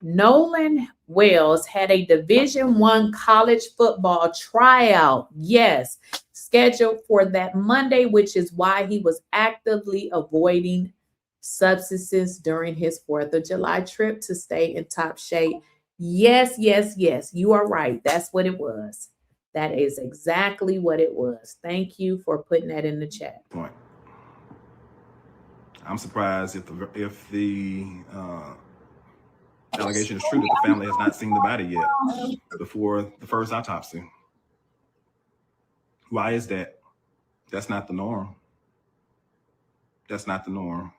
S2: Nolan Wells had a Division I college football tryout, yes, scheduled for that Monday, which is why he was actively avoiding substances during his 4th of July trip to stay in top shape. Yes, yes, yes, you are right. That's what it was. That is exactly what it was. Thank you for putting that in the chat.
S18: Point. I'm surprised if the allegation is true that the family has not seen the body yet before the first autopsy. Why is that? That's not the norm. That's not the norm.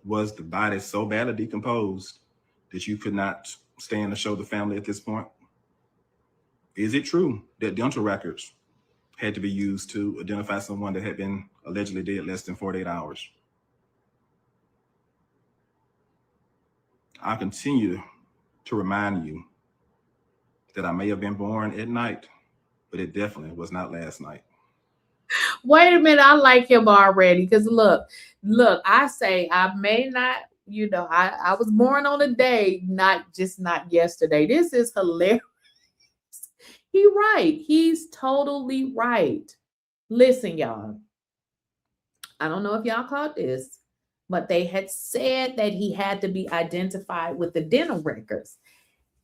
S18: Was the body so badly decomposed that you could not stand to show the family at this point? Is it true that dental records had to be used to identify someone that had been allegedly dead less than 48 hours? I continue to remind you that I may have been born at night, but it definitely was not last night.
S2: Wait a minute, I like him already. Because look, I say I may not, I was born on a day, not yesterday. This is hilarious. He's right. He's totally right. Listen, y'all. I don't know if y'all caught this, but they had said that he had to be identified with the dental records.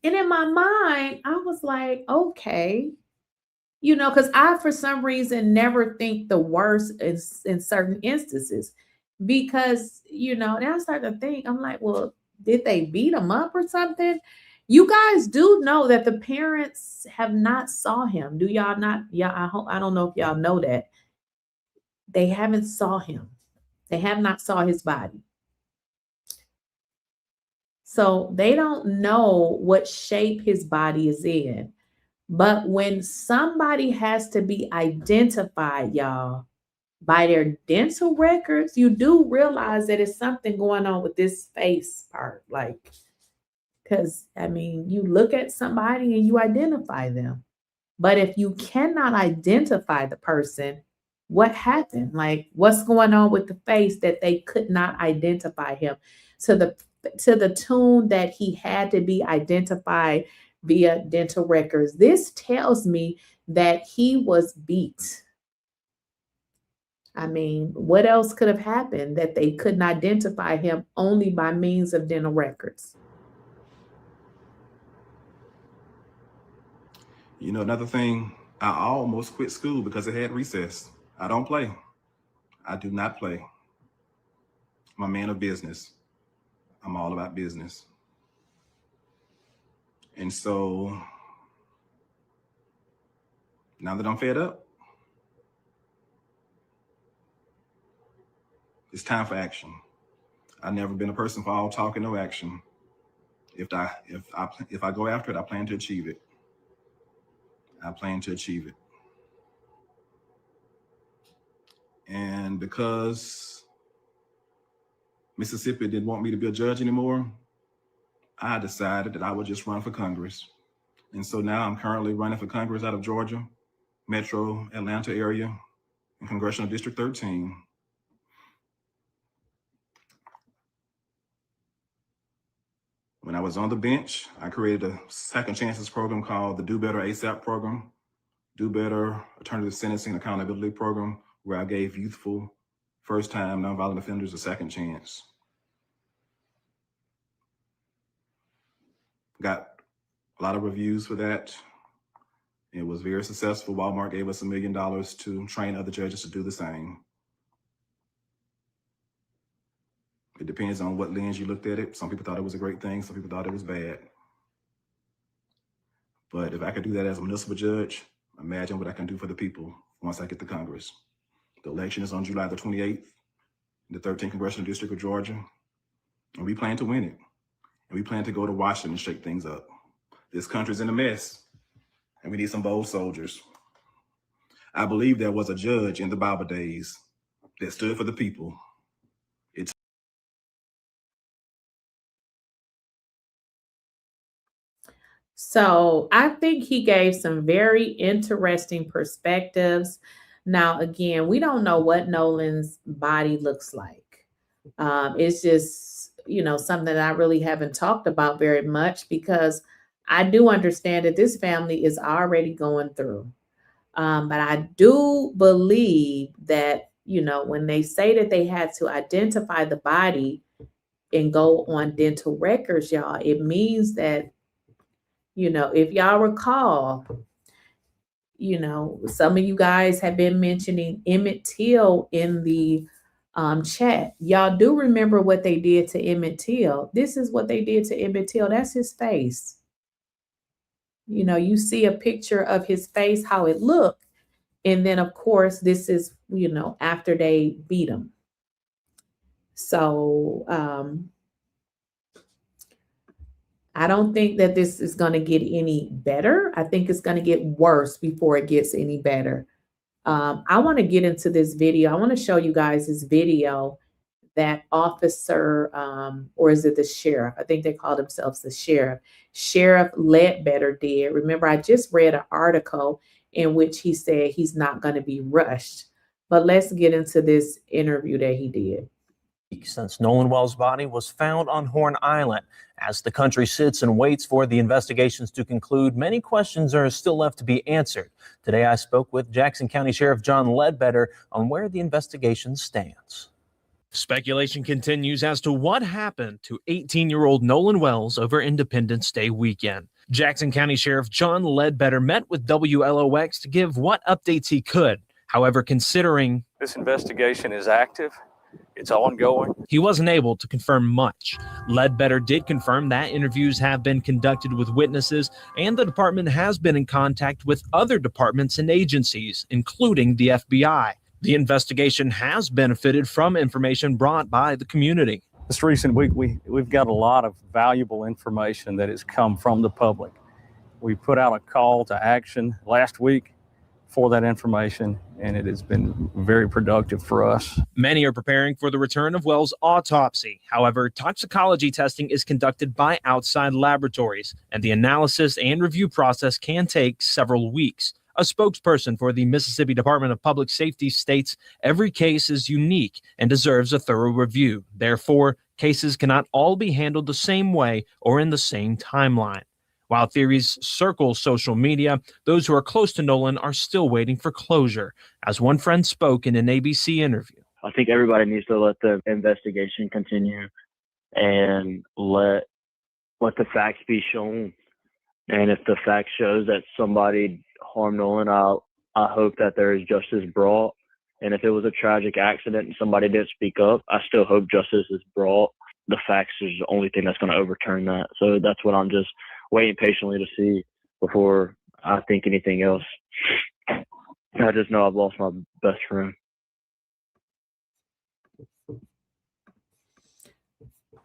S2: And in my mind, I was like, okay, because I, for some reason, never think the worst in certain instances because, now I start to think, I'm like, well, did they beat him up or something? You guys do know that the parents have not saw him. Do y'all not? Yeah, I don't know if y'all know that. They haven't saw him. They have not saw his body. So they don't know what shape his body is in. But when somebody has to be identified, y'all, by their dental records, you do realize that it's something going on with this face part. Because, you look at somebody and you identify them. But if you cannot identify the person, what happened? What's going on with the face that they could not identify him to the tune that he had to be identified via dental records? This tells me that he was beat. What else could have happened that they couldn't identify him only by means of dental records?
S18: Another thing, I almost quit school because it had recess. I don't play. I do not play. I'm a man of business. I'm all about business. And so now that I'm fed up, it's time for action. I've never been a person for all talk and no action. If I go after it, I plan to achieve it. I plan to achieve it. And because Mississippi didn't want me to be a judge anymore, I decided that I would just run for Congress. And so now I'm currently running for Congress out of Georgia, Metro Atlanta area, in Congressional District 13. When I I was on the bench, I created a second chances program called the Do Better ASAP program, Do Better Alternative Sentencing Accountability Program, where I gave youthful, first-time nonviolent offenders a second chance. Got a lot of reviews for that. It was very successful. Walmart gave us $1 million to train other judges to do the same. It depends on what lens you looked at it. Some people thought it was a great thing. Some people thought it was bad. But if I could do that as a municipal judge, imagine what I can do for the people once I get to Congress. The election is on July the 28th in the 13th Congressional District of Georgia. And we plan to win it. And we plan to go to Washington and shake things up. This country's in a mess, and we need some bold soldiers. I believe there was a judge in the Bible days that stood for the people.
S2: So I think he gave some very interesting perspectives. Now, again, we don't know what Nolan's body looks like. It's just, you know, something that I really haven't talked about very much, because I do understand that this family is already going through. But I do believe that, you know, when they say that they had to identify the body and go on dental records, y'all, it means that, you know, if y'all recall, you know, some of you guys have been mentioning Emmett Till in the chat. Y'all do remember what they did to Emmett Till. This is what they did to Emmett Till. That's his face. You know, you see a picture of his face, how it looked. And then, of course, this is, you know, after they beat him. So I don't think that this is going to get any better. I think it's going to get worse before it gets any better. I want to get into this video. I want to show you guys this video that officer, or is it the sheriff? I think they call themselves the sheriff. Sheriff Ledbetter did. Remember, I just read an article in which he said he's not going to be rushed. But let's get into this interview that he did.
S19: Since Nolan Wells' body was found on Horn Island. As the country sits and waits for the investigations to conclude, many questions are still left to be answered. Today, I spoke with Jackson County Sheriff John Ledbetter on where the investigation stands. Speculation continues as to what happened to 18-year-old Nolan Wells over Independence Day weekend. Jackson County Sheriff John Ledbetter met with WLOX to give what updates he could. However, considering
S20: this investigation is active, it's ongoing,
S19: he wasn't able to confirm much. Ledbetter did confirm that interviews have been conducted with witnesses, and the department has been in contact with other departments and agencies, including the FBI. The investigation has benefited from information brought by the community.
S20: This recent week, we've got a lot of valuable information that has come from the public. We put out a call to action last week for that information, and it has been very productive for us.
S19: Many are preparing for the return of Wells' autopsy. However, toxicology testing is conducted by outside laboratories, and the analysis and review process can take several weeks. A spokesperson for the Mississippi Department of Public Safety states every case is unique and deserves a thorough review. Therefore, cases cannot all be handled the same way or in the same timeline. While theories circle social media, those who are close to Nolan are still waiting for closure, as one friend spoke in an ABC interview.
S4: I think everybody needs to let the investigation continue and let the facts be shown. And if the fact shows that somebody harmed Nolan, I hope that there is justice brought. And if it was a tragic accident and somebody didn't speak up, I still hope justice is brought. The facts is the only thing that's going to overturn that. So that's what I'm just waiting patiently to see before I think anything else. I just know I've lost my best friend.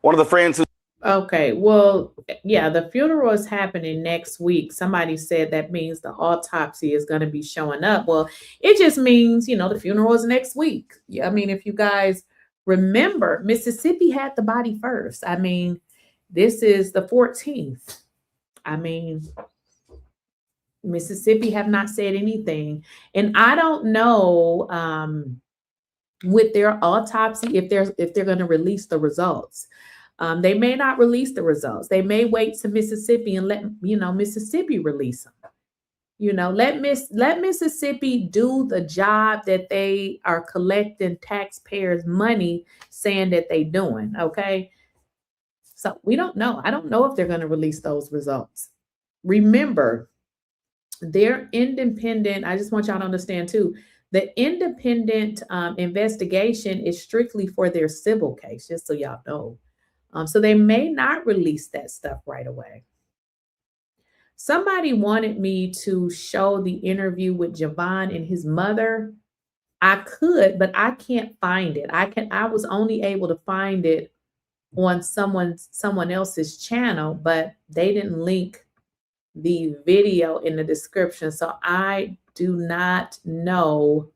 S21: One of the friends.
S2: Okay, well, yeah, the funeral is happening next week. Somebody said that means the autopsy is going to be showing up. Well, it just means, you know, the funeral is next week. Yeah, I mean, if you guys remember, Mississippi had the body first. I mean, this is the 14th. I mean, Mississippi have not said anything. And I don't know with their autopsy if they're going to release the results. They may not release the results. They may wait to Mississippi and let Mississippi release them. Let Mississippi do the job that they are collecting taxpayers' money, saying that they doing. Okay, so we don't know. I don't know if they're going to release those results. Remember, they're independent. I just want y'all to understand too. The independent investigation is strictly for their civil case, just so y'all know. So they may not release that stuff right away. Somebody wanted me to show the interview with Javon and his mother. I could, but I can't find it. I was only able to find it on someone else's channel, but they didn't link the video in the description. So I do not know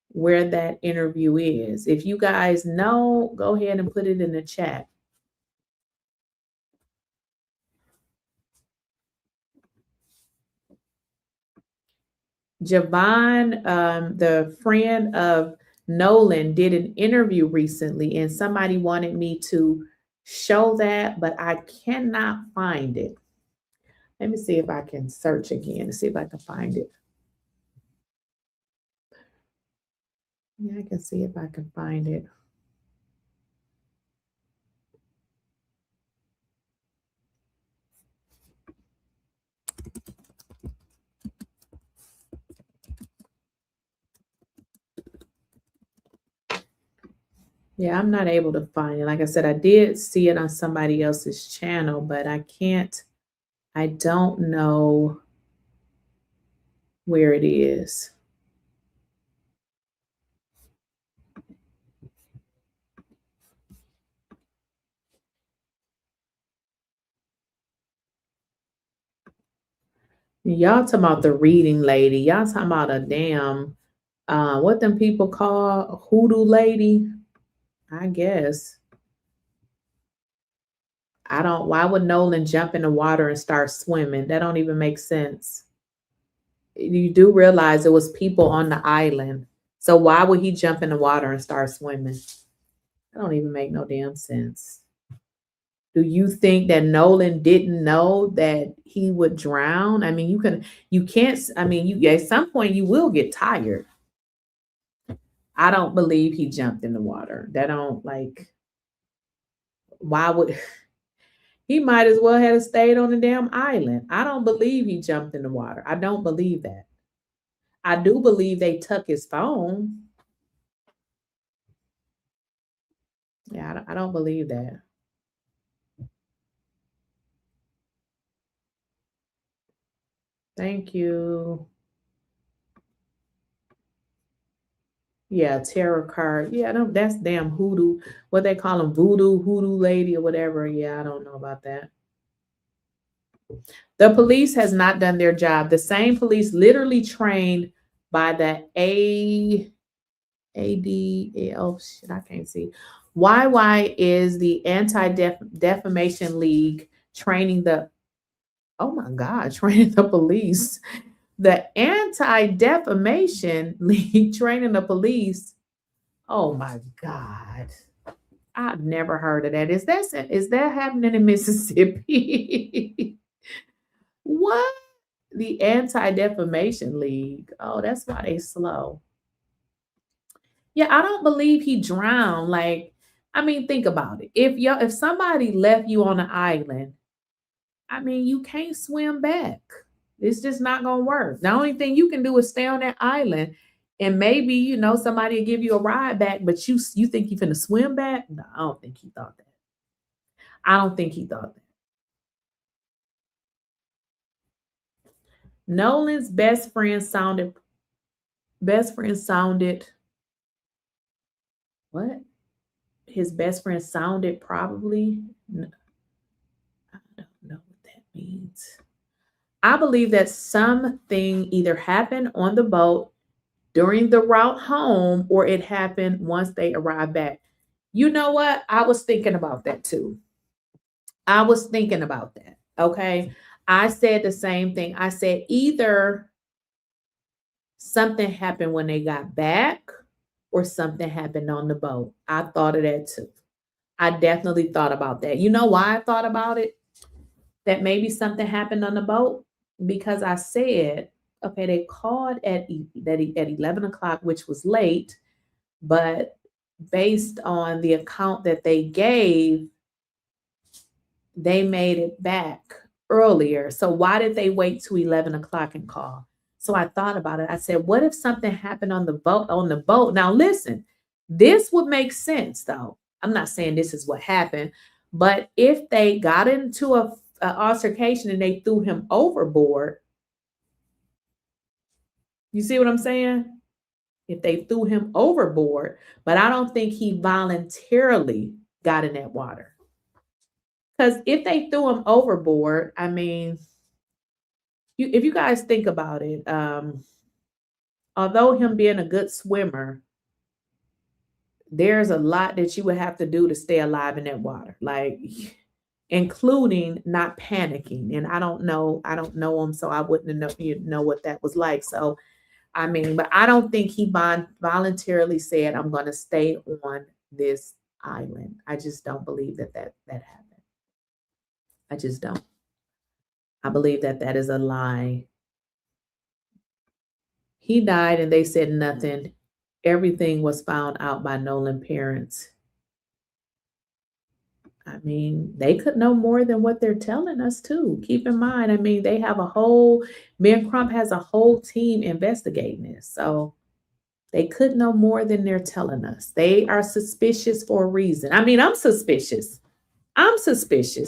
S2: where that interview is. If you guys know, go ahead and put it in the chat. Javon, the friend of Nolan, did an interview recently, and somebody wanted me to show that, but I cannot find it. Let me see if I can search again to see if I can find it. Yeah, I can see if I can find it. Yeah, I'm not able to find it. Like I said, I did see it on somebody else's channel, but I don't know where it is. Y'all talking about the reading lady. Y'all talking about a damn, what them people call hoodoo lady, I guess. Why would Nolan jump in the water and start swimming? That don't even make sense. You do realize there was people on the island. So why would he jump in the water and start swimming? That don't even make no damn sense. Do you think that Nolan didn't know that he would drown? I mean, at some point you will get tired. I don't believe he jumped in the water. Why would he might as well have stayed on the damn island. I don't believe he jumped in the water. I don't believe that. I do believe they took his phone. Yeah, I don't believe that. Thank you. Yeah, tarot card. Yeah, no, that's damn hoodoo. What they call them, voodoo lady or whatever. Yeah, I don't know about that. The police has not done their job. The same police literally trained by the shit, I can't see. Why is the Anti-Defamation League training the police? The Anti-Defamation League training the police. Oh my God. I've never heard of that. Is that happening in Mississippi? What? The Anti-Defamation League. Oh, that's why they slow. Yeah, I don't believe he drowned. Think about it. If somebody left you on an island, you can't swim back. It's just not gonna work. The only thing you can do is stay on that island, and maybe somebody will give you a ride back. But you think you're gonna swim back? No, I don't think he thought that. I don't think he thought that. Nolan's best friend sounded. What? His best friend sounded probably. No, I don't know what that means. I believe that something either happened on the boat during the route home or it happened once they arrived back. You know what? I was thinking about that too. Okay. I said the same thing. I said either something happened when they got back or something happened on the boat. I thought of that too. I definitely thought about that. You know why I thought about it? That maybe something happened on the boat? Because I said, okay, they called at 11 o'clock, which was late, but based on the account that they gave, they made it back earlier. So why did they wait to 11 o'clock and call? So I thought about it. I said, what if something happened on the boat? Now listen, this would make sense though. I'm not saying this is what happened, but if they got into a altercation and they threw him overboard, you see what I'm saying? If they threw him overboard, but I don't think he voluntarily got in that water. Because if they threw him overboard, I mean, if you guys think about it, although him being a good swimmer, there's a lot that you would have to do to stay alive in that water, like including not panicking. And I don't know him, so I wouldn't know what that was like. So, I mean, but I don't think he voluntarily said, I'm going to stay on this island. I just don't believe that happened. I just don't. I believe that is a lie. He died and they said nothing. Everything was found out by Nolan parents. I mean, they could know more than what they're telling us too. Keep in mind, I mean, they have Ben Crump has a whole team investigating this. So they could know more than they're telling us. They are suspicious for a reason. I mean, I'm suspicious.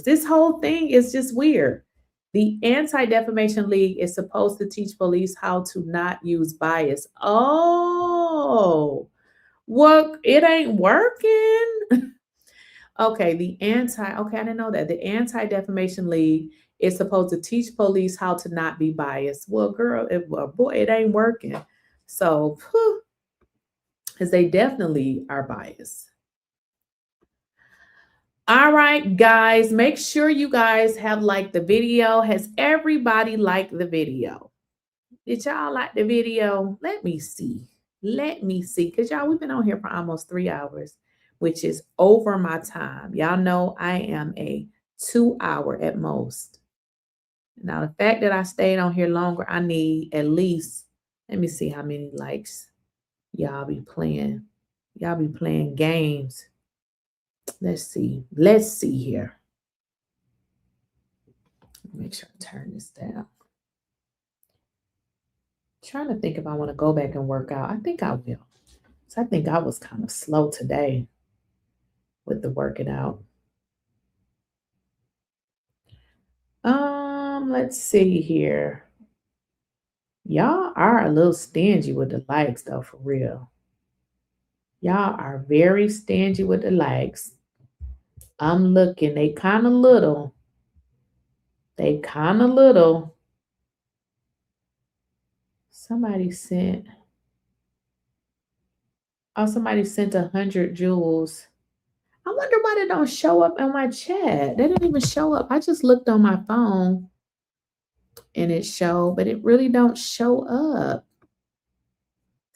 S2: This whole thing is just weird. The Anti-Defamation League is supposed to teach police how to not use bias. Oh, well, it ain't working. Okay, I didn't know that. The Anti-Defamation League is supposed to teach police how to not be biased. Well, girl, boy, it ain't working. So, because they definitely are biased. All right, guys, make sure you guys have liked the video. Has everybody liked the video? Did y'all like the video? Let me see. Because y'all, we've been on here for almost 3 hours, which is over my time. Y'all know I am a 2-hour at most. Now, the fact that I stayed on here longer, I need at least, let me see how many likes y'all be playing. Y'all be playing games. Let's see here. Make sure I turn this down. Trying to think if I want to go back and work out. I think I will. So I think I was kind of slow today with the working out. Let's see here. Y'all are a little stingy with the likes though, for real. Y'all are very stingy with the likes. I'm looking, they kind of little. Somebody sent 100 jewels. I wonder why they don't show up on my chat. They didn't even show up. I just looked on my phone and it showed, but it really don't show up.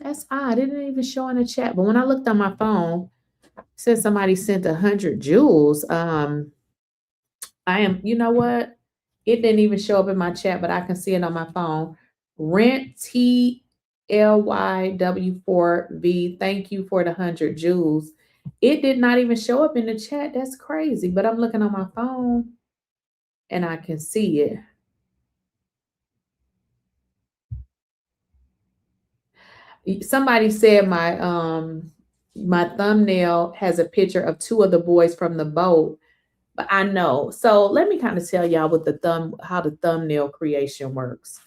S2: That's odd. It didn't even show in the chat. But when I looked on my phone, it said somebody sent 100 jewels. You know what? It didn't even show up in my chat, but I can see it on my phone. Rent TLYW4V. Thank you for the 100 jewels. It did not even show up in the chat. That's crazy. But I'm looking on my phone and I can see it. Somebody said my thumbnail has a picture of 2 of the boys from the boat. But I know. So let me kind of tell y'all how the thumbnail creation works.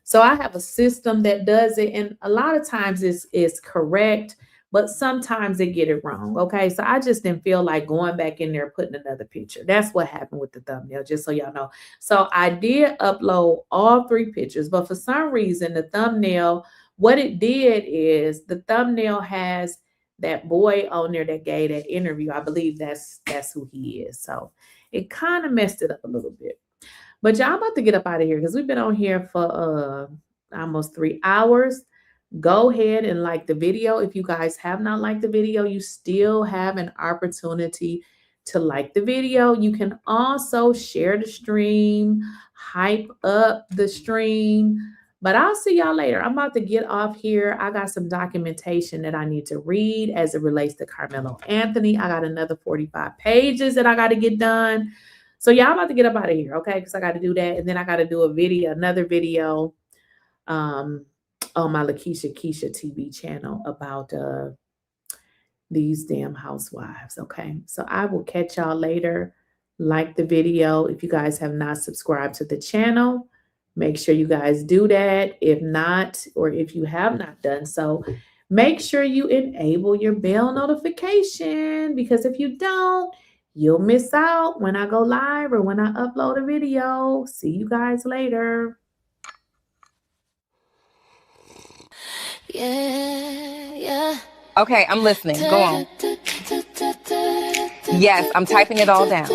S2: So I have a system that does it, and a lot of times it's correct, but sometimes they get it wrong. Okay. So I just didn't feel like going back in there putting another picture. That's what happened with the thumbnail, just so y'all know. So I did upload all 3 pictures, but for some reason the thumbnail, what it did is the thumbnail has that boy on there that gave that interview. I believe that's who he is. So it kind of messed it up a little bit. But y'all about to get up out of here because we've been on here for almost 3 hours. Go ahead and like the video. If you guys have not liked the video, you still have an opportunity to like the video. You can also share the stream, hype up the stream. But I'll see y'all later. I'm about to get off here. I got some documentation that I need to read as it relates to Karmelo Anthony. I got another 45 pages that I got to get done. So yeah, I'm about to get up out of here, okay? Because I got to do that. And then I got to do another video on my Lakeysha TV channel about these damn housewives, okay? So I will catch y'all later. Like the video. If you guys have not subscribed to the channel, make sure you guys do that. If not, or if you have not done so, make sure you enable your bell notification, because if you don't, you'll miss out when I go live or when I upload a video. See you guys later.
S1: Yeah. Okay, I'm listening. Go on. Yes, I'm typing it all down.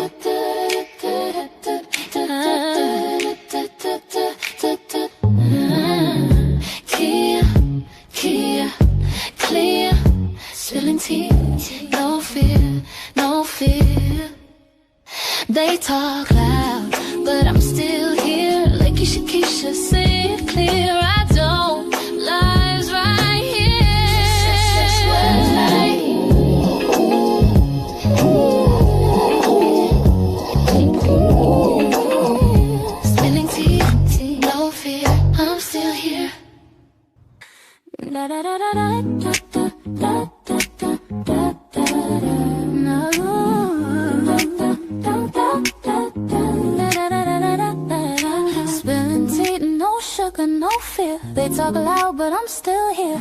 S1: Clear, spilling tea, no fear, no fear. They talk loud, but I'm still here. Lakeysha Keysha, say it clear. I don't lies right here. Spilling tea, no fear. I'm still here. Da da da da da da da da da da da. Spilling tea, no sugar, no fear. They talk loud, but I'm still here.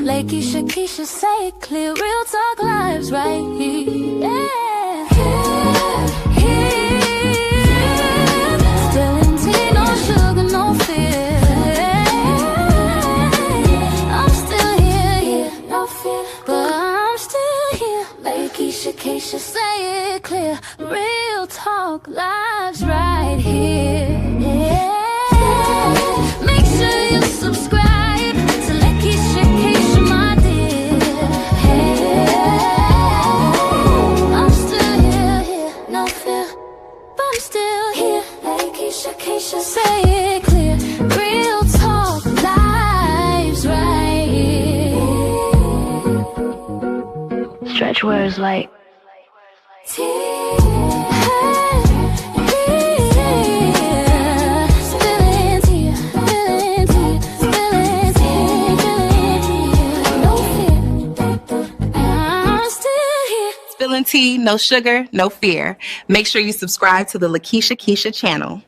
S1: Lakeysha Keysha, say it clear. Real talk lives right here. Yeah. Spilling tea, no sugar, no fear. Lakeysha, say it clear. Real talk lives right here. Yeah. Make sure you subscribe to Lakeysha Keysha, my dear. Yeah. I'm still here, no fear, but I'm still here. Lakeysha Keysha, say it clear. Real talk lives right here. Stretch words like Spilling tea, no sugar, no fear. Make sure you subscribe to the Lakeysha Keysha channel.